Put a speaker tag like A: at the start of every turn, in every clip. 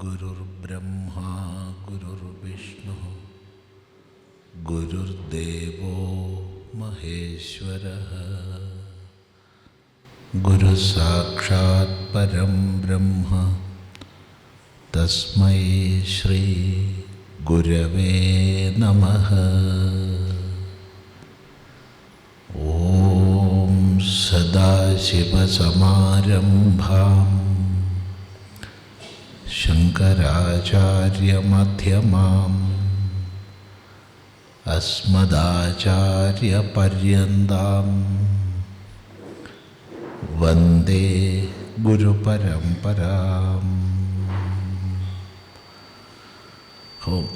A: ഗുരുർബ്രഹ്മാ ഗുരുർവിഷ്ണു ഗുരുർദേവോ മഹേശ്വരഃ ഗുരുസാക്ഷാത് പരം ബ്രഹ്മ തസ്മൈ ശ്രീ ഗുരവേ നമഃ. ഓം സദാശിവസമാരംഭാം ശങ്കരാചാര്യമധ്യമാം അസ്മദാചാര്യപര്യന്താം വന്ദേ ഗുരുപരമ്പരാം. ഓം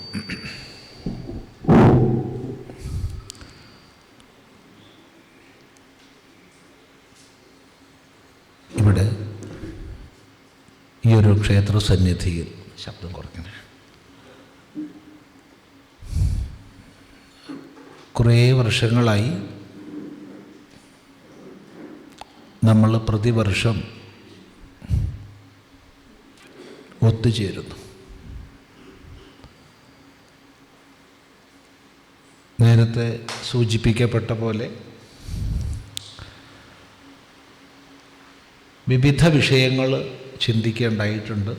A: ഇവിടെ ഈ ഒരു ക്ഷേത്ര സന്നിധിയിൽ ശബ്ദം കുറയ്ക്കണേ. കുറേ വർഷങ്ങളായി നമ്മൾ പ്രതിവർഷം ഒത്തുചേരുന്നു. നേരത്തെ സൂചിപ്പിക്കപ്പെട്ട പോലെ വിവിധ വിഷയങ്ങൾ ചിന്തിക്കേണ്ടായിട്ടുണ്ട്.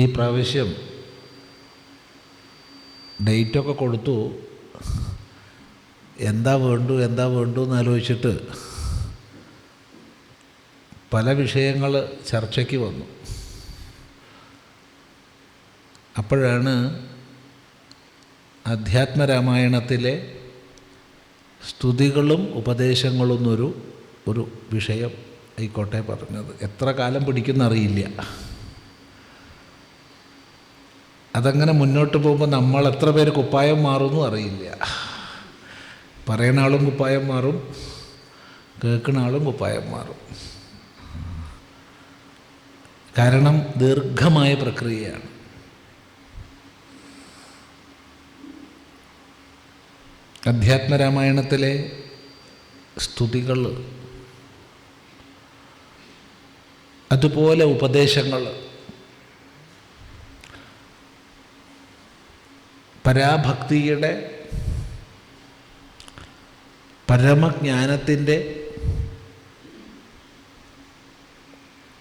A: ഈ പ്രാവശ്യം ഡേറ്റൊക്കെ കൊടുത്തു. എന്താ വേണ്ടു എന്ന് ആലോചിച്ചിട്ട് പല വിഷയങ്ങൾ ചർച്ചയ്ക്ക് വന്നു. അപ്പോഴാണ് അധ്യാത്മരാമായണത്തിലെ സ്തുതികളും ഉപദേശങ്ങളും ഒരു വിഷയം ആയിക്കോട്ടെ പറഞ്ഞത്. എത്ര കാലം പിടിക്കുന്നറിയില്ല. അതങ്ങനെ മുന്നോട്ട് പോകുമ്പോൾ നമ്മൾ എത്ര പേര് കുപ്പായം മാറുമെന്നും അറിയില്ല. പറയുന്ന ആളും കുപ്പായം മാറും, കേൾക്കുന്ന ആളും കുപ്പായം മാറും. കാരണം ദീർഘമായ പ്രക്രിയയാണ്. അധ്യാത്മരാമായണത്തിലെ സ്തുതികൾ, അതുപോലെ ഉപദേശങ്ങൾ, പരാഭക്തിയുടെ പരമജ്ഞാനത്തിൻ്റെ,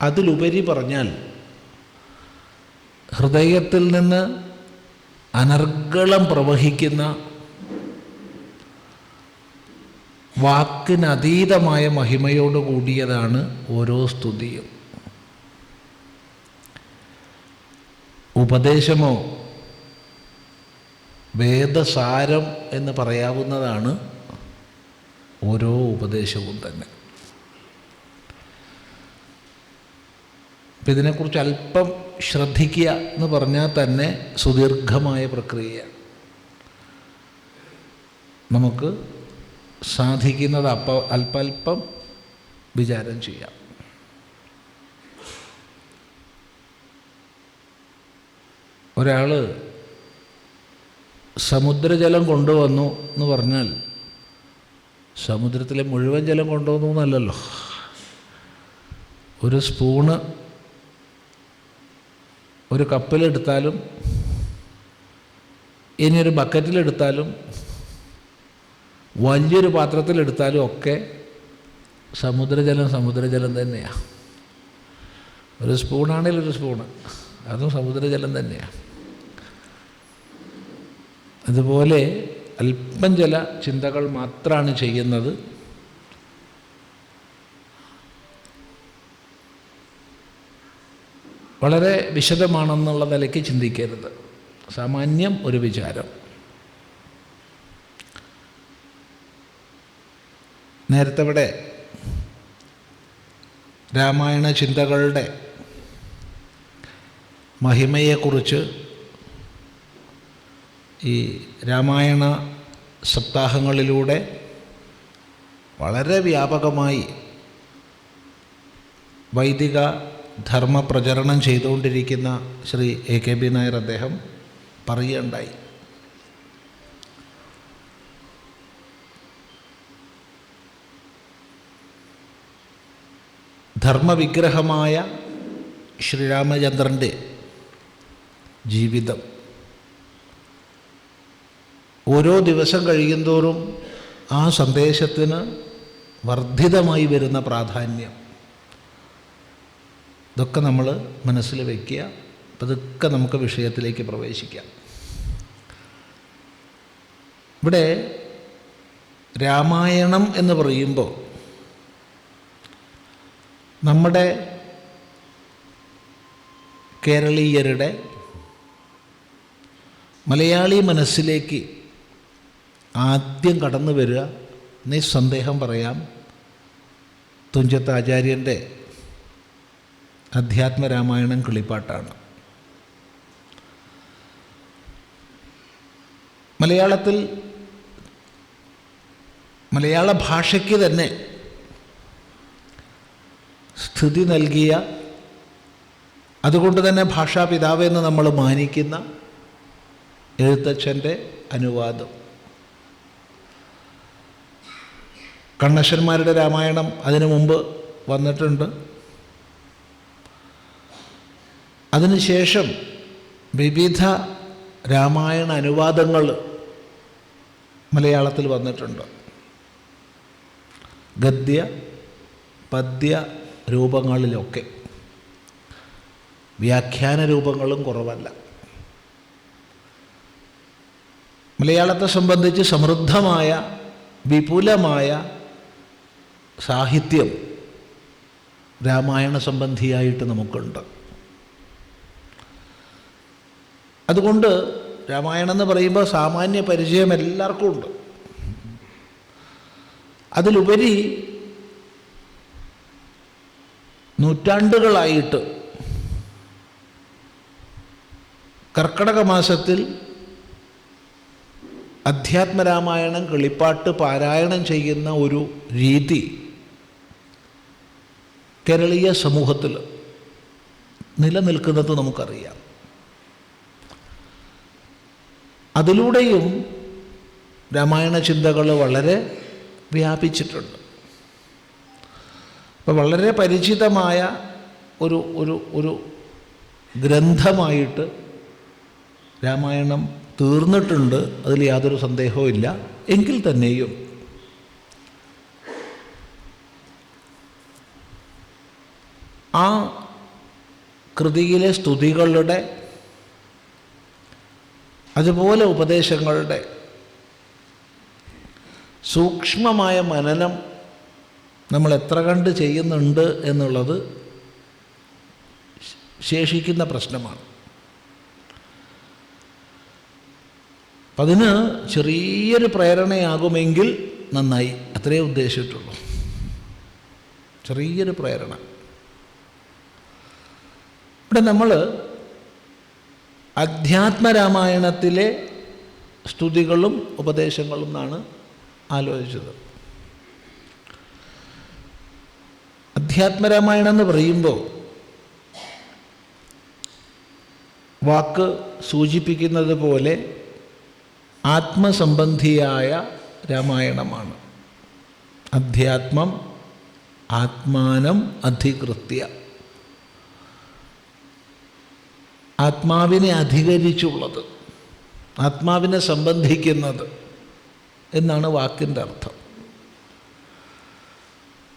A: അതിലുപരി പറഞ്ഞാൽ ഹൃദയത്തിൽ നിന്ന് അനർഗളം പ്രവഹിക്കുന്ന വാക്കിനതീതമായ മഹിമയോട് കൂടിയതാണ് ഓരോ സ്തുതിയും. ഉപദേശമോ വേദസാരം എന്ന് പറയാവുന്നതാണ് ഓരോ ഉപദേശവും തന്നെ. അപ്പം ഇതിനെക്കുറിച്ച് അല്പം ശ്രദ്ധിക്കുക എന്ന് പറഞ്ഞാൽ തന്നെ സുദീർഘമായ പ്രക്രിയ. നമുക്ക് സാധിക്കുന്നത് അല്പം വിചാരം ചെയ്യാം. ഒരാൾ സമുദ്രജലം കൊണ്ടുവന്നു എന്ന് പറഞ്ഞാൽ സമുദ്രത്തിലെ മുഴുവൻ ജലം കൊണ്ടുവന്നു എന്നല്ലല്ലോ. ഒരു സ്പൂണ് ഒരു കപ്പിലെടുത്താലും ഇനി ഒരു ബക്കറ്റിലെടുത്താലും വലിയൊരു പാത്രത്തിലെടുത്താലും ഒക്കെ സമുദ്രജലം തന്നെയാണ്. ഒരു സ്പൂണാണെങ്കിൽ ഒരു സ്പൂണ്, അതും സമുദ്രജലം തന്നെയാണ്. അതുപോലെ അല്പം ചില ചിന്തകൾ മാത്രമാണ് ചെയ്യുന്നത്. വളരെ വിശദമാണെന്നുള്ള നിലയ്ക്ക് ചിന്തിക്കരുത്. സാമാന്യം ഒരു വിചാരം. നേരത്തെ ഇവിടെ രാമായണ ചിന്തകളുടെ മഹിമയെക്കുറിച്ച് ഈ രാമായണ സപ്താഹങ്ങളിലൂടെ വളരെ വ്യാപകമായി വൈദിക ധർമ്മ പ്രചരണം ചെയ്തുകൊണ്ടിരിക്കുന്ന ശ്രീ A.K.B. നായർ അദ്ദേഹം പറയുകയുണ്ടായി. ധർമ്മവിഗ്രഹമായ ശ്രീരാമചന്ദ്രൻ്റെ ജീവിതം ഓരോ ദിവസം കഴിയുന്തോറും ആ സന്ദേശത്തിന് വർദ്ധിതമായി വരുന്ന പ്രാധാന്യം, ഇതൊക്കെ നമ്മൾ മനസ്സിൽ വയ്ക്കുക. അപ്പം ഇതൊക്കെ നമുക്ക് വിഷയത്തിലേക്ക് പ്രവേശിക്കാം. ഇവിടെ രാമായണം എന്ന് പറയുമ്പോൾ നമ്മുടെ കേരളീയരുടെ മലയാളി മനസ്സിലേക്ക് ആദ്യം കടന്നു വരിക, നിസ്സന്ദേഹം പറയാം, തുഞ്ചത്ത് ആചാര്യൻ്റെ അധ്യാത്മരാമായണം കിളിപ്പാട്ടാണ്. മലയാളത്തിൽ മലയാള ഭാഷയ്ക്ക് തന്നെ സ്ഥിതി നൽകിയ, അതുകൊണ്ട് തന്നെ ഭാഷാപിതാവ് എന്ന് നമ്മൾ മാനിക്കുന്ന എഴുത്തച്ഛൻ്റെ അനുവാദം. കണ്ണശ്ശന്മാരുടെ രാമായണം അതിനു മുമ്പ് വന്നിട്ടുണ്ട്. അതിനുശേഷം വിവിധ രാമായണ അനുവാദങ്ങൾ മലയാളത്തിൽ വന്നിട്ടുണ്ട്. ഗദ്യ പദ്യ രൂപങ്ങളിലൊക്കെ, വ്യാഖ്യാന രൂപങ്ങളും കുറവല്ല. മലയാളത്തെ സംബന്ധിച്ച് സമൃദ്ധമായ വിപുലമായ സാഹിത്യം രാമായണ സംബന്ധിയായിട്ട് നമുക്കുണ്ട്. അതുകൊണ്ട് രാമായണം എന്ന് പറയുമ്പോൾ സാമാന്യ പരിചയം എല്ലാവർക്കും ഉണ്ട്. അതിലുപരി നൂറ്റാണ്ടുകളായിട്ട് കർക്കടക മാസത്തിൽ അധ്യാത്മരാമായണം കിളിപ്പാട്ട് പാരായണം ചെയ്യുന്ന ഒരു രീതി കേരളീയ സമൂഹത്തിൽ നിലനിൽക്കുന്നത് നമുക്കറിയാം. അതിലൂടെയും രാമായണ ചിന്തകൾ വളരെ വ്യാപിച്ചിട്ടുണ്ട്. അപ്പോൾ വളരെ പരിചിതമായ ഒരു ഒരു ഒരു ഗ്രന്ഥമായിട്ട് രാമായണം തീർന്നിട്ടുണ്ട്, അതിൽ യാതൊരു സന്ദേഹവും ഇല്ല. എങ്കിൽ തന്നെയും ആ കൃതിയിലെ സ്തുതികളുടെ, അതുപോലെ ഉപദേശങ്ങളുടെ സൂക്ഷ്മമായ മനനം നമ്മൾ എത്ര കണ്ട് ചെയ്യുന്നുണ്ട് എന്നുള്ളത് ശേഷിക്കുന്ന പ്രശ്നമാണ്. അപ്പം അതിന് ചെറിയൊരു പ്രേരണയാകുമെങ്കിൽ നന്നായി, അത്രയേ ഉദ്ദേശിച്ചിട്ടുള്ളൂ. ചെറിയൊരു പ്രേരണ. ഇവിടെ നമ്മൾ അധ്യാത്മരാമായണത്തിലെ സ്തുതികളും ഉപദേശങ്ങളും എന്നാണ് ആലോചിച്ചത്. അധ്യാത്മരാമായണം എന്ന് പറയുമ്പോൾ വാക്ക് സൂചിപ്പിക്കുന്നത് പോലെ ആത്മസംബന്ധിയായ രാമായണമാണ്. അധ്യാത്മം ആത്മാനം അധികൃത്യ, ആത്മാവിനെ അധികരിച്ചുള്ളത്, ആത്മാവിനെ സംബന്ധിക്കുന്നത് എന്നാണ് വാക്കിൻ്റെ അർത്ഥം.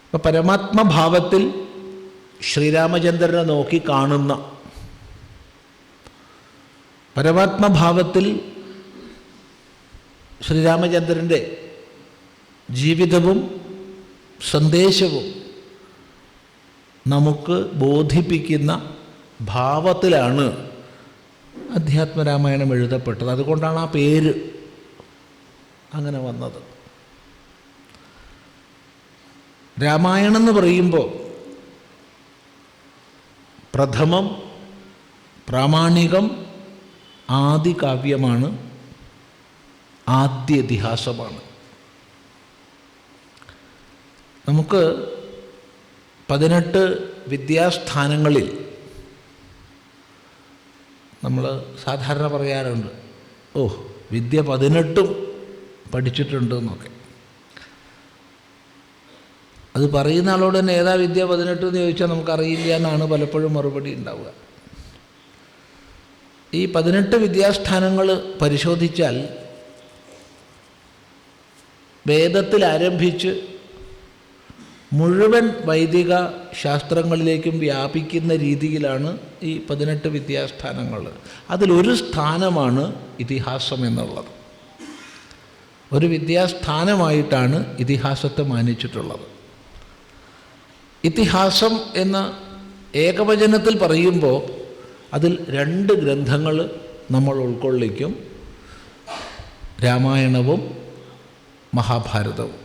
A: അപ്പം പരമാത്മഭാവത്തിൽ ശ്രീരാമചന്ദ്രനെ നോക്കി കാണുന്ന, പരമാത്മഭാവത്തിൽ ശ്രീരാമചന്ദ്രൻ്റെ ജീവിതവും സന്ദേശവും നമുക്ക് ബോധിപ്പിക്കുന്ന ഭാവത്തിലാണ് അധ്യാത്മരാമായണം എഴുതപ്പെട്ടത്. അതുകൊണ്ടാണ് ആ പേര് അങ്ങനെ വന്നത്. രാമായണം എന്ന് പറയുമ്പോൾ പ്രഥമം, പ്രാമാണികം, ആദികാവ്യമാണ്, ആദ്യ ഇതിഹാസമാണ്. നമുക്ക് 18 വിദ്യാസ്ഥാനങ്ങളിൽ നമ്മൾ സാധാരണ പറയാറുണ്ട്, ഓ വിദ്യ 18 പഠിച്ചിട്ടുണ്ട് എന്നൊക്കെ. അത് പറയുന്ന ആളോട് തന്നെ ഏതാ വിദ്യ 18 എന്ന് ചോദിച്ചാൽ നമുക്കറിയില്ല എന്നാണ് പലപ്പോഴും മറുപടി ഉണ്ടാവുക. ഈ 18 വിദ്യാസ്ഥാനങ്ങൾ പരിശോധിച്ചാൽ വേദത്തിൽ ആരംഭിച്ച് മുഴുവൻ വൈദിക ശാസ്ത്രങ്ങളിലേക്കും വ്യാപിക്കുന്ന രീതിയിലാണ് ഈ 18 വിദ്യാസ്ഥാനങ്ങൾ. അതിലൊരു സ്ഥാനമാണ് ഇതിഹാസം എന്നുള്ളത്. ഒരു വിദ്യാസ്ഥാനമായിട്ടാണ് ഇതിഹാസത്തെ മാനിച്ചിട്ടുള്ളത്. ഇതിഹാസം എന്ന ഏകവചനത്തിൽ പറയുമ്പോൾ അതിൽ 2 ഗ്രന്ഥങ്ങൾ നമ്മൾ ഉൾക്കൊള്ളിക്കും: രാമായണവും മഹാഭാരതവും.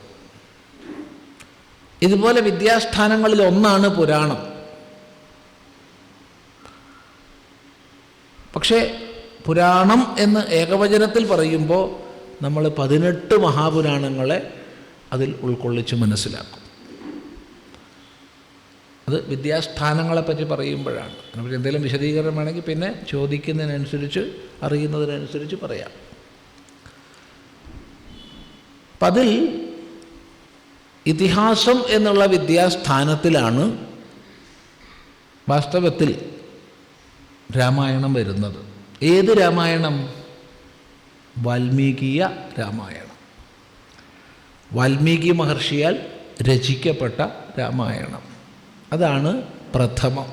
A: ഇതുപോലെ വിദ്യാസ്ഥാനങ്ങളിൽ ഒന്നാണ് പുരാണം. പക്ഷേ പുരാണം എന്ന് ഏകവചനത്തിൽ പറയുമ്പോൾ നമ്മൾ 18 മഹാപുരാണങ്ങളെ അതിൽ ഉൾക്കൊള്ളിച്ച് മനസ്സിലാക്കും. അത് വിദ്യാസ്ഥാനങ്ങളെപ്പറ്റി പറയുമ്പോഴാണ്. നമുക്ക് എന്തെങ്കിലും വിശദീകരണം വേണമെങ്കിൽ പിന്നെ ചോദിക്കുന്നതിനനുസരിച്ച് അറിയുന്നതിനനുസരിച്ച് പറയാം. അപ്പം അതിൽ ഇതിഹാസം എന്നുള്ള വിദ്യാസ്ഥാനത്തിലാണ് വാസ്തവത്തിൽ രാമായണം വരുന്നത്. ഏത് രാമായണം? വാൽമീകീയ രാമായണം. വാൽമീകി മഹർഷിയാൽ രചിക്കപ്പെട്ട രാമായണം. അതാണ് പ്രഥമം,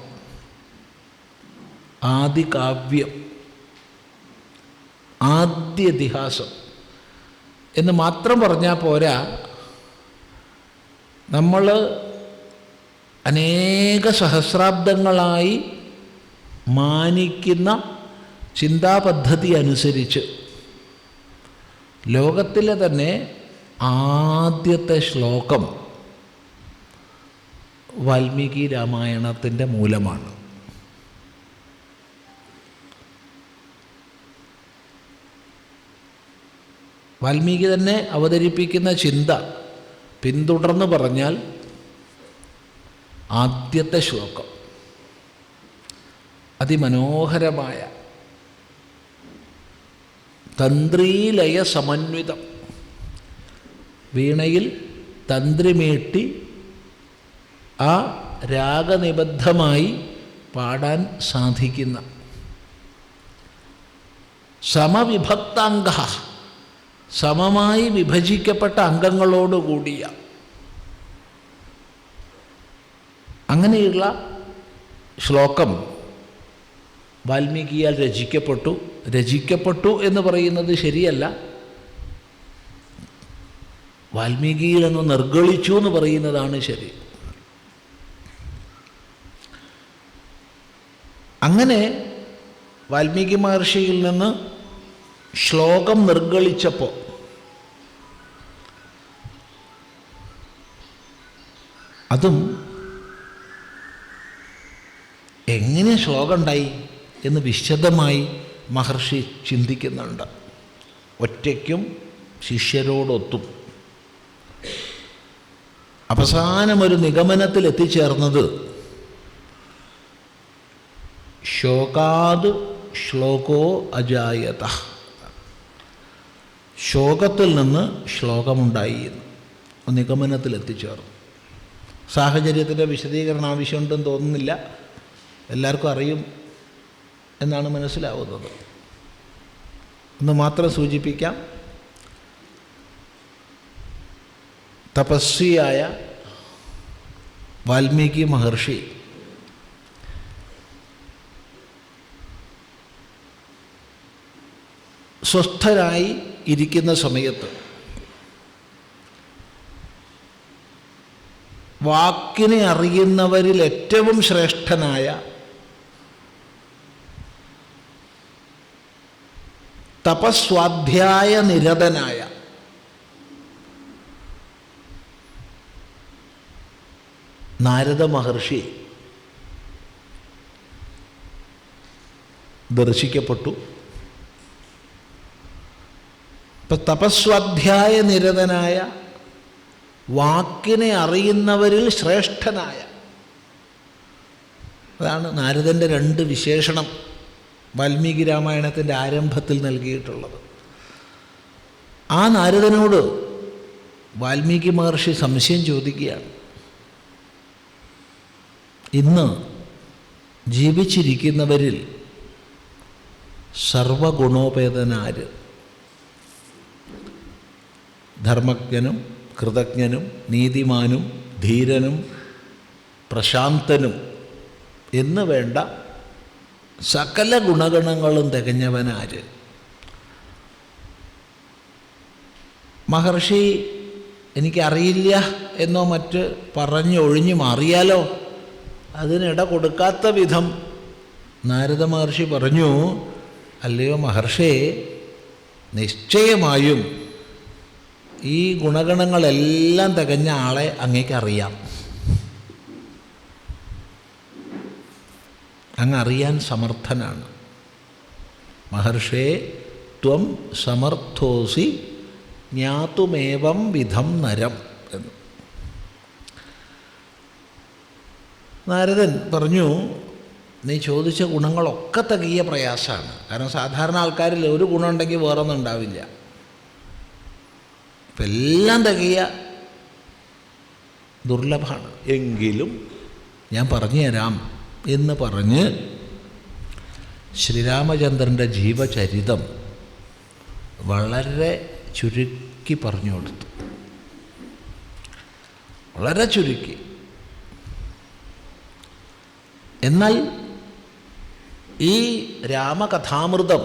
A: ആദികാവ്യം, ആദ്യ ഇതിഹാസം എന്ന് മാത്രം പറഞ്ഞാൽ പോരാ. നമ്മൾ അനേക സഹസ്രാബ്ദങ്ങളായി മാനിക്കുന്ന ചിന്താപദ്ധതി അനുസരിച്ച് ലോകത്തിലെ തന്നെ ആദ്യത്തെ ശ്ലോകം വാൽമീകി രാമായണത്തിൻ്റെ മൂലമാണ്. വാൽമീകി തന്നെ അവതരിപ്പിക്കുന്ന ചിന്ത പിന്തുടർന്ന് പറഞ്ഞാൽ ആദ്യത്തെ ശ്ലോകം അതിമനോഹരമായ തന്ത്രീലയ സമന്വിതം, വീണയിൽ തന്ത്രിമീട്ടി ആ രാഗനിബദ്ധമായി പാടാൻ സാധിക്കുന്ന സമവിഭക്താംഗ, സമമായി വിഭജിക്കപ്പെട്ട അംഗങ്ങളോടുകൂടിയ അങ്ങനെയുള്ള ശ്ലോകം വാൽമീകിയാൽ രചിക്കപ്പെട്ടു എന്ന് പറയുന്നത് ശരിയല്ല. വാൽമീകിയിൽ നിന്ന് നിർഗളിച്ചു എന്ന് പറയുന്നതാണ് ശരി. അങ്ങനെ വാൽമീകി മഹർഷിയിൽ നിന്ന് ശ്ലോകം നിർഗളിച്ചപ്പോൾ അതും എങ്ങനെ ശ്ലോകം ഉണ്ടായി എന്ന് വിശദമായി മഹർഷി ചിന്തിക്കുന്നുണ്ട്. ഒറ്റയ്ക്കും ശിഷ്യരോടൊത്തും അവസാനമൊരു നിഗമനത്തിൽ എത്തിച്ചേർന്നത് ശോകാത് ശ്ലോകോ അജായത, ശോകത്തിൽ നിന്ന് ശ്ലോകമുണ്ടായി എന്ന് നിഗമനത്തിൽ എത്തിച്ചേർന്നു. സാഹചര്യത്തിൻ്റെ വിശദീകരണം ആവശ്യമുണ്ടെന്ന് തോന്നുന്നില്ല, എല്ലാവർക്കും അറിയും എന്നാണ് മനസ്സിലാവുന്നത്. ഒന്ന് മാത്രം സൂചിപ്പിക്കാം. തപസ്വിയായ വാൽമീകി മഹർഷി സ്വസ്ഥരായി ഇരിക്കുന്ന സമയത്ത് വാക്കിനെ അറിയുന്നവരിൽ ഏറ്റവും ശ്രേഷ്ഠനായ തപസ്വാധ്യായ നിരതനായ നാരദ മഹർഷി ദർശിക്കപ്പെട്ടു. ഇപ്പം തപസ്വാധ്യായ നിരതനായ വാക്കിനെ അറിയുന്നവരിൽ ശ്രേഷ്ഠനായ, അതാണ് നാരദൻ്റെ 2 വിശേഷണം വാൽമീകി രാമായണത്തിൻ്റെ ആരംഭത്തിൽ നൽകിയിട്ടുള്ളത്. ആ നാരദനോട് വാൽമീകി മഹർഷി സംശയം ചോദിക്കുകയാണ്. ഇന്ന് ജീവിച്ചിരിക്കുന്നവരിൽ സർവഗുണോപേതനാര്? ധർമ്മജ്ഞനും കൃതജ്ഞനും നീതിമാനും ധീരനും പ്രശാന്തനും എന്ന് വേണ്ട സകല ഗുണഗണങ്ങളും തികഞ്ഞവനാര്? മഹർഷി എനിക്കറിയില്ല എന്നോ മറ്റ് പറഞ്ഞൊഴിഞ്ഞു മാറിയാലോ അതിനിട കൊടുക്കാത്ത വിധം നാരദ മഹർഷി പറഞ്ഞു, അല്ലയോ മഹർഷി, നിശ്ചയമായും ഈ ഗുണഗണങ്ങളെല്ലാം തികഞ്ഞ ആളെ അങ്ങേക്കറിയാം. അങ്ങറിയാൻ സമർത്ഥനാണ്. മഹർഷേ ത്വം സമർത്ഥോസി ജ്ഞാതുമേവം വിധം നരം എന്ന്. നാരദൻ പറഞ്ഞു, നീ ചോദിച്ച ഗുണങ്ങളൊക്കെ തികയ പ്രയാസമാണ്. കാരണം സാധാരണ ആൾക്കാരിൽ ഒരു ഗുണം ഉണ്ടെങ്കിൽ വേറൊന്നും ഉണ്ടാവില്ല. ഇപ്പം എല്ലാം തികയ ദുർലഭമാണ്. എങ്കിലും ഞാൻ പറഞ്ഞു തരാം എന്ന് പറഞ്ഞ് ശ്രീരാമചന്ദ്രൻ്റെ ജീവചരിതം വളരെ ചുരുക്കി പറഞ്ഞു കൊടുത്തു. വളരെ ചുരുക്കി. എന്നാൽ ഈ രാമകഥാമൃതം,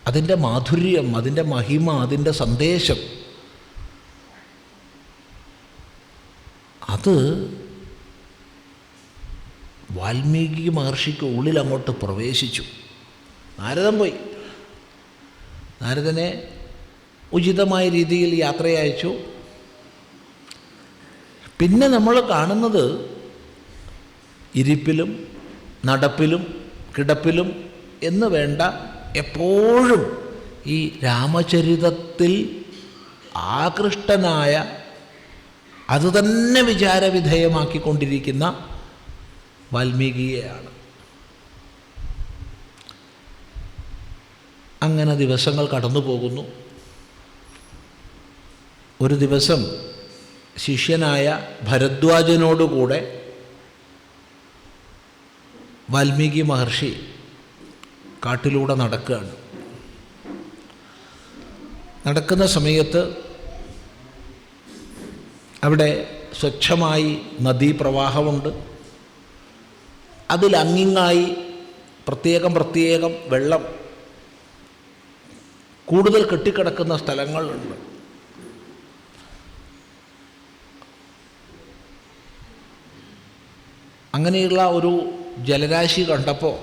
A: അതിൻ്റെ മാധുര്യം, അതിൻ്റെ മഹിമ, അതിൻ്റെ സന്ദേശം, അത് വാൽമീകി മഹർഷിക്ക് ഉള്ളിൽ അങ്ങോട്ട് പ്രവേശിച്ചു. നാരദൻ പോയി. നാരദനെ ഉചിതമായ രീതിയിൽ യാത്രയയച്ചു. പിന്നെ നമ്മൾ കാണുന്നത് ഇരിപ്പിലും നടപ്പിലും കിടപ്പിലും എന്ന് വേണ്ട എപ്പോഴും ഈ രാമചരിതത്തിൽ ആകൃഷ്ടനായ, അതുതന്നെ വിചാരവിധേയമാക്കിക്കൊണ്ടിരിക്കുന്ന വാൽമീകിയെയാണ്. അങ്ങനെ ദിവസങ്ങൾ കടന്നു പോകുന്നു. ഒരു ദിവസം ശിഷ്യനായ ഭരദ്വാജനോടുകൂടെ വാൽമീകി മഹർഷി കാട്ടിലൂടെ നടക്കുകയാണ്. നടക്കുന്ന സമയത്ത് അവിടെ സ്വച്ഛമായി നദീപ്രവാഹമുണ്ട്. അതിലങ്ങിങ്ങായി പ്രത്യേകം വെള്ളം കൂടുതൽ കെട്ടിക്കിടക്കുന്ന സ്ഥലങ്ങളുണ്ട്. അങ്ങനെയുള്ള ഒരു ജലരാശി കണ്ടപ്പോൾ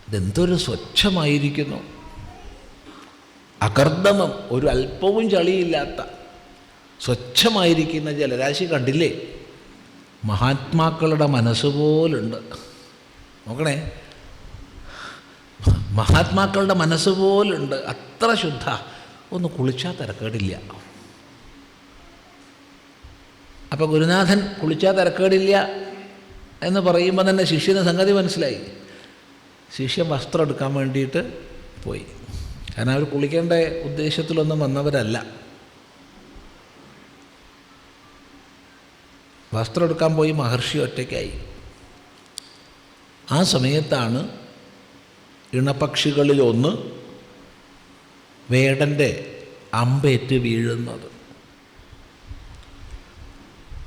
A: ഇതെന്തൊരു സ്വച്ഛമായിരിക്കുന്നു, അകർദമം, ഒരു അല്പവും ചളിയില്ലാത്ത സ്വച്ഛമായിരിക്കുന്ന ജലരാശി കണ്ടില്ലേ? മഹാത്മാക്കളുടെ മനസ്സുപോലുണ്ട്. നോക്കണേ, മഹാത്മാക്കളുടെ മനസ്സുപോലുണ്ട്. അത്ര ശുദ്ധ. ഒന്ന് കുളിച്ചാൽ തിരക്കേടില്ല. അപ്പോൾ ഗുരുനാഥൻ കുളിച്ചാൽ തിരക്കേടില്ല എന്ന് പറയുമ്പോൾ തന്നെ ശിഷ്യന് സംഗതി മനസ്സിലായി. ശിഷ്യൻ വസ്ത്രം എടുക്കാൻ വേണ്ടിയിട്ട് പോയി. കാരണം അവർ കുളിക്കേണ്ട ഉദ്ദേശത്തിലൊന്നും വന്നവരല്ല. വസ്ത്രം എടുക്കാൻ പോയി മഹർഷി ഒറ്റയ്ക്കായി. ആ സമയത്താണ് ഇണപക്ഷികളിലൊന്ന് വേടൻ്റെ അമ്പേറ്റ് വീഴുന്നത്.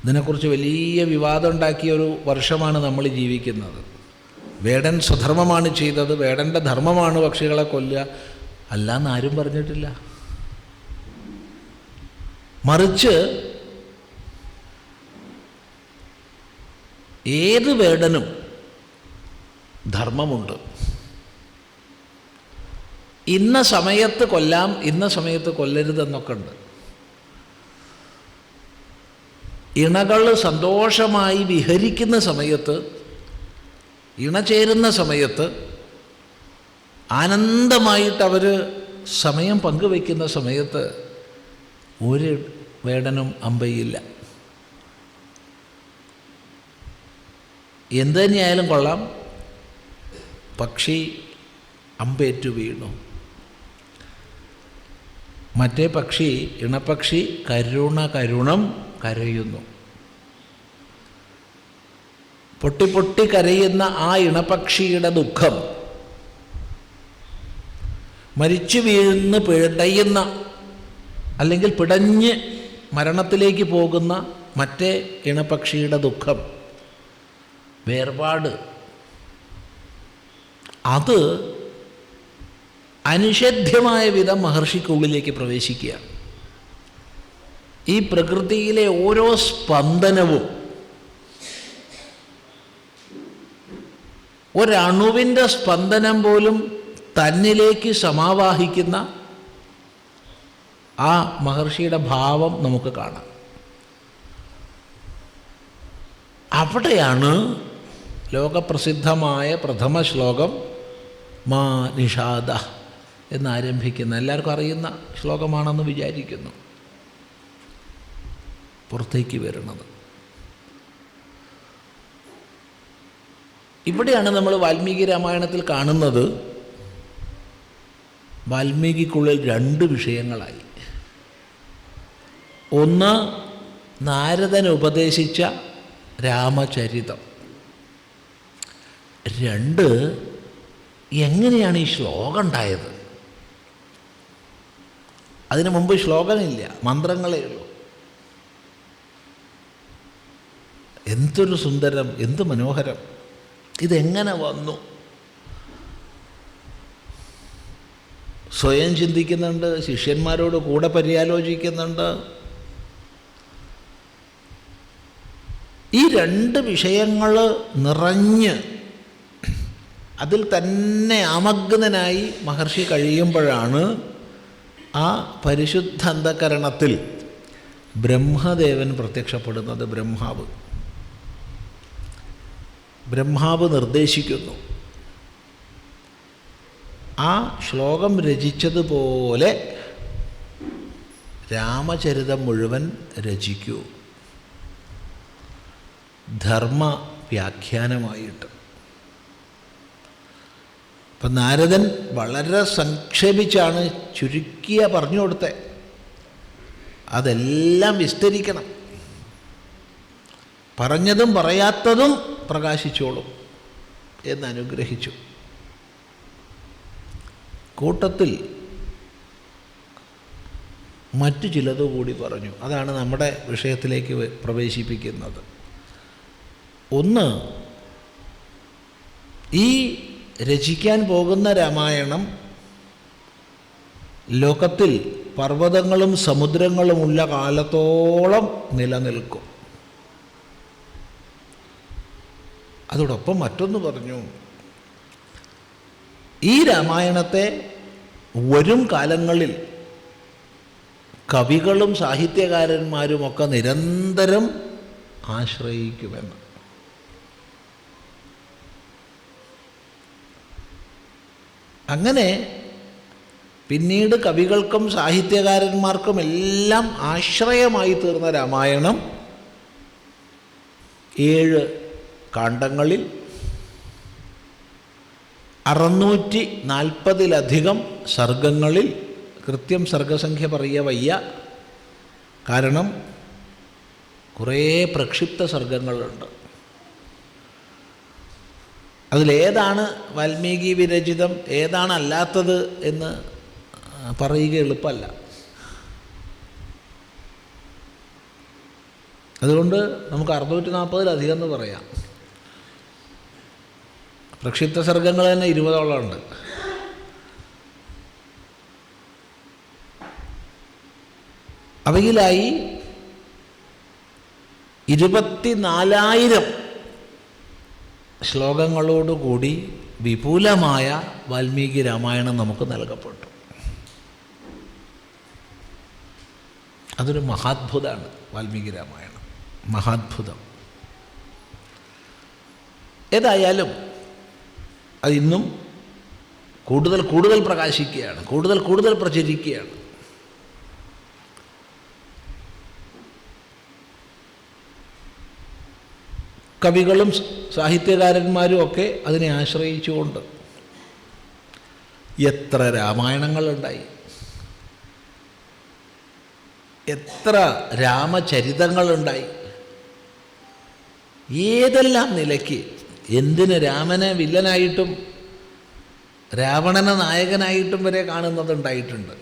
A: ഇതിനെക്കുറിച്ച് വലിയ വിവാദം ഉണ്ടാക്കിയ ഒരു വർഷമാണ് നമ്മൾ ജീവിക്കുന്നത്. വേടൻ സ്വധർമ്മമാണ് ചെയ്തത്, വേടൻ്റെ ധർമ്മമാണ് പക്ഷികളെ കൊല്ലുക, അല്ലാന്ന് ആരും പറഞ്ഞിട്ടില്ല. മറിച്ച് ഏത് വേടനും ധർമ്മമുണ്ട്. ഇന്ന സമയത്ത് കൊല്ലാം, ഇന്ന സമയത്ത് കൊല്ലരുതെന്നൊക്കെ ഉണ്ട്. ഇണകൾ സന്തോഷമായി വിഹരിക്കുന്ന സമയത്ത്, ഇണചേരുന്ന സമയത്ത്, ആനന്ദമായിട്ടവർ സമയം പങ്കുവയ്ക്കുന്ന സമയത്ത് ഒരു വേടനും അമ്പയില്ല. എന്തു തന്നെയായാലും കൊള്ളാം, പക്ഷി അമ്പേറ്റു വീണു. മറ്റേ പക്ഷി, ഇണപക്ഷി കരുണം കരയുന്നു. പൊട്ടി പൊട്ടി കരയുന്ന ആ ഇണപക്ഷിയുടെ ദുഃഖം, മരിച്ചു വീഴുന്ന പിടയുന്ന അല്ലെങ്കിൽ പിടഞ്ഞ് മരണത്തിലേക്ക് പോകുന്ന മറ്റേ ഇണപക്ഷിയുടെ ദുഃഖം, വേർപാട്, അത് അനിഷേധ്യമായ വിധം മഹർഷിക്കുള്ളിലേക്ക് പ്രവേശിക്കുകയാണ്. ഈ പ്രകൃതിയിലെ ഓരോ സ്പന്ദനവും ഒരണുവിൻ്റെ സ്പന്ദനം പോലും തന്നിലേക്ക് സമാവാഹിക്കുന്ന ആ മഹർഷിയുടെ ഭാവം നമുക്ക് കാണാം. അവിടെയാണ് ലോകപ്രസിദ്ധമായ പ്രഥമ ശ്ലോകം മാ നിഷാദ എന്നാരംഭിക്കുന്ന, എല്ലാവർക്കും അറിയുന്ന ശ്ലോകമാണെന്ന് വിചാരിക്കുന്നു, പുറത്തേക്ക് വരുന്നത്. ഇവിടെയാണ് നമ്മൾ വാൽമീകി രാമായണത്തിൽ കാണുന്നത്, വാൽമീകിക്കുള്ളിൽ രണ്ട് വിഷയങ്ങളായി. ഒന്ന്, നാരദൻ ഉപദേശിച്ച രാമചരിതം. രണ്ട്, എങ്ങനെയാണ് ഈ ശ്ലോകം ഉണ്ടായത്. അതിനു മുമ്പ് ശ്ലോകമില്ല, മന്ത്രങ്ങളേ ഉള്ളൂ. എന്തൊരു സുന്ദരം, എന്ത് മനോഹരം, ഇതെങ്ങനെ വന്നു? സ്വയം ചിന്തിക്കുന്നുണ്ട്, ശിഷ്യന്മാരോട് കൂടെ പര്യാലോചിക്കുന്നുണ്ട്. ഈ രണ്ട് വിഷയങ്ങൾ നിറഞ്ഞ് അതിൽ തന്നെ ആമഗ്നനായി മഹർഷി കഴിയുമ്പോഴാണ് ആ പരിശുദ്ധ അന്ധകരണത്തിൽ ബ്രഹ്മദേവൻ പ്രത്യക്ഷപ്പെടുന്നത്. ബ്രഹ്മാവ് നിർദ്ദേശിക്കുന്നു, ആ ശ്ലോകം രചിച്ചതുപോലെ രാമചരിതം മുഴുവൻ രചിക്കൂ, ധർമ്മ വ്യാഖ്യാനമായിട്ട്. അപ്പം നാരദൻ വളരെ സംക്ഷേപിച്ചാണ് ചുരുക്കിയ പറഞ്ഞു കൊടുത്തത്. അതെല്ലാം വിസ്തരിക്കണം, പറഞ്ഞതും പറയാത്തതും പ്രകാശിച്ചോളും എന്നനുഗ്രഹിച്ചു. കൂട്ടത്തിൽ മറ്റു ചിലതുകൂടി പറഞ്ഞു. അതാണ് നമ്മുടെ വിഷയത്തിലേക്ക് പ്രവേശിപ്പിക്കുന്നത്. ഒന്ന്, ഈ രചിക്കാൻ പോകുന്ന രാമായണം ലോകത്തിൽ പർവ്വതങ്ങളും സമുദ്രങ്ങളുമുള്ള കാലത്തോളം നിലനിൽക്കും. അതോടൊപ്പം മറ്റൊന്ന് പറഞ്ഞു, ഈ രാമായണത്തെ വരും കാലങ്ങളിൽ കവികളും സാഹിത്യകാരന്മാരുമൊക്കെ നിരന്തരം ആശ്രയിക്കുമെന്ന്. അങ്ങനെ പിന്നീട് കവികൾക്കും സാഹിത്യകാരന്മാർക്കും എല്ലാം ആശ്രയമായി തീർന്ന രാമായണം 7 കാണ്ഡങ്ങളിൽ 640-ലധികം സർഗങ്ങളിൽ, കൃത്യം സർഗസംഖ്യ പറയുക വയ്യ, കാരണം കുറേ പ്രക്ഷിപ്ത സർഗങ്ങളുണ്ട്. അതിലേതാണ് വാൽമീകി വിരചിതം, ഏതാണ് അല്ലാത്തത് എന്ന് പറയുക എളുപ്പമല്ല. അതുകൊണ്ട് നമുക്ക് 640-ലധികം എന്ന് പറയാം. പ്രക്ഷിപ്ത സർഗങ്ങൾ തന്നെ 20ഓളം ഉണ്ട്. അവയിലായി 24,000 ശ്ലോകങ്ങളോടുകൂടി വിപുലമായ വാൽമീകി രാമായണം നമുക്ക് നൽകപ്പെട്ടു. അതൊരു മഹാത്ഭുതമാണ് വാൽമീകി രാമായണം, മഹാത്ഭുതം. ഏതായാലും അതിന്നും കൂടുതൽ കൂടുതൽ പ്രകാശിക്കുകയാണ്, കൂടുതൽ കൂടുതൽ പ്രചരിക്കുകയാണ്. കവികളും സാഹിത്യകാരന്മാരും ഒക്കെ അതിനെ ആശ്രയിച്ചുകൊണ്ട് എത്ര രാമായണങ്ങളുണ്ടായി, എത്ര രാമചരിതങ്ങളുണ്ടായി. ഏതെല്ലാം നിലയ്ക്ക്, എന്തിന് രാമനെ വില്ലനായിട്ടും രാവണനെ നായകനായിട്ടും വരെ കാണുന്നതുണ്ടായിട്ടുണ്ട്.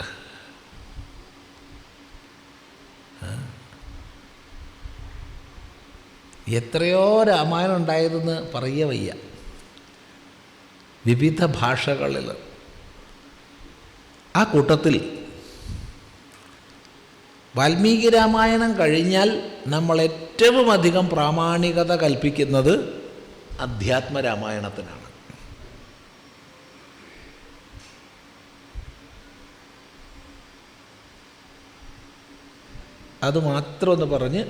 A: എത്രയോ രാമായണം ഉണ്ടായതെന്ന് പറയ വയ്യ. വിവിധ ഭാഷകളിൽ. ആ കൂട്ടത്തിൽ വാൽമീകി രാമായണം കഴിഞ്ഞാൽ നമ്മൾ ഏറ്റവും അധികം പ്രാമാണികത കൽപ്പിക്കുന്നത് അധ്യാത്മരാമായണത്തിനാണ്. അത് മാത്രമൊന്ന് പറഞ്ഞ്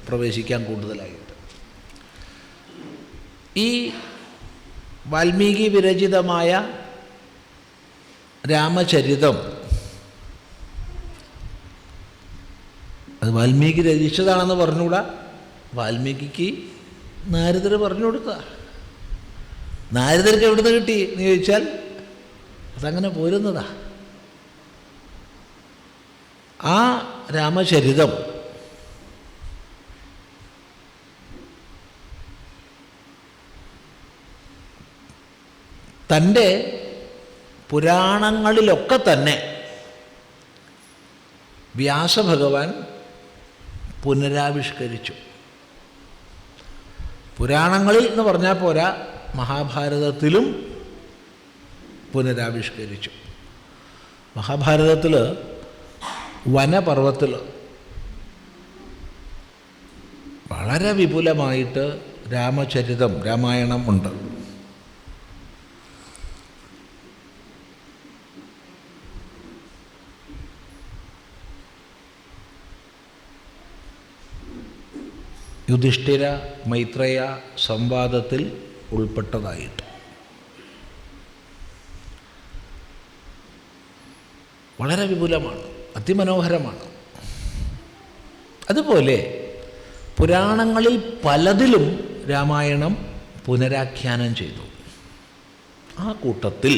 A: പ്രവേശിക്കാൻ കൂടുതലായിട്ട്, ഈ വാൽമീകി വിരചിതമായ രാമചരിതം അത് വാൽമീകി രചിച്ചതാണെന്ന് പറഞ്ഞുകൂടാ. വാൽമീകിക്ക് നാരദർ പറഞ്ഞു കൊടുക്കുക. നാരദർക്ക് എവിടുന്ന് കിട്ടി എന്ന് ചോദിച്ചാൽ അതങ്ങനെ പോരുന്നതാ. ആ രാമചരിതം തൻ്റെ പുരാണങ്ങളിലൊക്കെ തന്നെ വ്യാസഭഗവാൻ പുനരാവിഷ്കരിച്ചു. പുരാണങ്ങളിൽ എന്ന് പറഞ്ഞാൽ പോരാ, മഹാഭാരതത്തിലും പുനരാവിഷ്കരിച്ചു. മഹാഭാരതത്തിൽ വനപർവ്വത്തിൽ വളരെ വിപുലമായിട്ട് രാമചരിതം, രാമായണം ഉണ്ട്. യുധിഷ്ഠിര മൈത്രേയ സംവാദത്തിൽ ഉൾപ്പെട്ടതായിട്ട് വളരെ വിപുലമാണ്, അതിമനോഹരമാണ്. അതുപോലെ പുരാണങ്ങളിൽ പലതിലും രാമായണം പുനരാഖ്യാനം ചെയ്തു. ആ കൂട്ടത്തിൽ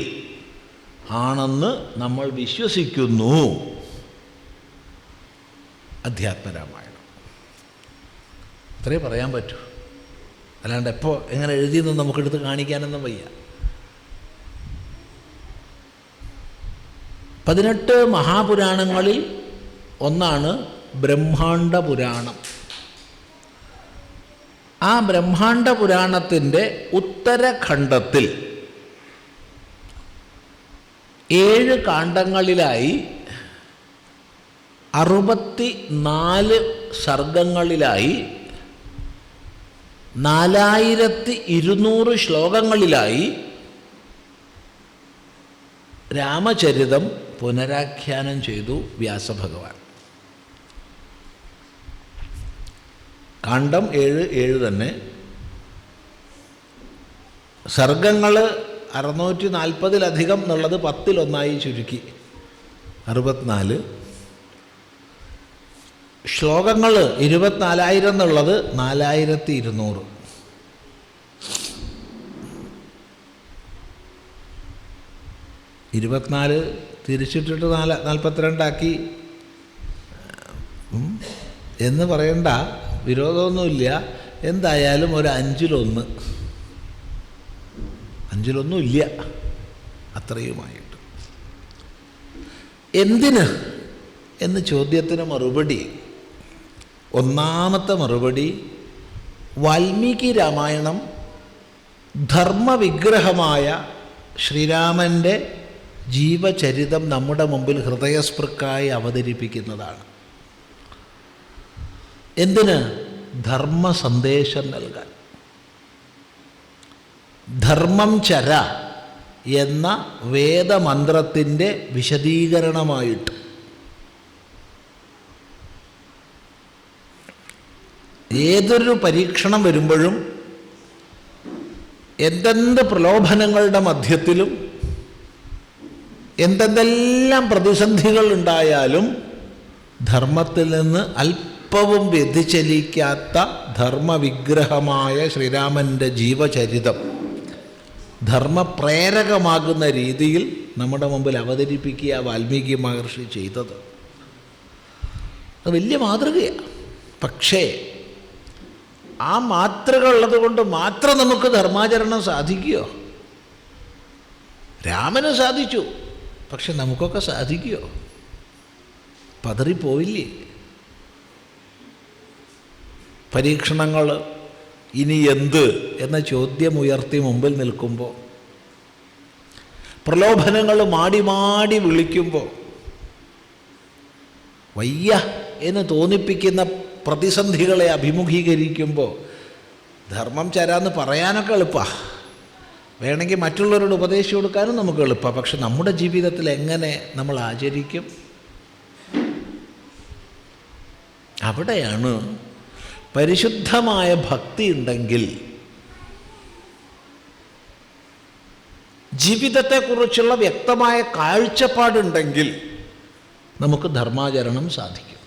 A: ആണെന്ന് നമ്മൾ വിശ്വസിക്കുന്നു അധ്യാത്മരാമായണം. അത്രേ പറയാൻ പറ്റൂ. അല്ലാണ്ട് എപ്പോൾ എങ്ങനെ എഴുതിയെന്ന് നമുക്കെടുത്ത് കാണിക്കാനൊന്നും വയ്യ. 18 മഹാപുരാണങ്ങളിൽ ഒന്നാണ് ബ്രഹ്മാണ്ഡ പുരാണം. ആ ബ്രഹ്മാണ്ഡ പുരാണത്തിൻ്റെ ഉത്തരഖണ്ഡത്തിൽ 7 കാണ്ഡങ്ങളിലായി 64 സർഗങ്ങളിലായി 4200 ശ്ലോകങ്ങളിലായി രാമചരിതം പുനരാഖ്യാനം ചെയ്തു വ്യാസഭഗവാൻ. കാണ്ഡം 7 തന്നെ. സർഗങ്ങൾ 640-ലധികം എന്നുള്ളത് 10-1 ചുരുക്കി 64. ശ്ലോകങ്ങൾ 24,000 എന്നുള്ളത് 4200. തിരിച്ചിട്ടിട്ട് 42 എന്ന് പറയണ്ട, വിരോധമൊന്നുമില്ല. എന്തായാലും ഒരു 5-1 ഇല്ല, അത്രയുമായിട്ട്. എന്തിന് എന്ന് ചോദ്യത്തിന് മറുപടി, ഒന്നാമത്തെ മറുപടി, വാൽമീകി രാമായണം ധർമ്മവിഗ്രഹമായ ശ്രീരാമൻ്റെ ജീവചരിതം നമ്മുടെ മുമ്പിൽ ഹൃദയസ്പൃക്കായി അവതരിപ്പിക്കുന്നതാണ്. എന്തിന്? ധർമ്മ സന്ദേശം നൽകാൻ. ധർമ്മം ചര എന്ന വേദമന്ത്രത്തിൻ്റെ വിശദീകരണമായിട്ട്. ഏതൊരു പരീക്ഷണം വരുമ്പോഴും എന്തെന്ത് പ്രലോഭനങ്ങളുടെ മധ്യത്തിലും എന്തെന്തെല്ലാം പ്രതിസന്ധികൾ ഉണ്ടായാലും ധർമ്മത്തിൽ നിന്ന് അല്പവും വ്യതിചലിക്കാത്ത ധർമ്മവിഗ്രഹമായ ശ്രീരാമൻ്റെ ജീവചരിതം ധർമ്മപ്രേരകമാകുന്ന രീതിയിൽ നമ്മുടെ മുമ്പിൽ അവതരിപ്പിക്കുക വാൽമീകി മഹർഷി ചെയ്തത്. അത് വലിയ മാതൃകയാണ്. പക്ഷേ ആ മാതൃക ഉള്ളത് കൊണ്ട് മാത്രം നമുക്ക് ധർമാചരണം സാധിക്കുമോ? രാമന് സാധിച്ചു, പക്ഷെ നമുക്കൊക്കെ സാധിക്കുമോ? പതറിപ്പോയില്ലേ? പരീക്ഷണങ്ങൾ ഇനി എന്ത് എന്ന ചോദ്യം ഉയർത്തി മുമ്പിൽ നിൽക്കുമ്പോൾ, പ്രലോഭനങ്ങൾ മാടി മാടി വിളിക്കുമ്പോൾ, വയ്യ എന്ന് തോന്നിപ്പിക്കുന്ന പ്രതിസന്ധികളെ അഭിമുഖീകരിക്കുമ്പോൾ ധർമ്മം ചരാന്ന് പറയാനൊക്കെ എളുപ്പമാണ്, വേണമെങ്കിൽ മറ്റുള്ളവരോട് ഉപദേശിച്ചു കൊടുക്കാനും നമുക്ക് എളുപ്പമാണ്. പക്ഷെ നമ്മുടെ ജീവിതത്തിൽ എങ്ങനെ നമ്മൾ ആചരിക്കും? അവിടെയാണ് പരിശുദ്ധമായ ഭക്തി ഉണ്ടെങ്കിൽ, ജീവിതത്തെക്കുറിച്ചുള്ള വ്യക്തമായ കാഴ്ചപ്പാടുണ്ടെങ്കിൽ നമുക്ക് ധർമാചരണം സാധിക്കും.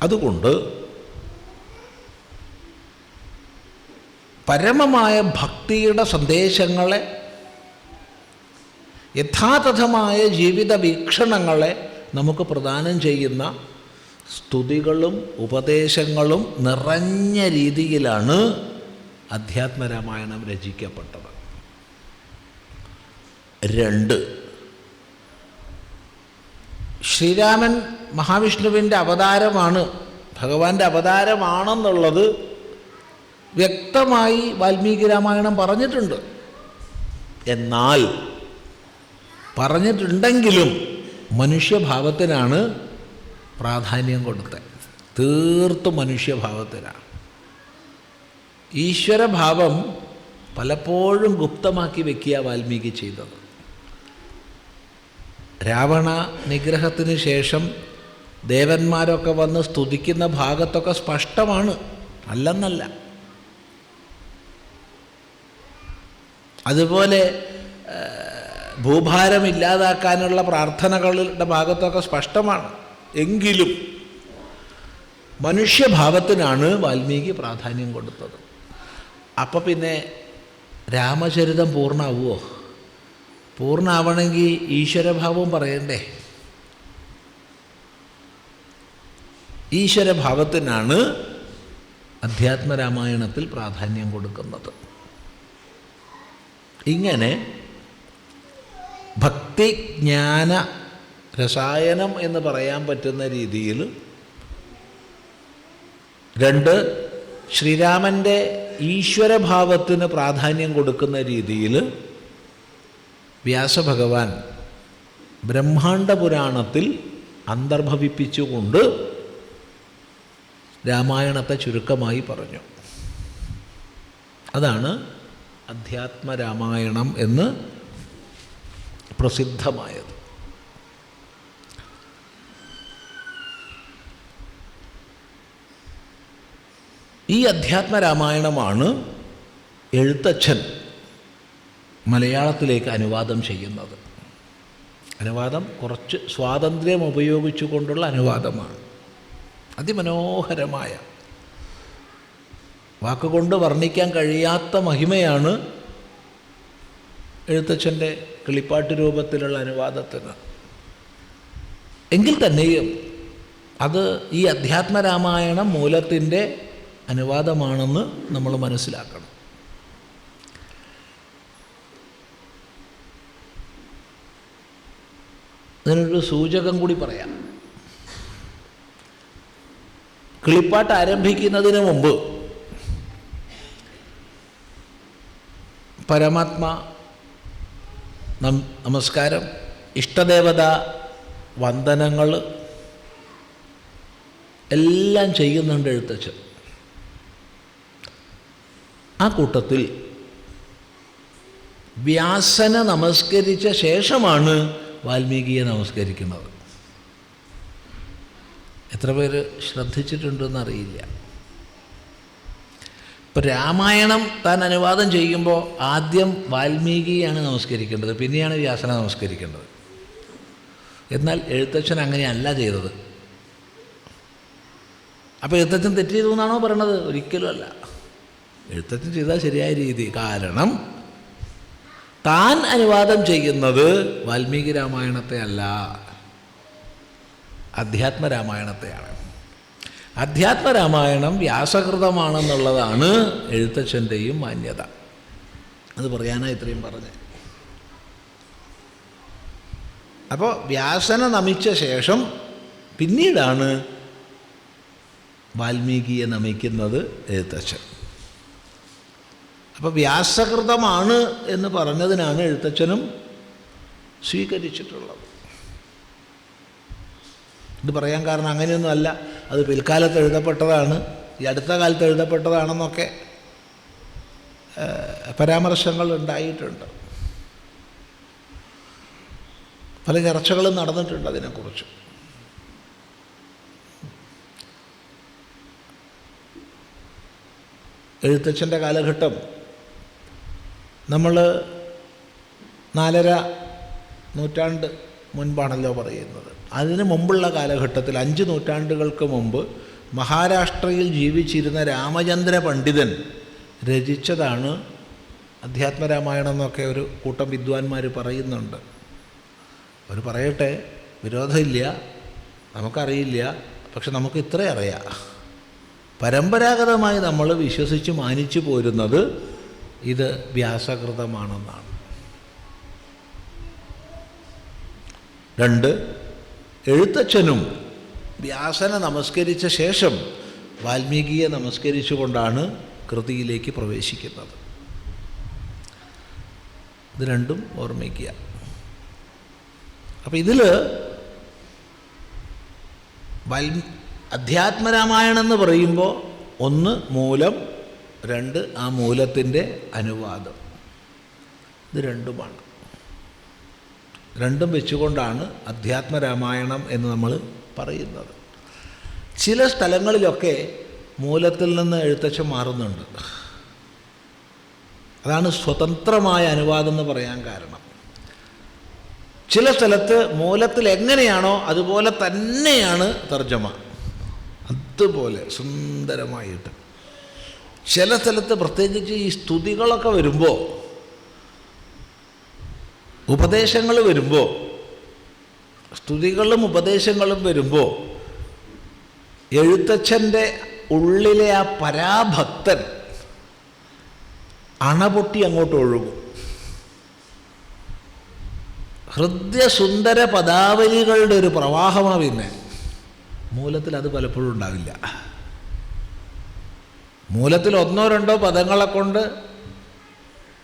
A: അതുകൊണ്ട് പരമമായ ഭക്തിയുടെ സന്ദേശങ്ങളെ, യഥാതഥമായ ജീവിത വീക്ഷണങ്ങളെ നമുക്ക് പ്രദാനം ചെയ്യുന്ന സ്തുതികളും ഉപദേശങ്ങളും നിറഞ്ഞ രീതിയിലാണ് അധ്യാത്മരാമായണം രചിക്കപ്പെട്ടത്. 2, ശ്രീരാമൻ മഹാവിഷ്ണുവിൻ്റെ അവതാരമാണ്, ഭഗവാന്റെ അവതാരമാണെന്നുള്ളത് വ്യക്തമായി വാൽമീകി രാമായണം പറഞ്ഞിട്ടുണ്ട്. എന്നാൽ പറഞ്ഞിട്ടുണ്ടെങ്കിലും മനുഷ്യഭാവത്തിനാണ് പ്രാധാന്യം കൊടുത്തത്. തീർത്തും മനുഷ്യഭാവത്തിനാണ്. ഈശ്വരഭാവം പലപ്പോഴും ഗുപ്തമാക്കി വയ്ക്കുക വാൽമീകി ചെയ്തത്. രാവണ നിഗ്രഹത്തിന് ശേഷം ദേവന്മാരൊക്കെ വന്ന് സ്തുതിക്കുന്ന ഭാഗത്തൊക്കെ സ്പഷ്ടമാണ്, അല്ലെന്നല്ല. അതുപോലെ ഭൂഭാരം ഇല്ലാതാക്കാനുള്ള പ്രാർത്ഥനകളുടെ ഭാഗത്തൊക്കെ സ്പഷ്ടമാണ്. എങ്കിലും മനുഷ്യഭാവത്തിനാണ് വാൽമീകി പ്രാധാന്യം കൊടുത്തത്. അപ്പം പിന്നെ രാമചരിതം പൂർണ്ണമാവുമോ? പൂർണ്ണമാവണമെങ്കിൽ ഈശ്വരഭാവവും പറയണ്ടേ? ഈശ്വരഭാവത്തിനാണ് അധ്യാത്മരാമായണത്തിൽ പ്രാധാന്യം കൊടുക്കുന്നത്. ഇങ്ങനെ ഭക്തി ജ്ഞാന രസായനം എന്ന് പറയാൻ പറ്റുന്ന രീതിയിൽ 2 ശ്രീരാമൻ്റെ ഈശ്വരഭാവത്തിന് പ്രാധാന്യം കൊടുക്കുന്ന രീതിയിൽ വ്യാസഭഗവാൻ ബ്രഹ്മാണ്ഡ പുരാണത്തിൽ അന്തർഭവിപ്പിച്ചുകൊണ്ട് രാമായണത്തെ ചുരുക്കമായി പറഞ്ഞു. അതാണ് അധ്യാത്മരാമായണം എന്ന് പ്രസിദ്ധമായത്. ഈ അധ്യാത്മരാമായണമാണ് എഴുത്തച്ഛൻ മലയാളത്തിലേക്ക് അനുവാദം ചെയ്യുന്നത്. അനുവാദം കുറച്ച് സ്വാതന്ത്ര്യം ഉപയോഗിച്ചുകൊണ്ടുള്ള അനുവാദമാണ്. അതിമനോഹരമായ, വാക്കുകൊണ്ട് വർണ്ണിക്കാൻ കഴിയാത്ത മഹിമയാണ് എഴുത്തച്ഛൻ്റെ കിളിപ്പാട്ട് രൂപത്തിലുള്ള അനുവാദത്തിന്. എങ്കിൽ തന്നെയും അത് ഈ അധ്യാത്മരാമായണം മൂലത്തിൻ്റെ അനുവാദമാണെന്ന് നമ്മൾ മനസ്സിലാക്കണം. അതിനൊരു സൂചകം കൂടി പറയാം. കിളിപ്പാട്ട് ആരംഭിക്കുന്നതിന് മുമ്പ് പരമാത്മ നമസ്കാരം, ഇഷ്ടദേവത വന്ദനങ്ങൾ എല്ലാം ചെയ്യുന്നുണ്ട് എഴുത്തച്ഛൻ. ആ കൂട്ടത്തിൽ വ്യാസനെ നമസ്കരിച്ച ശേഷമാണ് വാൽമീകിയെ നമസ്കരിക്കുന്നത്. എത്ര പേര് ശ്രദ്ധിച്ചിട്ടുണ്ടെന്നറിയില്ല. ഇപ്പം രാമായണം താൻ അനുവാദം ചെയ്യുമ്പോൾ ആദ്യം വാൽമീകിയാണ് നമസ്കരിക്കേണ്ടത്, പിന്നെയാണ് വ്യാസനെ നമസ്കരിക്കേണ്ടത്. എന്നാൽ എഴുത്തച്ഛൻ അങ്ങനെയല്ല ചെയ്തത്. അപ്പോൾ എഴുത്തച്ഛൻ തെറ്റ് ചെയ്തു എന്നാണോ പറയണത്? ഒരിക്കലും അല്ല. എഴുത്തച്ഛൻ ചെയ്താൽ ശരിയായ രീതി. കാരണം താൻ അനുവാദം ചെയ്യുന്നത് വാൽമീകി രാമായണത്തെ അല്ല, അധ്യാത്മരാമായണത്തെയാണ്. അധ്യാത്മരാമായണം വ്യാസകൃതമാണെന്നുള്ളതാണ് എഴുത്തച്ഛൻ്റെയും മാന്യത. അത് പറയാനാണ് ഇത്രയും പറഞ്ഞത്. അപ്പോൾ വ്യാസനെ നമിച്ച ശേഷം പിന്നീടാണ് വാൽമീകിയെ നമിക്കുന്നത് എഴുത്തച്ഛൻ. അപ്പോൾ വ്യാസകൃതമാണ് എന്ന് പറഞ്ഞതിനാണ് എഴുത്തച്ഛനും സ്വീകരിച്ചിട്ടുള്ളത്. ഇത് പറയാൻ കാരണം അങ്ങനെയൊന്നും അല്ല, അത് പിൽക്കാലത്ത് എഴുതപ്പെട്ടതാണ്, ഈ അടുത്ത കാലത്ത് എഴുതപ്പെട്ടതാണെന്നൊക്കെ പരാമർശങ്ങൾ ഉണ്ടായിട്ടുണ്ട്. പല ചർച്ചകളും നടന്നിട്ടുണ്ട് അതിനെക്കുറിച്ച്. എഴുത്തച്ഛൻ്റെ കാലഘട്ടം നമ്മൾ 4.5 നൂറ്റാണ്ട് മുൻപാണല്ലോ പറയുന്നത്. അതിന് മുമ്പുള്ള കാലഘട്ടത്തിൽ 5 നൂറ്റാണ്ടുകൾക്ക് മുമ്പ് മഹാരാഷ്ട്രയിൽ ജീവിച്ചിരുന്ന രാമചന്ദ്ര പണ്ഡിതൻ രചിച്ചതാണ് അധ്യാത്മരാമായണം എന്നൊക്കെ ഒരു കൂട്ടം വിദ്വാൻമാർ പറയുന്നുണ്ട്. അവർ പറയട്ടെ, വിരോധമില്ല, നമുക്കറിയില്ല. പക്ഷെ നമുക്ക് ഇത്രയും അറിയാം, പരമ്പരാഗതമായി നമ്മൾ വിശ്വസിച്ച് മാനിച്ചു പോരുന്നത് ഇത് വ്യാസകൃതമാണെന്നാണ്. 2, എഴുത്തച്ഛനും വ്യാസനെ നമസ്കരിച്ച ശേഷം വാൽമീകിയെ നമസ്കരിച്ചുകൊണ്ടാണ് കൃതിയിലേക്ക് പ്രവേശിക്കുന്നത്. ഇത് രണ്ടും ഓർമ്മിക്കുക. അപ്പം ഇതിൽ അധ്യാത്മരാമായണം എന്ന് പറയുമ്പോൾ 1 മൂലം, 2 ആ മൂലത്തിൻ്റെ അനുവാദം. ഇത് രണ്ടുമാണ്. രണ്ടും വെച്ചുകൊണ്ടാണ് അധ്യാത്മരാമായണം എന്ന് നമ്മൾ പറയുന്നത്. ചില സ്ഥലങ്ങളിലൊക്കെ മൂലത്തിൽ നിന്ന് എഴുത്തച്ഛൻ മാറുന്നുണ്ട്. അതാണ് സ്വതന്ത്രമായ അനുവാദം എന്ന് പറയാൻ കാരണം. ചില സ്ഥലത്ത് മൂലത്തിൽ എങ്ങനെയാണോ അതുപോലെ തന്നെയാണ് തർജ്ജമ, അതുപോലെ സുന്ദരമായിട്ട്. ചില സ്ഥലത്ത് പ്രത്യേകിച്ച് ഈ സ്തുതികളൊക്കെ വരുമ്പോൾ, ഉപദേശങ്ങൾ വരുമ്പോൾ, സ്തുതികളും ഉപദേശങ്ങളും വരുമ്പോൾ എഴുത്തച്ഛൻ്റെ ഉള്ളിലെ ആ പരാഭക്തൻ അണപൊട്ടി അങ്ങോട്ട് ഒഴുകും. ഹൃദയസുന്ദര പദാവലികളുടെ ഒരു പ്രവാഹമാണ്. പിന്നെ മൂലത്തിൽ അത് പലപ്പോഴും ഉണ്ടാവില്ല. മൂലത്തിൽ 1-2 പദങ്ങളെ കൊണ്ട്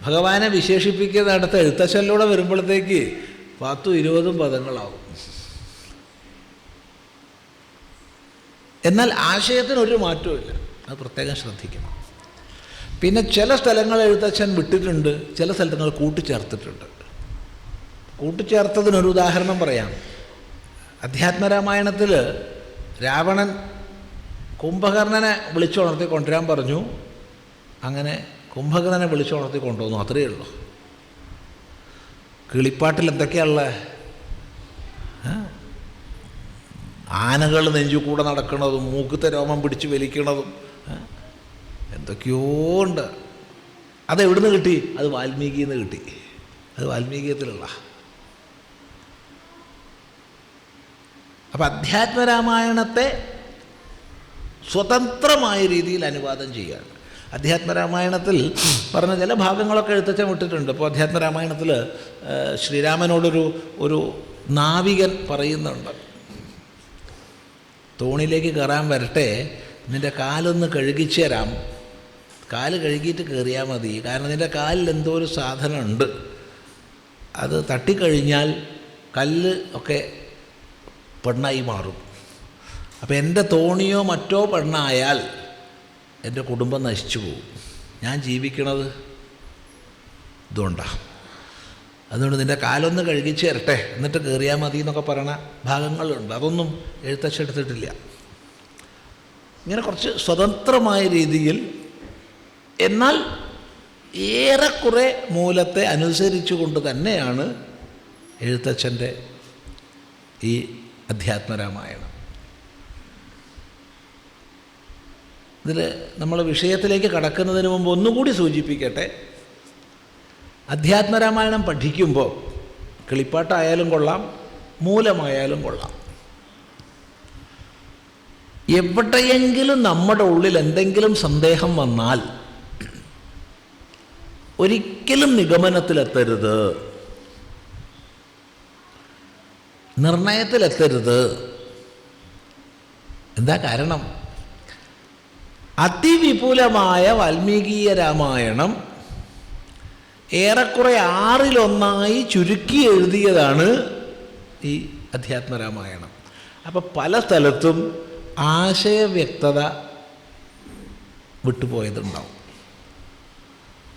A: ഭഗവാനെ വിശേഷിപ്പിക്കുന്നിടത്ത് എഴുത്തച്ഛനിലൂടെ വരുമ്പോഴത്തേക്ക് 10-20 പദങ്ങളാവും. എന്നാൽ ആശയത്തിനൊരു മാറ്റവുമില്ല. അത് പ്രത്യേകം ശ്രദ്ധിക്കണം. പിന്നെ ചില സ്ഥലങ്ങൾ എഴുത്തച്ഛൻ വിട്ടിട്ടുണ്ട്, ചില സ്ഥലങ്ങൾ കൂട്ടിച്ചേർത്തിട്ടുണ്ട്. കൂട്ടിച്ചേർത്തതിനൊരു ഉദാഹരണം പറയാം. അധ്യാത്മരാമായണത്തിൽ രാവണൻ കുംഭകർണനെ വിളിച്ചുണർത്തി കൊണ്ടുവരാൻ പറഞ്ഞു. അങ്ങനെ കുംഭകർണനെ വിളിച്ചുണർത്തി കൊണ്ടുവന്നു, അത്രയേ ഉള്ളൂ. കിളിപ്പാട്ടിൽ എന്തൊക്കെയാണുള്ളത്? ആനകൾ നെഞ്ചു കൂടെ നടക്കുന്നതും മൂക്കത്തെ രോമം പിടിച്ച് വലിക്കണതും എന്തൊക്കെയോ ഉണ്ട്. അതെവിടുന്ന് കിട്ടി? അത് വാൽമീകിയിൽ നിന്ന് കിട്ടി. അത് വാൽമീകിയത്തിലുള്ള. അപ്പം അധ്യാത്മരാമായണത്തെ സ്വതന്ത്രമായ രീതിയിൽ അനുവാദം ചെയ്യുകയാണ്. അധ്യാത്മരാമായണത്തിൽ പറഞ്ഞ ചില ഭാഗങ്ങളൊക്കെ എഴുത്തച്ഛൻ വിട്ടിട്ടുണ്ട്. ഇപ്പോൾ അധ്യാത്മരാമായണത്തിൽ ശ്രീരാമനോടൊരു നാവികൻ പറയുന്നുണ്ട്, തോണിയിലേക്ക് കയറാൻ വരട്ടെ, നിൻ്റെ കാലൊന്ന് കഴുകിച്ചു തരാം, കാല് കഴുകിയിട്ട് കയറിയാൽ മതി, കാരണം നിൻ്റെ കാലിൽ എന്തോ ഒരു സാധനമുണ്ട്, അത് തട്ടിക്കഴിഞ്ഞാൽ കല്ല് ഒക്കെ പെണ്ണായി മാറും. അപ്പം എൻ്റെ തോണിയോ മറ്റോ പെണ്ണായാൽ എൻ്റെ കുടുംബം നശിച്ചു പോകും. ഞാൻ ജീവിക്കണത് ഇതുകൊണ്ടാണ്. അതുകൊണ്ട് നിൻ്റെ കാലൊന്ന് കഴുകിച്ച് തരട്ടെ, എന്നിട്ട് കയറിയാൽ മതി എന്നൊക്കെ പറയണ ഭാഗങ്ങളുണ്ട്. അതൊന്നും എഴുത്തച്ഛെടുത്തിട്ടില്ല. ഇങ്ങനെ കുറച്ച് സ്വതന്ത്രമായ രീതിയിൽ, എന്നാൽ ഏറെക്കുറെ മൂലത്തെ അനുസരിച്ചുകൊണ്ട് തന്നെയാണ് എഴുത്തച്ഛൻ്റെ ഈ അധ്യാത്മരാമായണം. ഇതിൽ നമ്മൾ വിഷയത്തിലേക്ക് കടക്കുന്നതിന് മുമ്പ് ഒന്നുകൂടി സൂചിപ്പിക്കട്ടെ. അധ്യാത്മരാമായണം പഠിക്കുമ്പോൾ കിളിപ്പാട്ടായാലും കൊള്ളാം, മൂലമായാലും കൊള്ളാം, എവിടെയെങ്കിലും നമ്മുടെ ഉള്ളിൽ എന്തെങ്കിലും സന്ദേഹം വന്നാൽ ഒരിക്കലും നിഗമനത്തിലെത്തരുത്, നിർണയത്തിലെത്തരുത്. എന്താ കാരണം? അതിവിപുലമായ വാൽമീകീയ രാമായണം ഏറെക്കുറെ 6-1 ചുരുക്കി എഴുതിയതാണ് ഈ അധ്യാത്മരാമായണം. അപ്പോൾ പല സ്ഥലത്തും ആശയവ്യക്തത വിട്ടുപോയതുണ്ടാവും.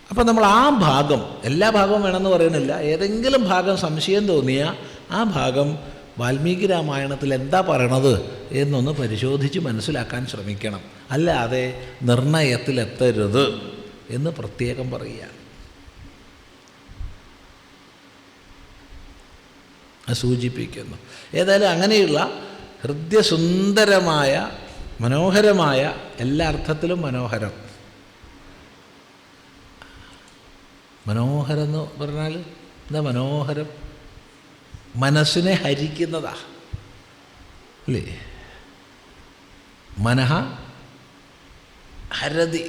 A: അപ്പം നമ്മൾ ആ ഭാഗം, എല്ലാ ഭാഗവും വേണമെന്ന് പറയുന്നില്ല, ഏതെങ്കിലും ഭാഗം സംശയം തോന്നിയ ആ ഭാഗം വാൽമീകി രാമായണത്തിൽ എന്താ പറയണത് എന്നൊന്ന് പരിശോധിച്ച് മനസ്സിലാക്കാൻ ശ്രമിക്കണം. അല്ലാതെ നിർണയത്തിലെത്തരുത് എന്ന് പ്രത്യേകം പറയുകയാണ്. സൂചിപ്പിക്കുന്നു. ഏതായാലും അങ്ങനെയുള്ള ഹൃദ്യസുന്ദരമായ മനോഹരമായ, എല്ലാ അർത്ഥത്തിലും മനോഹരം. മനോഹരം എന്ന് പറഞ്ഞാൽ എന്താ മനോഹരം? മനസ്സിനെ ഹരിക്കുന്നതാ അല്ലേ? മനഃ ഹരതി,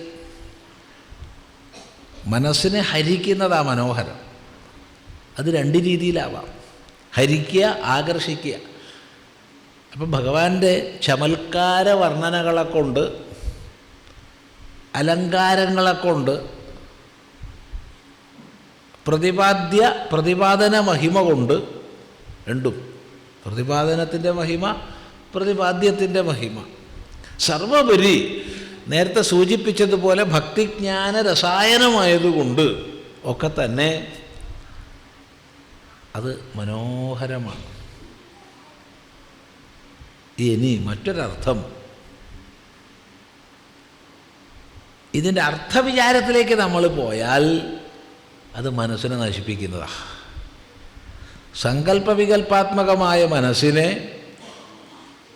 A: മനസ്സിനെ ഹരിക്കുന്നതാ മനോഹരം. അത് 2 രീതിയിലാവാം. ഹരിക്കുക, ആകർഷിക്കുക. അപ്പം ഭഗവാന്റെ ചമൽക്കാര വർണ്ണനകളെ കൊണ്ട്, അലങ്കാരങ്ങളെ കൊണ്ട്, പ്രതിപാദന മഹിമ കൊണ്ട്, രണ്ടും, പ്രതിപാദനത്തിൻ്റെ മഹിമ, പ്രതിപാദ്യത്തിൻ്റെ മഹിമ, സർവോപരി നേരത്തെ സൂചിപ്പിച്ചതുപോലെ ഭക്തിജ്ഞാന രസായനമായതുകൊണ്ട് ഒക്കെ തന്നെ അത് മനോഹരമാണ്. ഇനി മറ്റൊരർത്ഥം, ഇതിൻ്റെ അർത്ഥവിചാരത്തിലേക്ക് നമ്മൾ പോയാൽ അത് മനസ്സിനെ നശിപ്പിക്കുന്നതാണ്. സങ്കല്പവികൽപ്പാത്മകമായ മനസ്സിനെ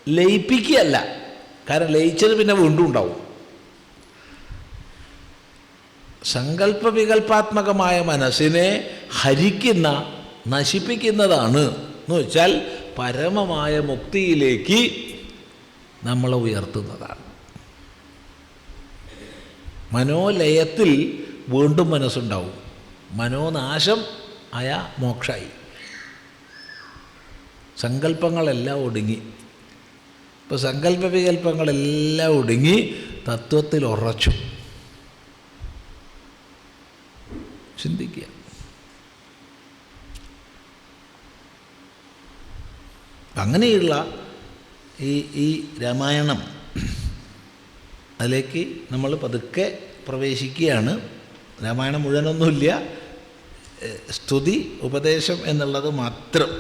A: ലയിപ്പിക്കുകയല്ല, കാരണം ലയിച്ചത് പിന്നെ വീണ്ടും ഉണ്ടാവും. സങ്കല്പവികൽപ്പാത്മകമായ മനസ്സിനെ ഹരിക്കുന്ന, നശിപ്പിക്കുന്നതാണ് എന്ന് വെച്ചാൽ പരമമായ മുക്തിയിലേക്ക് നമ്മളെ ഉയർത്തുന്നതാണ്. മനോലയത്തിൽ വീണ്ടും മനസ്സുണ്ടാവും. മനോനാശം ആയ മോക്ഷമായി. സങ്കല്പങ്ങളെല്ലാം ഒടുങ്ങി. ഇപ്പോൾ സങ്കല്പവികല്പങ്ങളെല്ലാം ഒടുങ്ങി തത്വത്തിൽ ഉറച്ചു. ചിന്തിക്കുക. അങ്ങനെയുള്ള ഈ രാമായണം, അതിലേക്ക് നമ്മൾ പതുക്കെ പ്രവേശിക്കുകയാണ്. രാമായണം മുഴുവനൊന്നുമില്ല, സ്തുതി ഉപദേശം എന്നുള്ളത് മാത്രം.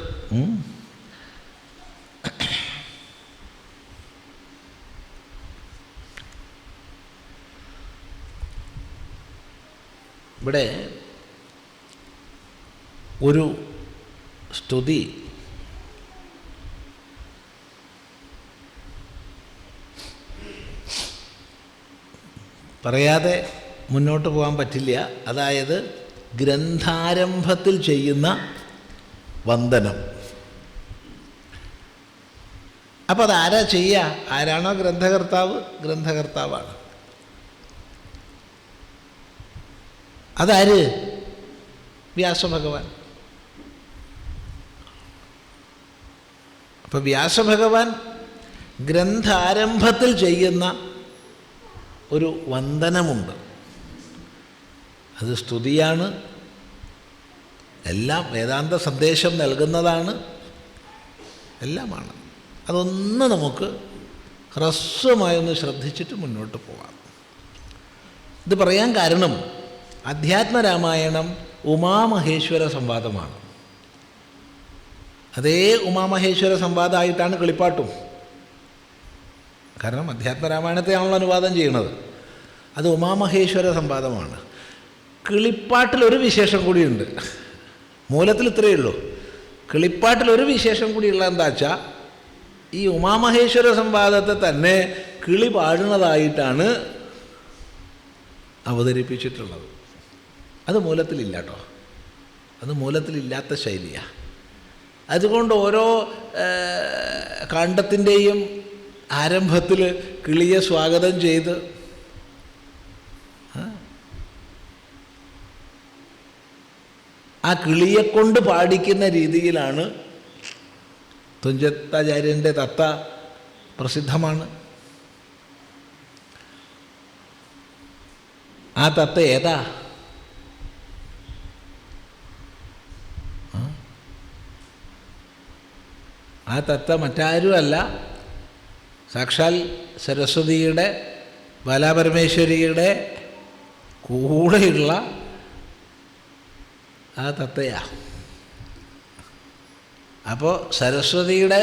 A: ഇവിടെ ഒരു സ്തുതി പറയാതെ മുന്നോട്ട് പോകാൻ പറ്റില്ല. അതായത് ഗ്രന്ഥാരംഭത്തിൽ ചെയ്യുന്ന വന്ദനം. അപ്പോൾ അതാരാ ചെയ്യുക? ആരാണോ ഗ്രന്ഥകർത്താവ്, ഗ്രന്ഥകർത്താവാണ്. അതാര്? വ്യാസഭഗവാൻ. അപ്പോൾ വ്യാസഭഗവാൻ ഗ്രന്ഥാരംഭത്തിൽ ചെയ്യുന്ന ഒരു വന്ദനമുണ്ട്. അത് സ്തുതിയാണ്, എല്ലാം വേദാന്ത സന്ദേശം നൽകുന്നതാണ്, എല്ലാമാണ്. അതൊന്ന് നമുക്ക് ഹ്രസ്വമായൊന്ന് ശ്രദ്ധിച്ചിട്ട് മുന്നോട്ട് പോകാം. ഇത് പറയാൻ കാരണം അധ്യാത്മരാമായണം ഉമാമഹേശ്വര സംവാദമാണ്. അതേ ഉമാമഹേശ്വര സംവാദമായിട്ടാണ് കിളിപ്പാട്ടും. കാരണം അധ്യാത്മരാമായണത്തെയാണല്ലോ അനുവാദം ചെയ്യുന്നത്. അത് ഉമാമഹേശ്വര സംവാദമാണ്. കിളിപ്പാട്ടിലൊരു വിശേഷം കൂടിയുണ്ട്. മൂലത്തിൽ ഇത്രയേ ഉള്ളൂ. കിളിപ്പാട്ടിലൊരു വിശേഷം കൂടിയുള്ള എന്താ വെച്ചാൽ, ഈ ഉമാമഹേശ്വര സംവാദത്തെ തന്നെ കിളി പാടുന്നതായിട്ടാണ് അവതരിപ്പിച്ചിട്ടുള്ളത്. അത് മൂലത്തിലില്ല കേട്ടോ. അത് മൂലത്തിലില്ലാത്ത ശൈലിയാണ്. അതുകൊണ്ട് ഓരോ കാണ്ഡത്തിൻ്റെയും ആരംഭത്തിൽ കിളിയെ സ്വാഗതം ചെയ്ത് ആ കിളിയെക്കൊണ്ട് പാടിക്കുന്ന രീതിയിലാണ് തുഞ്ചത്താചാര്യൻ്റെ തത്ത പ്രസിദ്ധമാണ്. ആ തത്ത ഏതാ? ആ തത്ത മറ്റാരുമല്ല, സാക്ഷാൽ സരസ്വതിയുടെ ബാലാപരമേശ്വരിയുടെ കൂടെയുള്ള ആ തത്തയാ. അപ്പോൾ സരസ്വതിയുടെ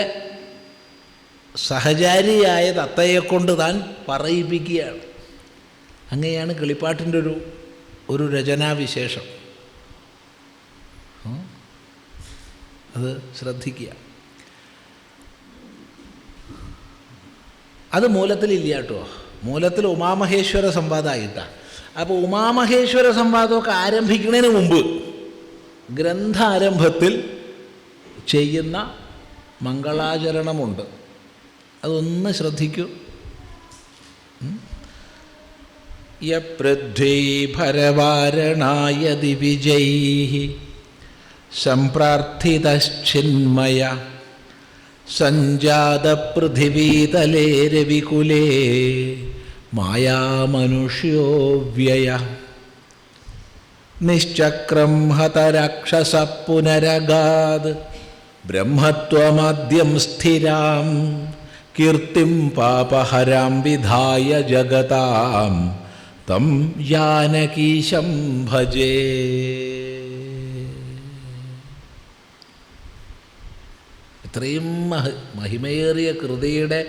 A: സഹചാരിയായ തത്തയെക്കൊണ്ട് താൻ പറയിപ്പിക്കുകയാണ്. അങ്ങനെയാണ് കിളിപ്പാട്ടിൻ്റെ ഒരു രചനാവിശേഷം. അത് ശ്രദ്ധിക്കുക. അത് മൂലത്തിലില്ല കേട്ടോ. മൂലത്തിൽ ഉമാമഹേശ്വര സംവാദമായിട്ടാണ്. അപ്പോൾ ഉമാമഹേശ്വര സംവാദമൊക്കെ ആരംഭിക്കുന്നതിന് മുമ്പ് ഗ്രന്ഥാരംഭത്തിൽ ചെയ്യുന്ന മംഗളാചരണമുണ്ട്. അതൊന്ന് ശ്രദ്ധിക്കൂ. യപൃഥ്വീ ഭരവാരണായ ദിവിജൈഃ സംപ്രാർത്ഥിതശ്ചിന്മയ സഞ്ജാതപൃഥിവീതലേ രവികുലേ മായാമനുഷ്യോ വ്യയഃ നിശ്ചക്രം ഹതരാക്ഷസ പുനരഗാദ് ബ്രഹ്മത്വമാദ്യം സ്ഥിരാം കീർത്തിം പാപഹരാം വിധായ ജഗതാം തം ജാനകീശം ഭജേ. ഇത്രയും മഹിമയേറിയ കൃതിയുടെ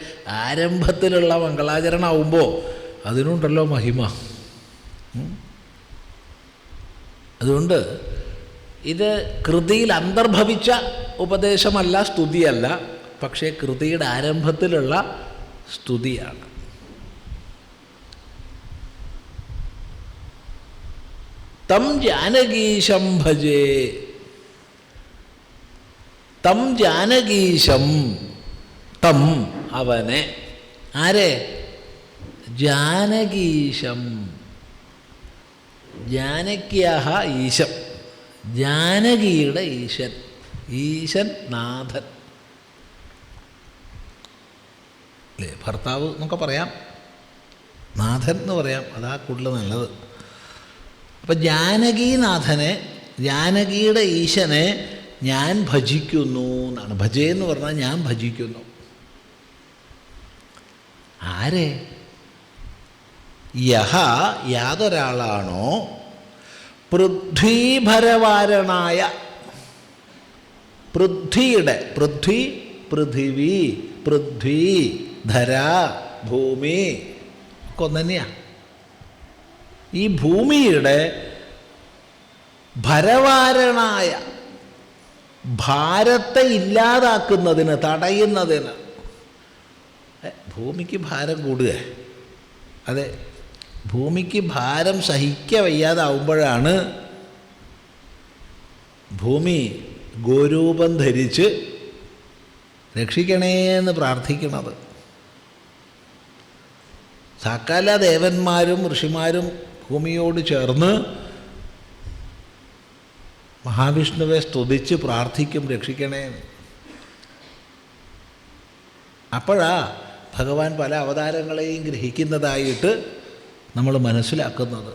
A: ആരംഭത്തിലുള്ള മംഗളാചരണമാവുമ്പോൾ അതിനുണ്ടല്ലോ മഹിമ. അതുകൊണ്ട് ഇത് കൃതിയിൽ അന്തർഭവിച്ച ഉപദേശമല്ല, സ്തുതിയല്ല, പക്ഷേ കൃതിയുടെ ആരംഭത്തിലുള്ള സ്തുതിയാണ്. തം ജാനകീശം ഭജേ. തം ജാനകീശം, തം അവനെ, ആരെ? ജാനകീശം. ജാനക്യാഹ ഈശം, ജാനകിയുടെ ഈശൻ, ഈശൻ നാഥൻ അല്ലേ? ഭർത്താവ് എന്നൊക്കെ പറയാം, നാഥൻ എന്ന് പറയാം, അതാ കൂടുതൽ നല്ലത്. അപ്പം ജാനകീനാഥനെ, ജാനകിയുടെ ഈശനെ ഞാൻ ഭജിക്കുന്നു എന്നാണ്. ഭജേ എന്ന് പറഞ്ഞാൽ ഞാൻ ഭജിക്കുന്നു. ആരെ? യഹ, യാതൊരാളാണോ പൃഥ്വീഭരവാരണായ, പൃഥ്വിയുടെ, പൃഥ്വി പൃഥിവി, പൃഥ്വി ധര ഭൂമി ഒക്കെ ഒന്ന് തന്നെയാണ്. ഈ ഭൂമിയുടെ ഭരവാരണായ, ഭാരത്തെ ഇല്ലാതാക്കുന്നതിന്, തടയുന്നതിന്. ഭൂമിക്ക് ഭാരം കൂടുക, അതെ, ഭൂമിക്ക് ഭാരം സഹിക്ക വയ്യാതാവുമ്പോഴാണ് ഭൂമി ഗോരൂപം ധരിച്ച് രക്ഷിക്കണേ എന്ന് പ്രാർത്ഥിക്കുന്നത്. സകല ദേവന്മാരും ഋഷിമാരും ഭൂമിയോട് ചേർന്ന് മഹാവിഷ്ണുവെ സ്തുതിച്ച് പ്രാർത്ഥിക്കും, രക്ഷിക്കണേ. അപ്പോഴാ ഭഗവാൻ പല അവതാരങ്ങളെയും ഗ്രഹിക്കുന്നതായിട്ട് നമ്മൾ മനസ്സിലാക്കുന്നത്.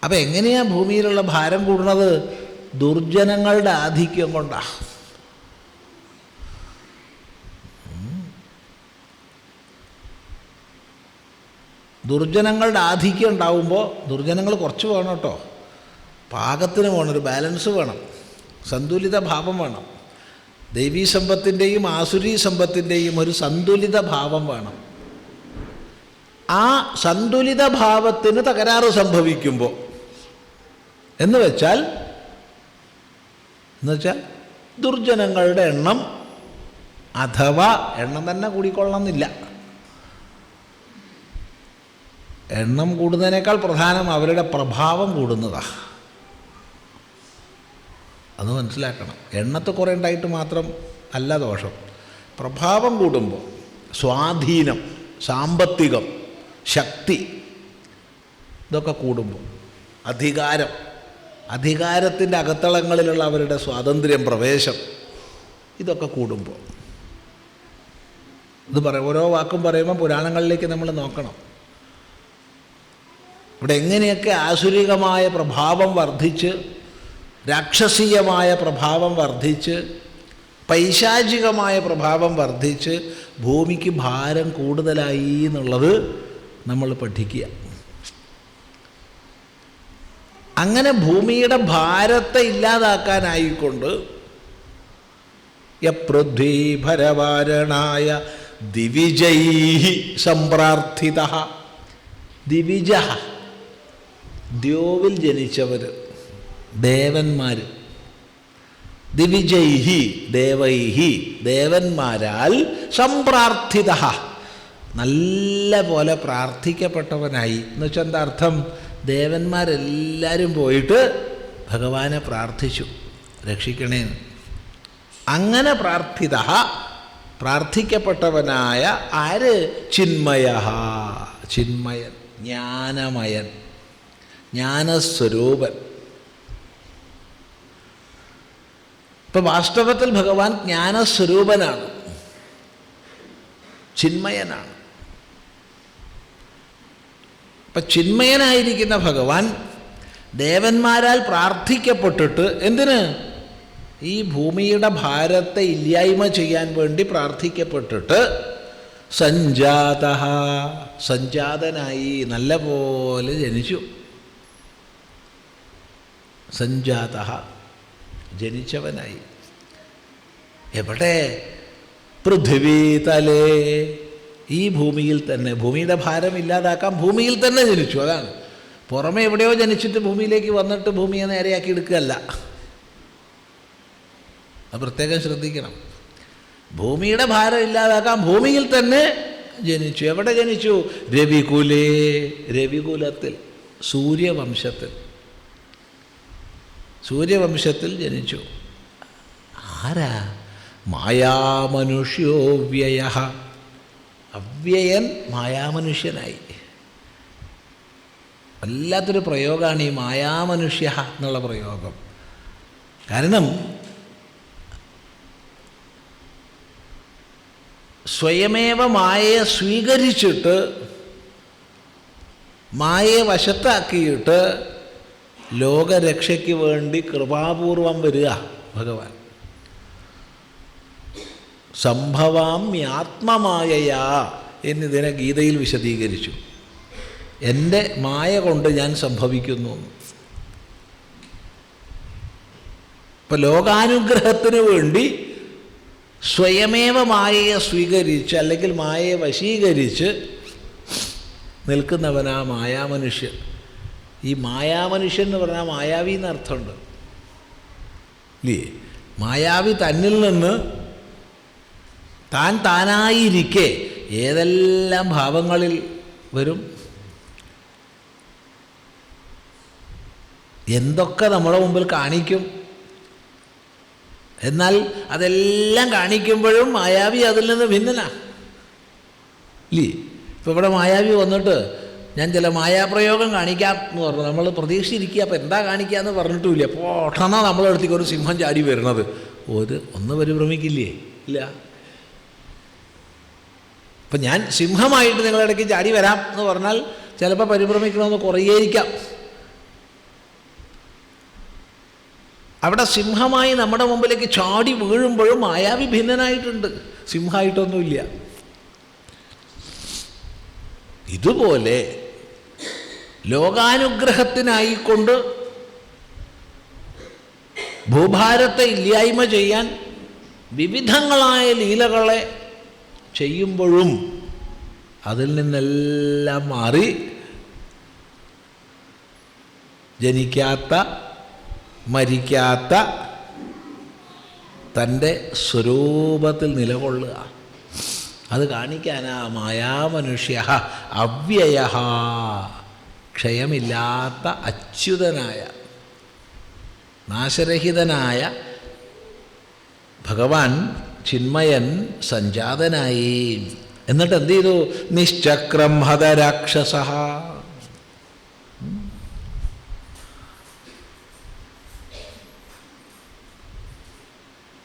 A: അപ്പം എങ്ങനെയാണ് ഭൂമിയിലുള്ള ഭാരം കൂടുന്നത്? ദുർജനങ്ങളുടെ ആധിക്യം കൊണ്ടാണ്. ദുർജനങ്ങളുടെ ആധിക്യം ഉണ്ടാവുമ്പോൾ, ദുർജനങ്ങൾ കുറച്ച് വേണം കേട്ടോ, പാകത്തിന് വേണം, ഒരു ബാലൻസ് വേണം, സന്തുലിത ഭാവം വേണം. ദൈവീ സമ്പത്തിൻ്റെയും ആസുരീ സമ്പത്തിൻ്റെയും ഒരു സന്തുലിത ഭാവം വേണം. ആ സന്തുലിത ഭാവത്തിന് തകരാറ് സംഭവിക്കുമ്പോൾ എന്ന് വെച്ചാൽ ദുർജനങ്ങളുടെ എണ്ണം, അഥവാ എണ്ണം തന്നെ കൂടിക്കൊള്ളണമെന്നില്ല, എണ്ണം കൂടുന്നതിനേക്കാൾ പ്രധാനം അവരുടെ പ്രഭാവം കൂടുന്നതാണ്. അത് മനസ്സിലാക്കണം. എണ്ണത്തെ കുറേ ഉണ്ടായിട്ട് മാത്രം അല്ല ദോഷം, പ്രഭാവം കൂടുമ്പോൾ സ്വാധീനം, സാമ്പത്തികം, ശക്തി ഇതൊക്കെ കൂടുമ്പോൾ, അധികാരത്തിൻ്റെ അകത്തളങ്ങളിലുള്ള അവരുടെ സ്വാതന്ത്ര്യം, പ്രവേശം ഇതൊക്കെ കൂടുമ്പോൾ, ഓരോ വാക്കും പറയുമ്പോൾ പുരാണങ്ങളിലേക്ക് നമ്മൾ നോക്കണം. ഇവിടെ എങ്ങനെയൊക്കെ ആസുരികമായ പ്രഭാവം വർദ്ധിച്ച്, രാക്ഷസീയമായ പ്രഭാവം വർദ്ധിച്ച്, പൈശാചികമായ പ്രഭാവം വർദ്ധിച്ച് ഭൂമിക്ക് ഭാരം കൂടുതലായി എന്നുള്ളത് നമ്മൾ പഠിക്കുക. അങ്ങനെ ഭൂമിയുടെ ഭാരത്തെ ഇല്ലാതാക്കാനായിക്കൊണ്ട് യപൃഥ്വീഭരവാരണായ ദിവിജൈഹി സംപ്രാർത്ഥിതഃ. ദിവിജഃ, ദ്യോവിൽ ജനിച്ചവർ, ദേവന്മാർ. ദിവിജൈഹി, ദേവൈഹി, ദേവന്മാരാൽ സംപ്രാർത്ഥിതഃ, നല്ല പോലെ പ്രാർത്ഥിക്കപ്പെട്ടവനായി. എന്ന് വെച്ചാൽ എന്താ അർത്ഥം? ദേവന്മാരെല്ലാവരും പോയിട്ട് ഭഗവാനെ പ്രാർത്ഥിച്ചു, രക്ഷിക്കണേന്ന്. അങ്ങനെ പ്രാർത്ഥിക്കപ്പെട്ടവനായ ആര്? ചിന്മയഃ, ചിന്മയൻ, ജ്ഞാനമയൻ, ജ്ഞാനസ്വരൂപൻ. ഇപ്പം വാസ്തവത്തിൽ ഭഗവാൻ ജ്ഞാനസ്വരൂപനാണ്, ചിന്മയനാണ്. അപ്പം ചിന്മയനായിരിക്കുന്ന ഭഗവാൻ ദേവന്മാരാൽ പ്രാർത്ഥിക്കപ്പെട്ടിട്ട് എന്തിന്? ഈ ഭൂമിയുടെ ഭാരത്തെ ഇല്ലായ്മ ചെയ്യാൻ വേണ്ടി പ്രാർത്ഥിക്കപ്പെട്ടിട്ട് സഞ്ജാതനായി, നല്ല പോലെ ജനിച്ചു. സഞ്ജാതഃ, ജനിച്ചവനായി. എവിടെ? പൃഥ്വീതലേ, ഈ ഭൂമിയിൽ തന്നെ. ഭൂമിയുടെ ഭാരം ഇല്ലാതാക്കാൻ ഭൂമിയിൽ തന്നെ ജനിച്ചു. അതാണ്, പുറമെ എവിടെയോ ജനിച്ചിട്ട് ഭൂമിയിലേക്ക് വന്നിട്ട് ഭൂമിയെ നേരെയാക്കി എടുക്കുകയല്ല. അത് പ്രത്യേകം ശ്രദ്ധിക്കണം. ഭൂമിയുടെ ഭാരം ഇല്ലാതാക്കാൻ ഭൂമിയിൽ തന്നെ ജനിച്ചു. എവിടെ ജനിച്ചു? രവികുലേ, രവികുലത്തിൽ, സൂര്യവംശത്തിൽ ജനിച്ചു. ആരാ? മായാമനുഷ്യോ വ്യയഃ, അവ്യയൻ മായാമനുഷ്യനായി. വല്ലാത്തൊരു പ്രയോഗമാണ് ഈ മായാമനുഷ്യ എന്നുള്ള പ്രയോഗം. കാരണം സ്വയമേവ മായയെ സ്വീകരിച്ചിട്ട്, മായയെ വശത്താക്കിയിട്ട് ലോകരക്ഷയ്ക്ക് വേണ്ടി കൃപാപൂർവം വരിക ഭഗവാൻ. സംഭവാമ്യാത്മമായയാ എന്നിതിനെ ഗീതയിൽ വിശദീകരിച്ചു. എൻ്റെ മായ കൊണ്ട് ഞാൻ സംഭവിക്കുന്നു. ഇപ്പം ലോകാനുഗ്രഹത്തിന് വേണ്ടി സ്വയമേവ മായയെ സ്വീകരിച്ച്, അല്ലെങ്കിൽ മായയെ വശീകരിച്ച് നിൽക്കുന്നവനാ മായാമനുഷ്യൻ. ഈ മായാമനുഷ്യൻ എന്ന് പറഞ്ഞാൽ മായാവി എന്നർത്ഥമുണ്ട് ഇല്ലേ? മായാവി തന്നിൽ നിന്ന് താനായിരിക്കെ ഏതെല്ലാം ഭാവങ്ങളിൽ വരും, എന്തൊക്കെ നമ്മുടെ മുമ്പിൽ കാണിക്കും. എന്നാൽ അതെല്ലാം കാണിക്കുമ്പോഴും മായാവി അതിൽ നിന്ന് ഭിന്നനാ ഇല്ലേ? ഇപ്പം ഇവിടെ മായാവി വന്നിട്ട് ഞാൻ ചില മായാപ്രയോഗം കാണിക്കാം എന്ന് പറഞ്ഞു. നമ്മൾ പ്രതീക്ഷിച്ചിരിക്കുക, അപ്പം എന്താ കാണിക്കുക എന്ന് പറഞ്ഞിട്ടുമില്ല. പോട്ടെന്നാ നമ്മളെ അടുത്തേക്ക് ഒരു സിംഹം ചാടി വരുന്നത്. ഒന്ന് പരിഭ്രമിക്കില്ലേ? ഇല്ല. അപ്പം ഞാൻ സിംഹമായിട്ട് നിങ്ങളുടെ ഇടയ്ക്ക് ചാടി വരാം എന്ന് പറഞ്ഞാൽ ചിലപ്പോൾ പരിഭ്രമിക്കണമെന്ന് കുറേയിരിക്കാം. അവിടെ സിംഹമായി നമ്മുടെ മുമ്പിലേക്ക് ചാടി വീഴുമ്പോഴും മായാവി ഭിന്നനായിട്ടുണ്ട്, സിംഹമായിട്ടൊന്നുമില്ല. ഇതുപോലെ ലോകാനുഗ്രഹത്തിനായിക്കൊണ്ട് ഭൂഭാരത്തെ ഇല്ലായ്മ ചെയ്യാൻ വിവിധങ്ങളായ ലീലകളെ ചെയ്യുമ്പോഴും അതിൽ നിന്നെല്ലാം മാറി ജനിക്കാത്ത, മരിക്കാത്ത തൻ്റെ സ്വരൂപത്തിൽ നിലകൊള്ളുക. അത് കാണിക്കാനാ മായാമനുഷ്യ അവ്യയ, ക്ഷയമില്ലാത്ത അച്യുതനായ നാശരഹിതനായ ഭഗവാൻ ചിന്മയൻ സഞ്ജാതനായി. എന്നിട്ട് എന്ത് ചെയ്തു? നിശ്ചക്രം ഹതരാക്ഷസ.